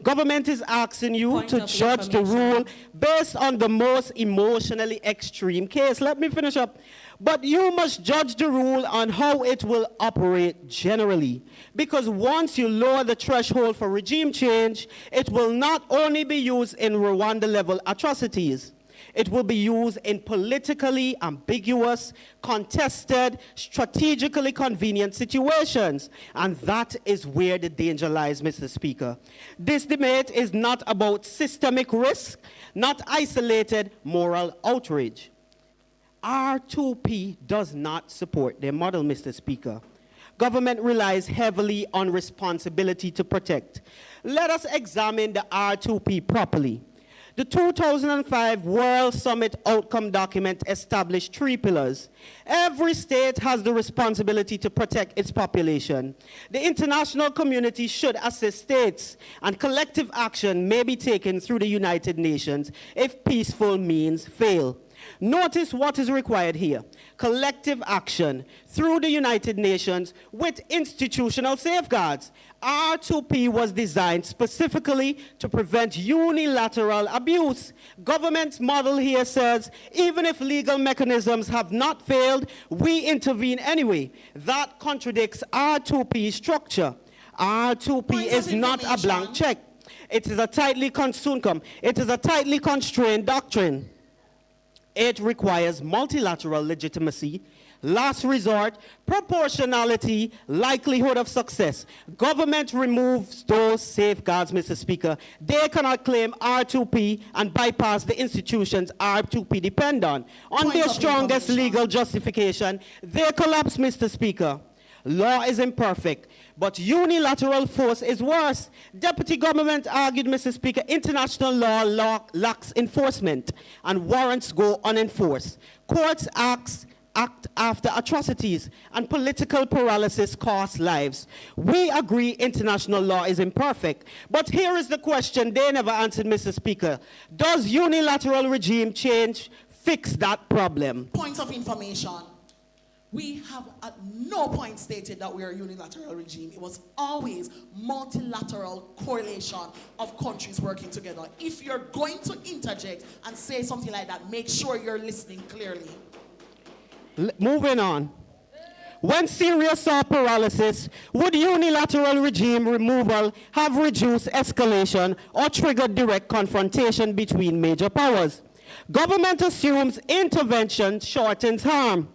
Government is asking you Point to of judge the information. rule based on the most emotionally extreme case. Let me finish up. But you must judge the rule on how it will operate generally. Because once you lower the threshold for regime change, it will not only be used in Rwanda-level atrocities, it will be used in politically ambiguous, contested, strategically convenient situations. And that is where the danger lies, Mr. Speaker. This debate is not about systemic risk, not isolated moral outrage. R2P does not support their model, Mr. Speaker. Government relies heavily on responsibility to protect. Let us examine the R2P properly. The 2005 World Summit Outcome Document established 3 pillars. Every state has the responsibility to protect its population. The international community should assist states, and collective action may be taken through the United Nations if peaceful means fail. Notice what is required here. Collective action through the United Nations with institutional safeguards. R2P was designed specifically to prevent unilateral abuse. Government's model here says, even if legal mechanisms have not failed, we intervene anyway. That contradicts R2P structure. R2P is not a blank check. It is a tightly constrained doctrine. It requires multilateral legitimacy, last resort, proportionality, likelihood of success. Government removes those safeguards, Mr. Speaker. They cannot claim R2P and bypass the institutions R2P depend on. On their strongest legal justification, they collapse, Mr. Speaker. Law is imperfect, but unilateral force is worse. Deputy government argued, Mr. Speaker, international law lacks enforcement and warrants go unenforced. Courts act after atrocities and political paralysis costs lives. We agree international law is imperfect, but here is the question they never answered, Mr. Speaker. Does unilateral regime change fix that problem? Point of information. We have at no point stated that we are a unilateral regime. It was always multilateral correlation of countries working together. If you're going to interject and say something like that, make sure you're listening clearly. Moving on. When Syria saw paralysis, would unilateral regime removal have reduced escalation or triggered direct confrontation between major powers? Government assumes intervention shortens harm.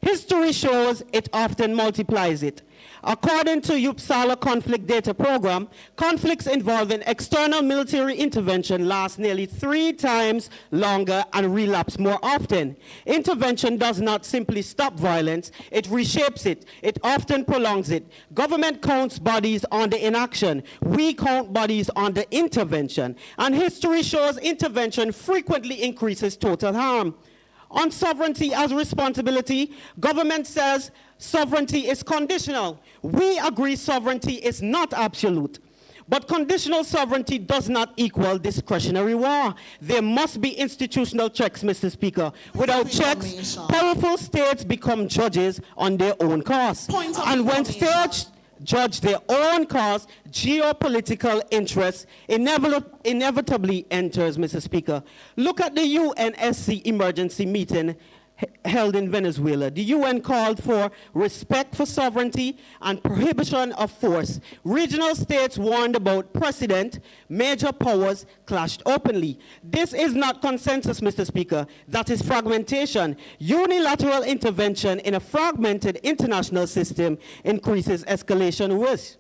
History shows it often multiplies it. According to Uppsala Conflict Data Program, conflicts involving external military intervention last nearly 3 times longer and relapse more often. Intervention does not simply stop violence, it reshapes it. It often prolongs it. Government counts bodies on the inaction. We count bodies on the intervention. And history shows intervention frequently increases total harm. On sovereignty as responsibility, government says sovereignty is conditional. We agree sovereignty is not absolute. But conditional sovereignty does not equal discretionary war. There must be institutional checks, Mr. Speaker. Without checks, powerful states become judges on their own cost. And when states judge their own cause, geopolitical interest inevitably enters, Mr. Speaker. Look at the UNSC emergency meeting held in Venezuela. The UN called for respect for sovereignty and prohibition of force. Regional states warned about precedent. Major powers clashed openly. This is not consensus, Mr. Speaker. That is fragmentation. Unilateral intervention in a fragmented international system increases escalation risk.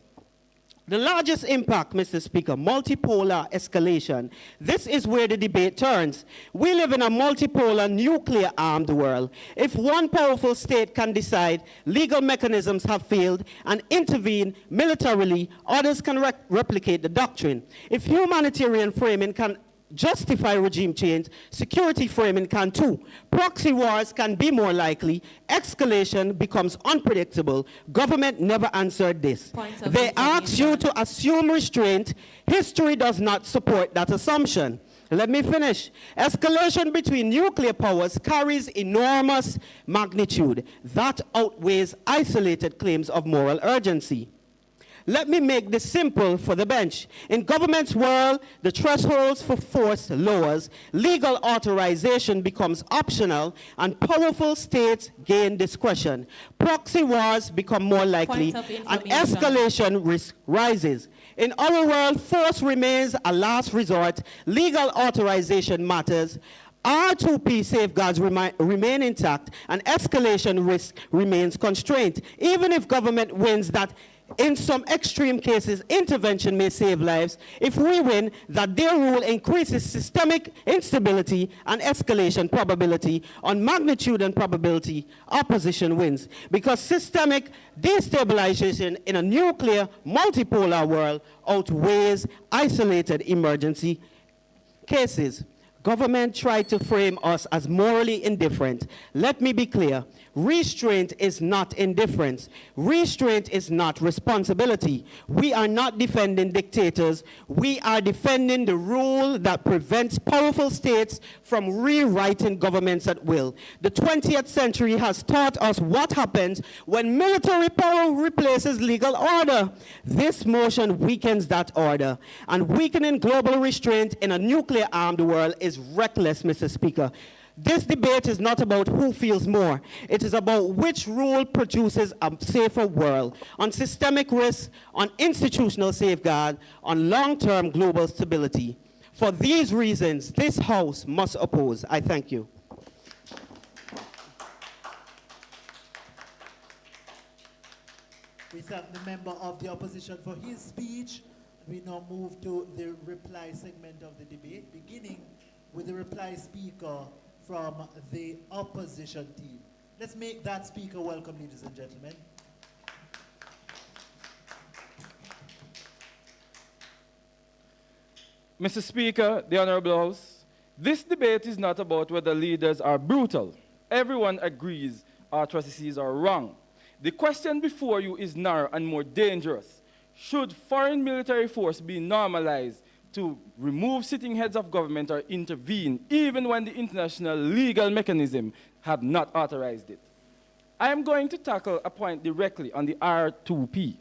The largest impact, Mr. Speaker, multipolar escalation. This is where the debate turns. We live in a multipolar, nuclear-armed world. If one powerful state can decide legal mechanisms have failed and intervene militarily, others can replicate the doctrine. If humanitarian framing can justify regime change, security framing can too. Proxy wars can be more likely. Escalation becomes unpredictable. Government never answered this. They ask you to assume restraint. History does not support that assumption. Let me finish. Escalation between nuclear powers carries enormous magnitude. That outweighs isolated claims of moral urgency. Let me make this simple for the bench. In government's world, the thresholds for force lowers, legal authorization becomes optional, and powerful states gain discretion. Proxy wars become more likely, and escalation risk rises. In our world, force remains a last resort, legal authorization matters, R2P safeguards remain intact, and escalation risk remains constrained. Even if government wins that, in some extreme cases, intervention may save lives. If we win, that their rule increases systemic instability and escalation probability. On magnitude and probability, opposition wins. Because systemic destabilization in a nuclear, multipolar world outweighs isolated emergency cases. Government tried to frame us as morally indifferent. Let me be clear. Restraint is not indifference. Restraint is not responsibility. We are not defending dictators. We are defending the rule that prevents powerful states from rewriting governments at will. The 20th century has taught us what happens when military power replaces legal order. This motion weakens that order. And weakening global restraint in a nuclear-armed world is reckless, Mr. Speaker. This debate is not about who feels more. It is about which rule produces a safer world, on systemic risk, on institutional safeguard, on long-term global stability. For these reasons, this House must oppose. I thank you. We thank the member of the opposition for his speech. We now move to the reply segment of the debate, beginning with the reply speaker from the opposition team. Let's make that speaker welcome, ladies and gentlemen. Mr. Speaker, the Honorable House, this debate is not about whether leaders are brutal. Everyone agrees atrocities are wrong. The question before you is narrow and more dangerous. Should foreign military force be normalized to remove sitting heads of government or intervene, even when the international legal mechanism have not authorized it? I am going to tackle a point directly on the R2P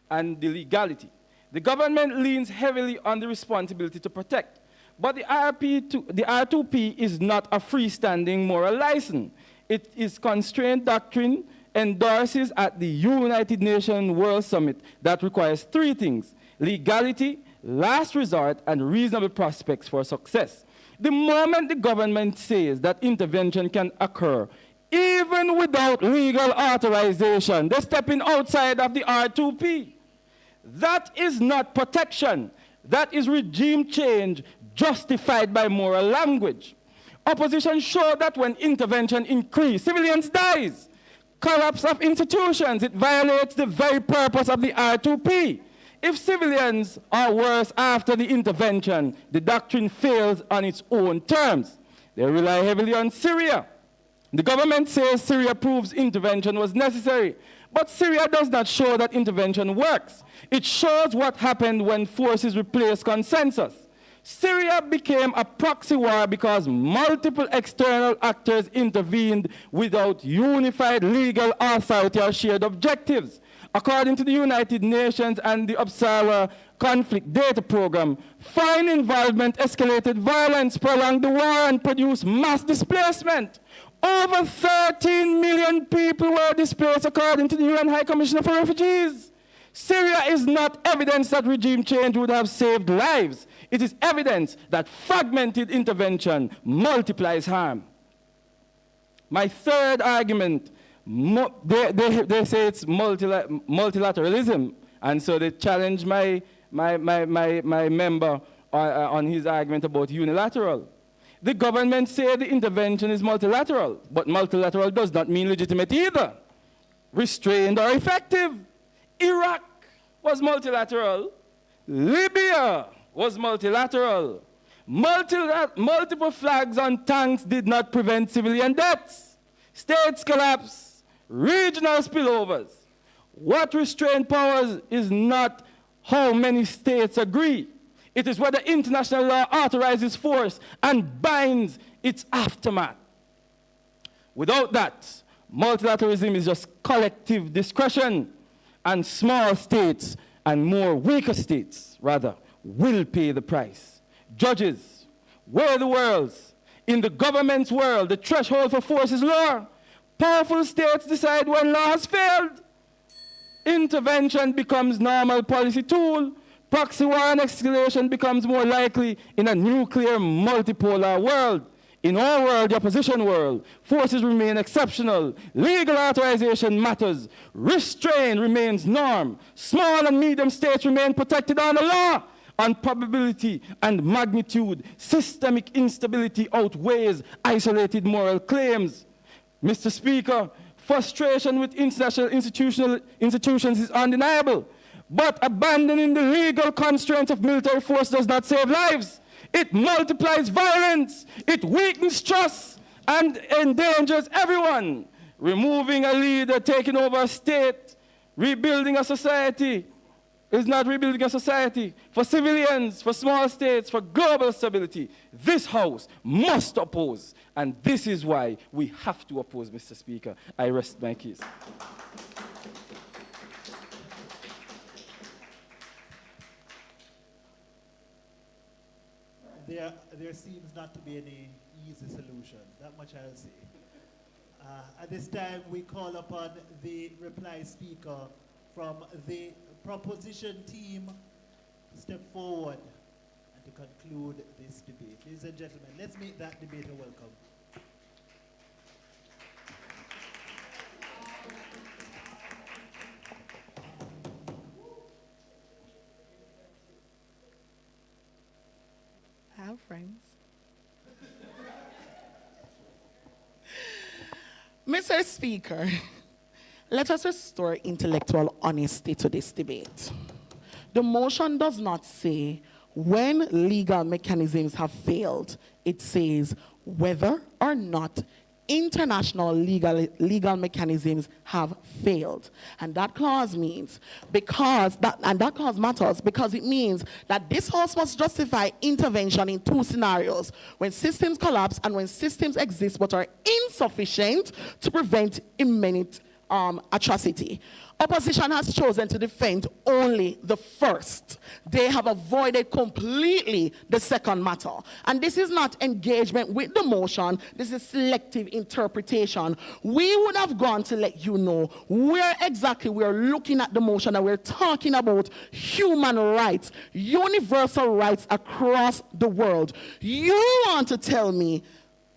and the legality. The government leans heavily on the responsibility to protect, but the R2P is not a freestanding moral license. It is constraint doctrine endorses at the United Nations World Summit that requires three things: legality, last resort, and reasonable prospects for success. The moment the government says that intervention can occur, even without legal authorization, they're stepping outside of the R2P. That is not protection. That is regime change justified by moral language. Opposition showed that when intervention increases, civilians dies. Collapse of institutions, it violates the very purpose of the R2P. If civilians are worse after the intervention, the doctrine fails on its own terms. They rely heavily on Syria. The government says Syria proves intervention was necessary, but Syria does not show that intervention works. It shows what happened when forces replaced consensus. Syria became a proxy war because multiple external actors intervened without unified legal authority or shared objectives. According to the United Nations and the Observer Conflict Data Program, foreign involvement escalated violence, prolonged the war, and produced mass displacement. Over 13 million people were displaced, according to the UN High Commissioner for Refugees. Syria is not evidence that regime change would have saved lives. It is evidence that fragmented intervention multiplies harm. My third argument, they say it's multilateralism, and so they challenge my member on his argument about unilateral. The government say the intervention is multilateral, but multilateral does not mean legitimate either. Restrained or effective. Iraq was multilateral. Libya was multilateral. Multiple flags on tanks did not prevent civilian deaths. States collapse, regional spillovers. What restraint powers is not how many states agree. It is whether international law authorizes force and binds its aftermath. Without that, multilateralism is just collective discretion, and small states and more weaker states, rather, will pay the price. Judges, we're the worlds. In the government's world, the threshold for force is lower. Powerful states decide when law has failed. Intervention becomes normal policy tool. Proxy war and escalation becomes more likely in a nuclear multipolar world. In our world, the opposition world, forces remain exceptional. Legal authorization matters. Restraint remains norm. Small and medium states remain protected under law. On probability and magnitude, systemic instability outweighs isolated moral claims. Mr. Speaker, frustration with international institutions is undeniable, but abandoning the legal constraints of military force does not save lives. It multiplies violence, it weakens trust, and endangers everyone. Removing a leader, taking over a state, rebuilding a society is not rebuilding a society. For civilians, for small states, for global stability, this House must oppose. And this is why we have to oppose, Mr. Speaker. I rest my case. There seems not to be any easy solution. That much I'll say. At this time, we call upon the reply speaker from the proposition team to step forward and to conclude this debate. Ladies and gentlemen, let's make that debate a welcome. I have friends. Mr. Speaker, let us restore intellectual honesty to this debate. The motion does not say when legal mechanisms have failed. It says whether or not international legal mechanisms have failed. And that clause means that clause matters because it means that this House must justify intervention in two scenarios: when systems collapse and when systems exist but are insufficient to prevent imminent atrocity. Opposition has chosen to defend only the first. They have avoided completely the second matter. And this is not engagement with the motion, this is selective interpretation. We would have gone to let you know where exactly we're looking at the motion and we're talking about human rights, universal rights across the world. You want to tell me,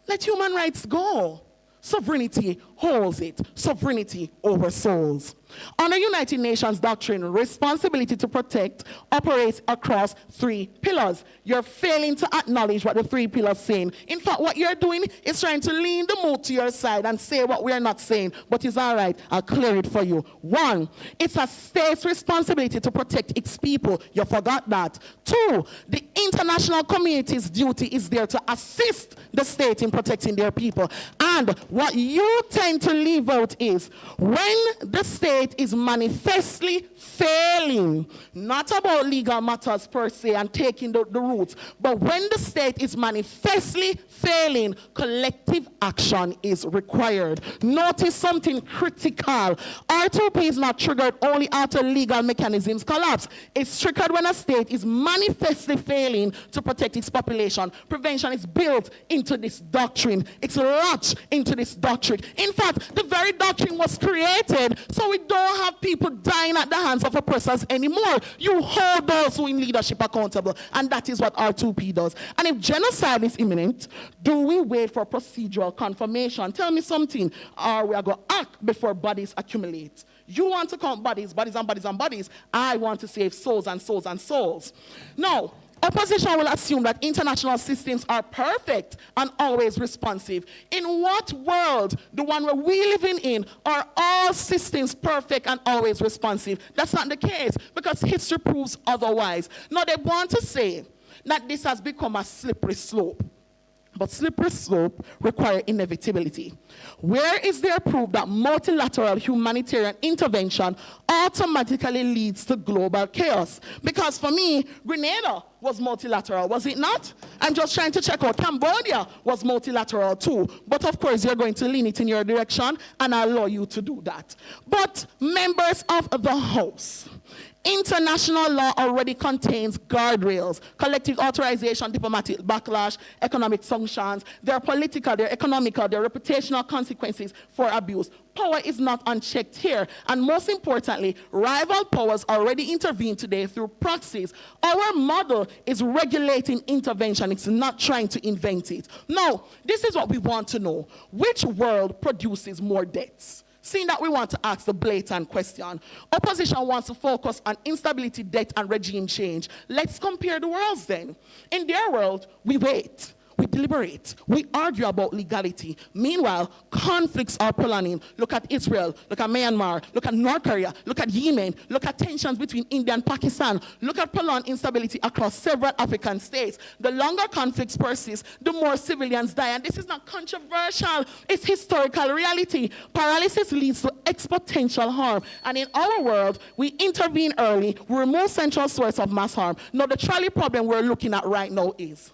let human rights go. Sovereignty holds it. Sovereignty over souls. Under United Nations doctrine, responsibility to protect operates across three pillars. You're failing to acknowledge what the three pillars saying. In fact, what you're doing is trying to lean the mood to your side and say what we're not saying, but it's all right. I'll clear it for you. One, it's a state's responsibility to protect its people. You forgot that. Two, the international community's duty is there to assist the state in protecting their people. And what you tend to leave out is when the state is manifestly failing, not about legal matters per se and taking the roots, but when the state is manifestly failing, collective action is required. Notice something critical. R2P is not triggered only after legal mechanisms collapse. It's triggered when a state is manifestly failing to protect its population. Prevention is built into this doctrine. It's lodged into this doctrine. In fact, the very doctrine was created so we don't have people dying at the hands of oppressors anymore. You hold those who in leadership accountable, and that is what R2P does. And if genocide is imminent, do we wait for procedural confirmation? Tell me something. Or we are going to act before bodies accumulate. You want to count bodies, bodies and bodies and bodies. I want to save souls and souls and souls. Now, opposition will assume that international systems are perfect and always responsive. In what world, the one where we living in, are all systems perfect and always responsive? That's not the case because history proves otherwise. Now they want to say that this has become a slippery slope. But slippery slope require inevitability. Where is there proof that multilateral humanitarian intervention automatically leads to global chaos? Because for me, Grenada was multilateral, was it not? I'm just trying to check out Cambodia was multilateral too. But of course, you're going to lean it in your direction and I allow you to do that. But members of the House, International law already contains guardrails, collective authorization, diplomatic backlash, economic sanctions. There are political, there are economical, there are reputational consequences for abuse. Power is not unchecked here. And most importantly, rival powers already intervene today through proxies. Our model is regulating intervention. It's not trying to invent it. Now, this is what we want to know. Which world produces more debts? Seeing that we want to ask the blatant question. Opposition wants to focus on instability, debt, and regime change. Let's compare the worlds then. In their world, we wait. We deliberate. We argue about legality. Meanwhile, conflicts are prolonging. Look at Israel. Look at Myanmar. Look at North Korea. Look at Yemen. Look at tensions between India and Pakistan. Look at prolonged instability across several African states. The longer conflicts persist, the more civilians die. And this is not controversial. It's historical reality. Paralysis leads to exponential harm. And in our world, we intervene early. We remove central source of mass harm. Now, the trolley problem we're looking at right now is,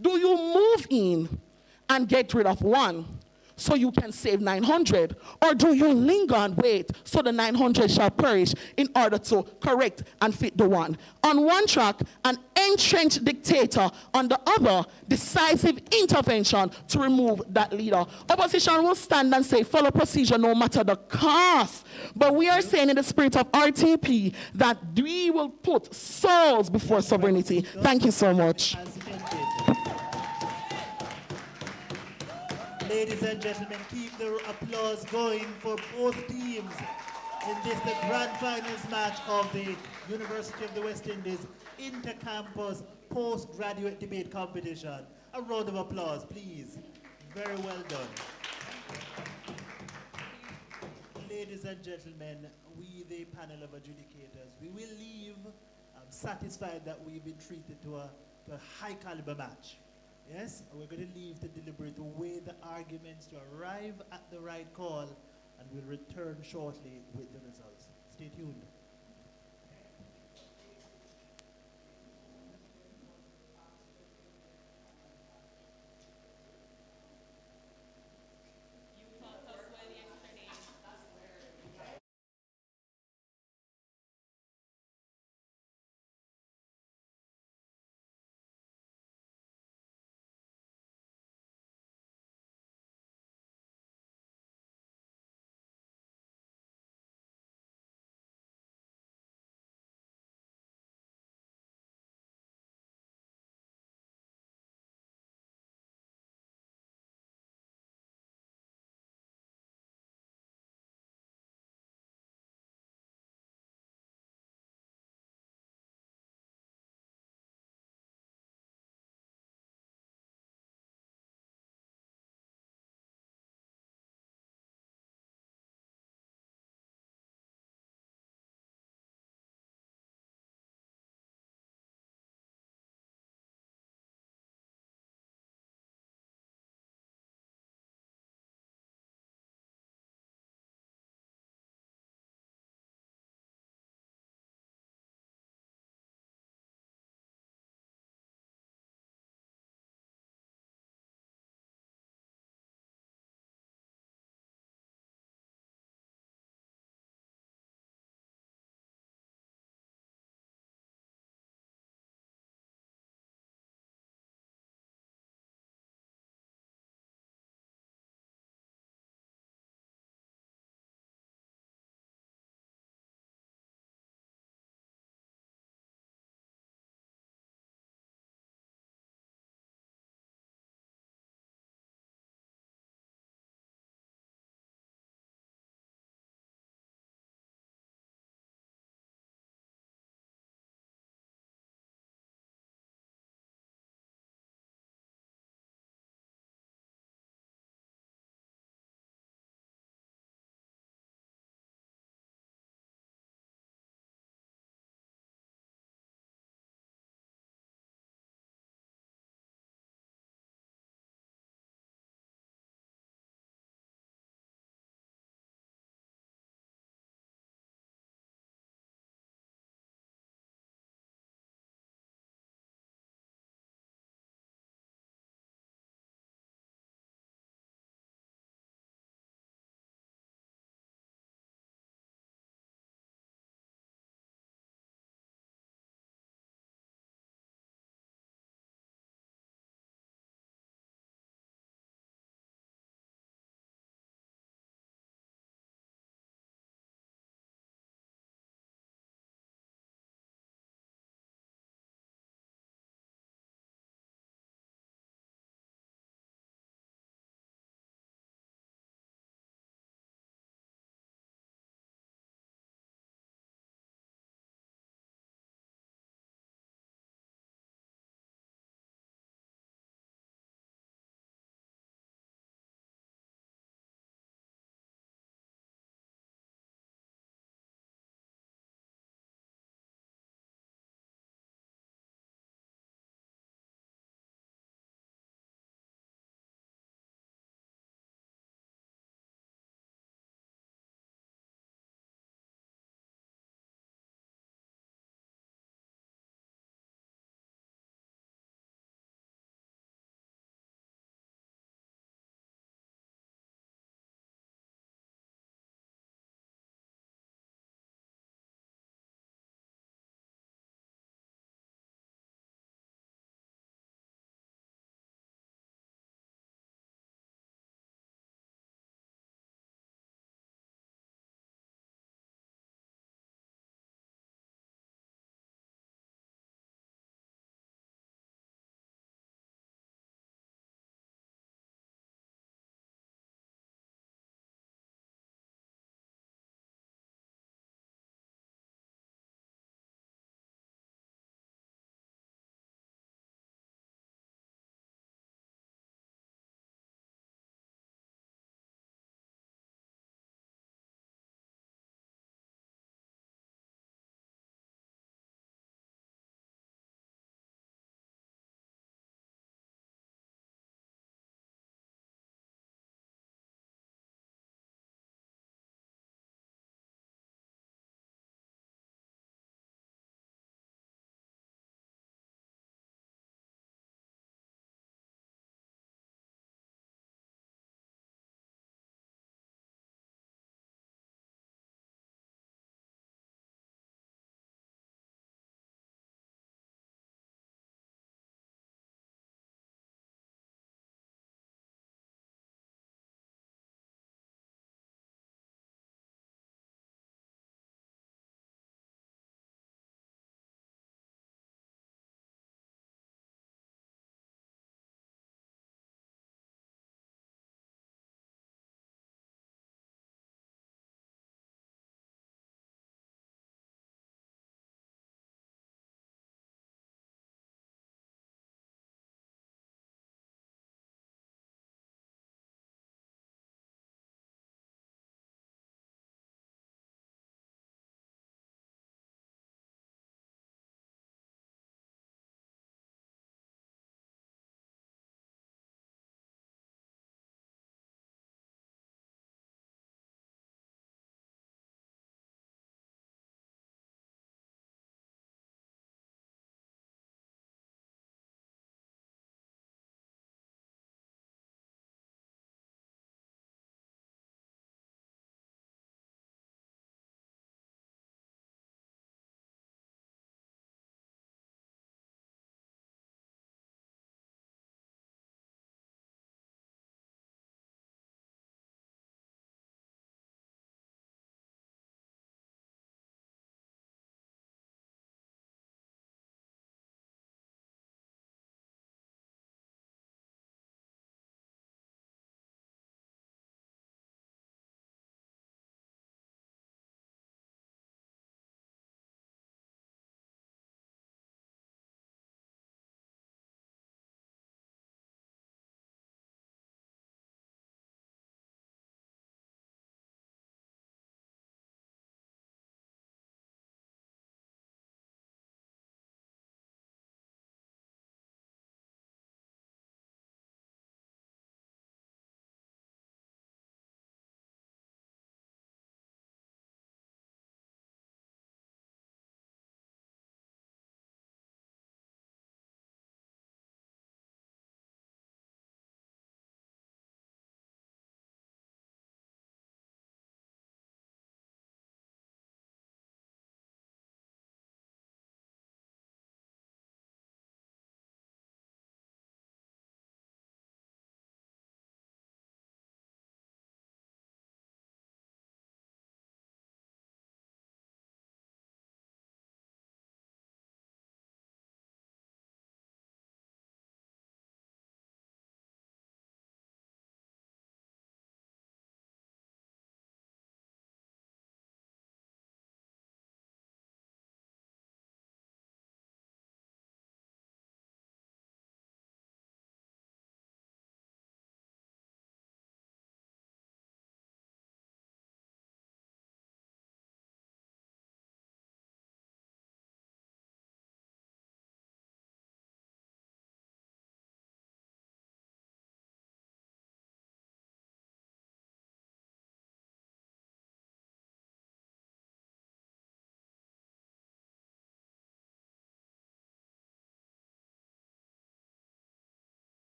do you move in and get rid of one so you can save 900? Or do you linger and wait so the 900 shall perish in order to correct and fit the one? On one track, an entrenched dictator. On the other, decisive intervention to remove that leader. Opposition will stand and say, follow procedure no matter the cost. But we are saying in the spirit of RTP that we will put souls before sovereignty. Thank you so much. Ladies and gentlemen, keep the applause going for both teams in this, the grand finals match of the University of the West Indies Intercampus Postgraduate Debate Competition. A round of applause, please. Very well done. Ladies and gentlemen, we, the panel of adjudicators, we will leave satisfied that we've been treated to a high caliber match. Yes, we're going to leave to deliberate, to weigh the arguments, to arrive at the right call, and we'll return shortly with the results. Stay tuned.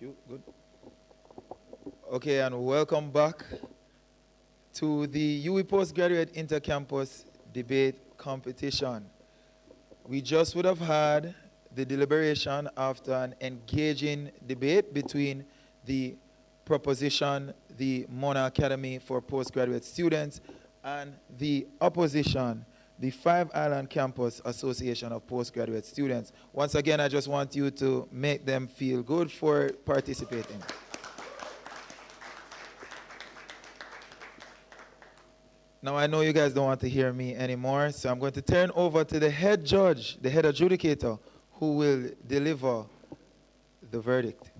you. Good. Okay, and welcome back to the UE Postgraduate Intercampus Debate Competition. We just would have had the deliberation after an engaging debate between the proposition, the Mona Academy for Postgraduate Students, and the opposition, the Five Island Campus Association of Postgraduate Students. Once again, I just want you to make them feel good for participating. Now, I know you guys don't want to hear me anymore, so I'm going to turn over to the head judge, the head adjudicator, who will deliver the verdict.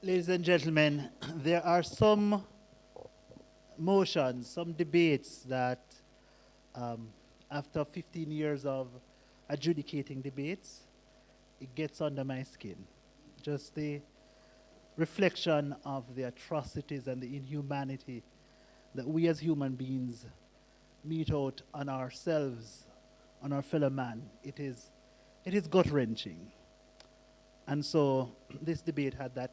Ladies and gentlemen, there are some motions, some debates that after 15 years of adjudicating debates, it gets under my skin. Just the reflection of the atrocities and the inhumanity that we as human beings mete out on ourselves, on our fellow man. It is gut-wrenching. And so this debate had that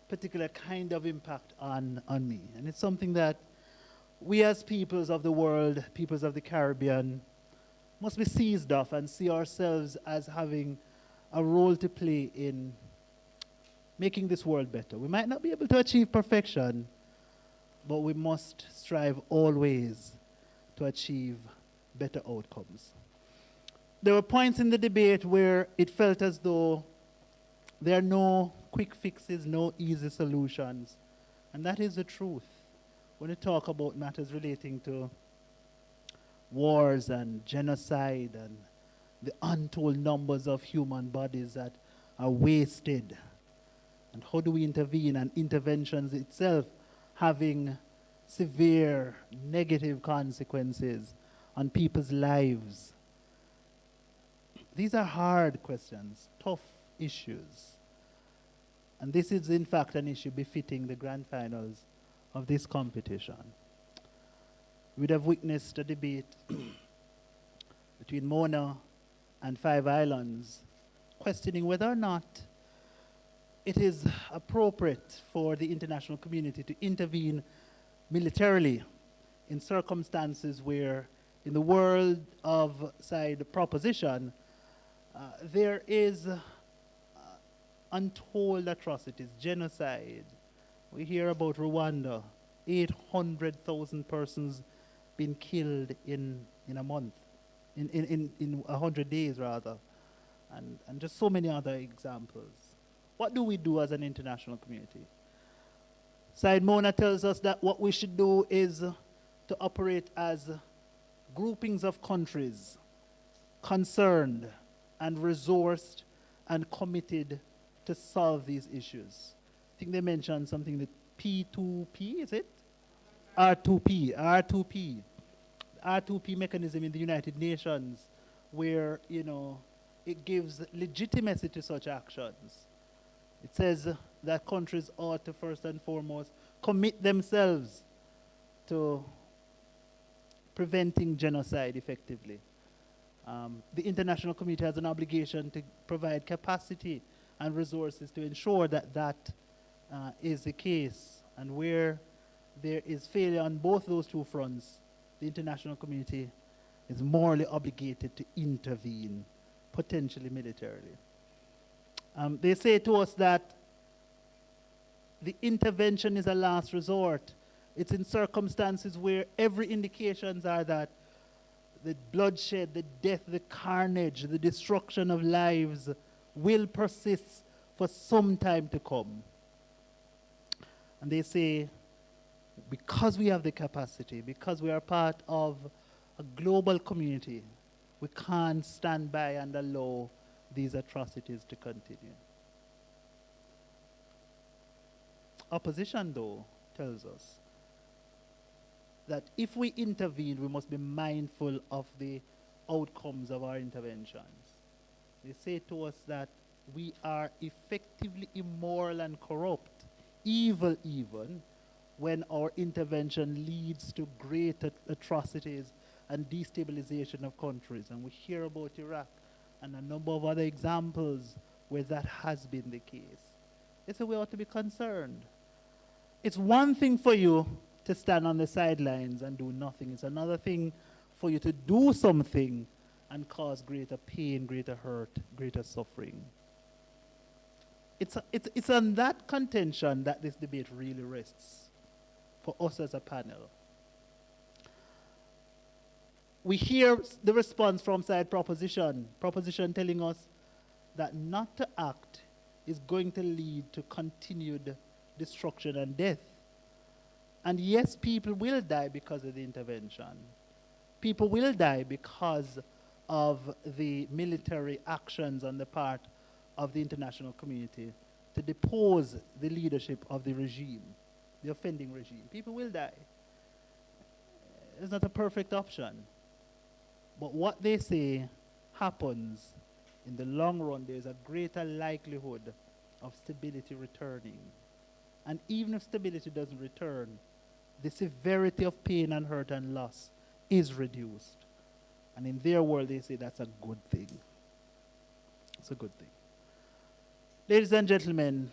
particular kind of impact on me. And it's something that we as peoples of the world, peoples of the Caribbean, must be seized of and see ourselves as having a role to play in making this world better. We might not be able to achieve perfection, but we must strive always to achieve better outcomes. There were points in the debate where it felt as though there are no quick fixes, no easy solutions. And that is the truth. When you talk about matters relating to wars and genocide and the untold numbers of human bodies that are wasted, and how do we intervene, and interventions itself having severe negative consequences on people's lives. These are hard questions, tough issues. And this is, in fact, an issue befitting the grand finals of this competition. We'd have witnessed a debate between Mona and Five Islands, questioning whether or not it is appropriate for the international community to intervene militarily in circumstances where, in the world of side proposition, there is untold atrocities, genocide. We hear about Rwanda, 800,000 persons being killed in a month, in 100 days rather, and just so many other examples. What do we do as an international community? Side Mona tells us that what we should do is to operate as groupings of countries concerned and resourced and committed to solve these issues. I think they mentioned something that P2P, is it? R2P mechanism in the United Nations, where, it gives legitimacy to such actions. It says that countries ought to first and foremost commit themselves to preventing genocide effectively. The international community has an obligation to provide capacity and resources to ensure that that is the case. And where there is failure on both those two fronts, the international community is morally obligated to intervene, potentially militarily. They say to us that the intervention is a last resort. It's in circumstances where every indications are that the bloodshed, the death, the carnage, the destruction of lives will persist for some time to come. And they say, because we have the capacity, because we are part of a global community, we can't stand by and allow these atrocities to continue. Opposition, though, tells us that if we intervene, we must be mindful of the outcomes of our interventions. They say to us that we are effectively immoral and corrupt, evil even, when our intervention leads to great atrocities and destabilization of countries. And we hear about Iraq and a number of other examples where that has been the case. It's a way ought to be concerned. It's one thing for you to stand on the sidelines and do nothing. It's another thing for you to do something and cause greater pain, greater hurt, greater suffering. It's on that contention that this debate really rests for us as a panel. We hear the response from side proposition telling us that not to act is going to lead to continued destruction and death. And yes, people will die because of the intervention. People will die because of the military actions on the part of the international community to depose the leadership of the regime, the offending regime. People will die. It's not a perfect option. But what they say happens in the long run. There's a greater likelihood of stability returning. And even if stability doesn't return, the severity of pain and hurt and loss is reduced. And in their world, they say that's a good thing. It's a good thing. Ladies and gentlemen,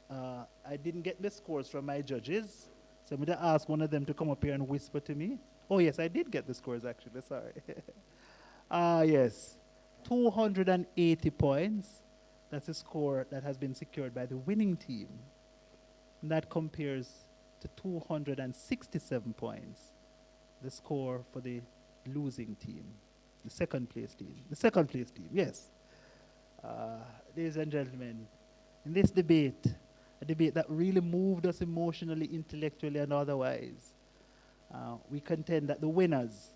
I didn't get the scores from my judges, so I'm going to ask one of them to come up here and whisper to me. Oh, yes, I did get the scores, actually. Sorry. Yes. 280 points. That's a score that has been secured by the winning team. And that compares to 267 points, the score for the losing team, the second place team. The second place team, yes. Ladies and gentlemen, in this debate, a debate that really moved us emotionally, intellectually, and otherwise, we contend that the winners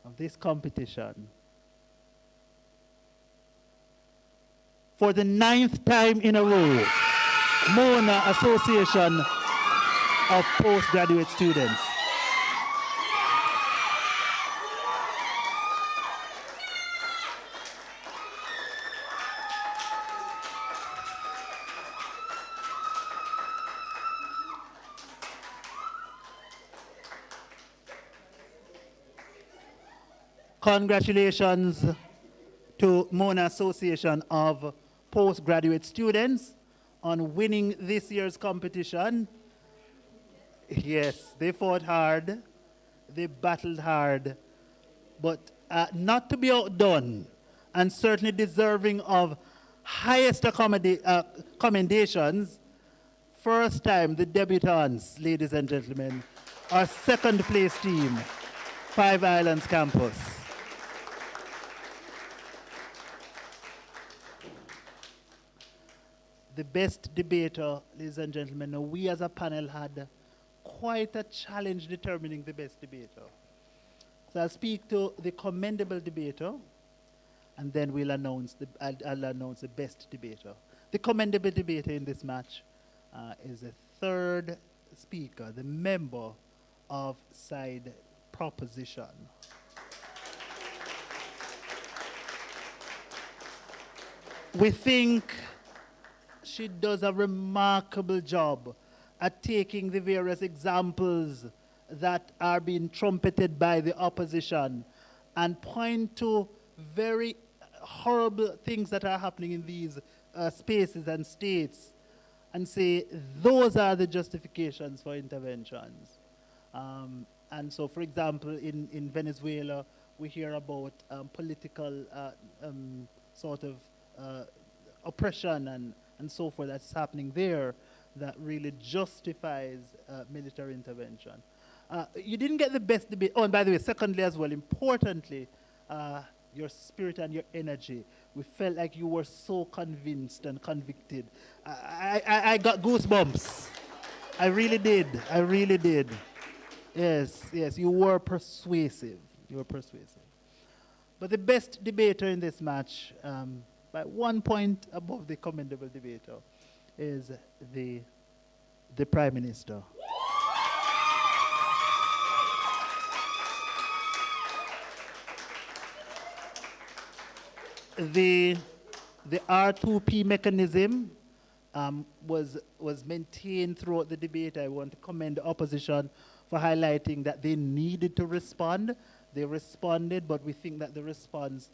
of this competition, for the 9th time in a row, Mona Association of Postgraduate Students. Congratulations to Mona Association of Postgraduate Students on winning this year's competition. Yes, they fought hard, they battled hard, but not to be outdone, and certainly deserving of highest commendations. First time, the debutants, ladies and gentlemen, our second place team, Five Islands Campus. The best debater, ladies and gentlemen, now we as a panel had quite a challenge determining the best debater. So I'll speak to the commendable debater, and then I'll announce the best debater. The commendable debater in this match is the third speaker, the member of side proposition. We think she does a remarkable job at taking the various examples that are being trumpeted by the opposition and point to very horrible things that are happening in these spaces and states and say those are the justifications for interventions. And so, for example, in Venezuela, we hear about political sort of oppression and so forth that's happening there that really justifies military intervention. You didn't get the best debate. Oh, and by the way, secondly as well, importantly, your spirit and your energy. We felt like you were so convinced and convicted. I got goosebumps. I really did. I really did. Yes, yes, you were persuasive. You were persuasive. But the best debater in this match, by 1 point above the commendable debater, is the Prime Minister. the R2P mechanism was maintained throughout the debate. I want to commend the opposition for highlighting that they needed to respond. They responded, but we think that the response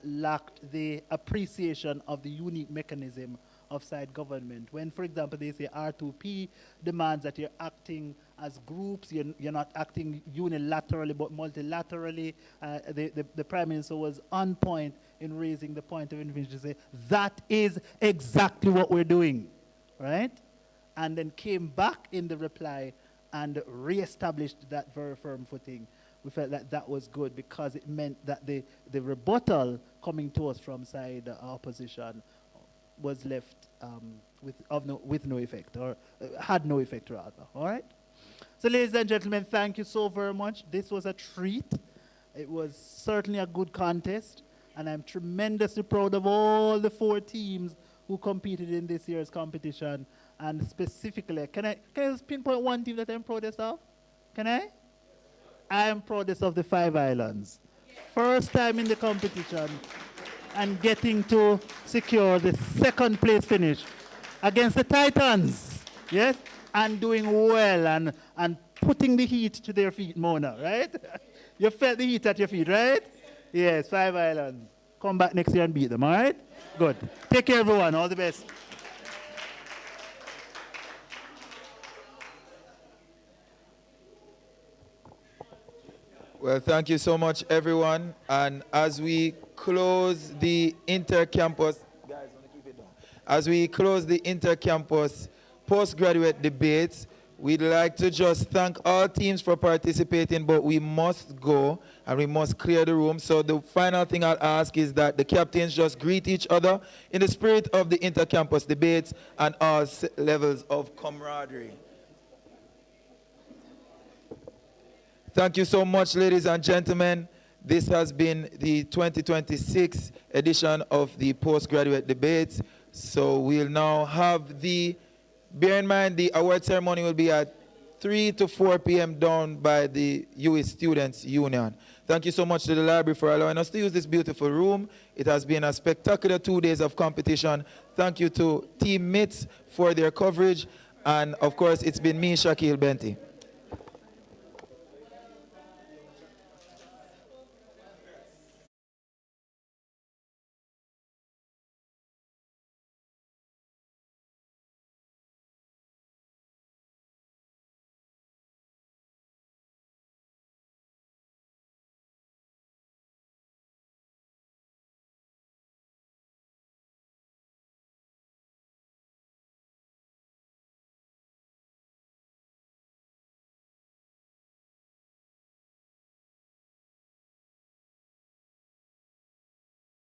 lacked the appreciation of the unique mechanism of side government. When, for example, they say R2P demands that you're acting as groups, you're not acting unilaterally but multilaterally. The Prime Minister was on point in raising the point of intervention to say, that is exactly what we're doing, right? And then came back in the reply and re-established that very firm footing. We felt that that was good because it meant that the rebuttal coming to us from side opposition was left with no effect, or had no effect rather, all right? So ladies and gentlemen, thank you so very much. This was a treat. It was certainly a good contest, and I'm tremendously proud of all the 4 teams who competed in this year's competition. And specifically, can I just pinpoint one team that I'm proudest of? Can I? I am proudest of the 5 Islands. First time in the competition and getting to secure the 2nd place finish against the Titans, yes? And doing well and putting the heat to their feet, Mona, right? You felt the heat at your feet, right? Yes, 5 Islands. Come back next year and beat them, all right? Good. Take care, everyone. All the best. Well, thank you so much, everyone. And as we close the intercampus, guys, want to keep it down. As we close the intercampus postgraduate debates, we'd like to just thank all teams for participating, but we must go and we must clear the room. So the final thing I'll ask is that the captains just greet each other in the spirit of the intercampus debates and all levels of camaraderie. Thank you so much, ladies and gentlemen. This has been the 2026 edition of the postgraduate debates. So we'll now have bear in mind the award ceremony will be at 3 to 4 p.m. down by the US Students Union. Thank you so much to the library for allowing us to use this beautiful room. It has been a spectacular 2 days of competition. Thank you to teammates for their coverage. And of course, it's been me, Shaquille Benty.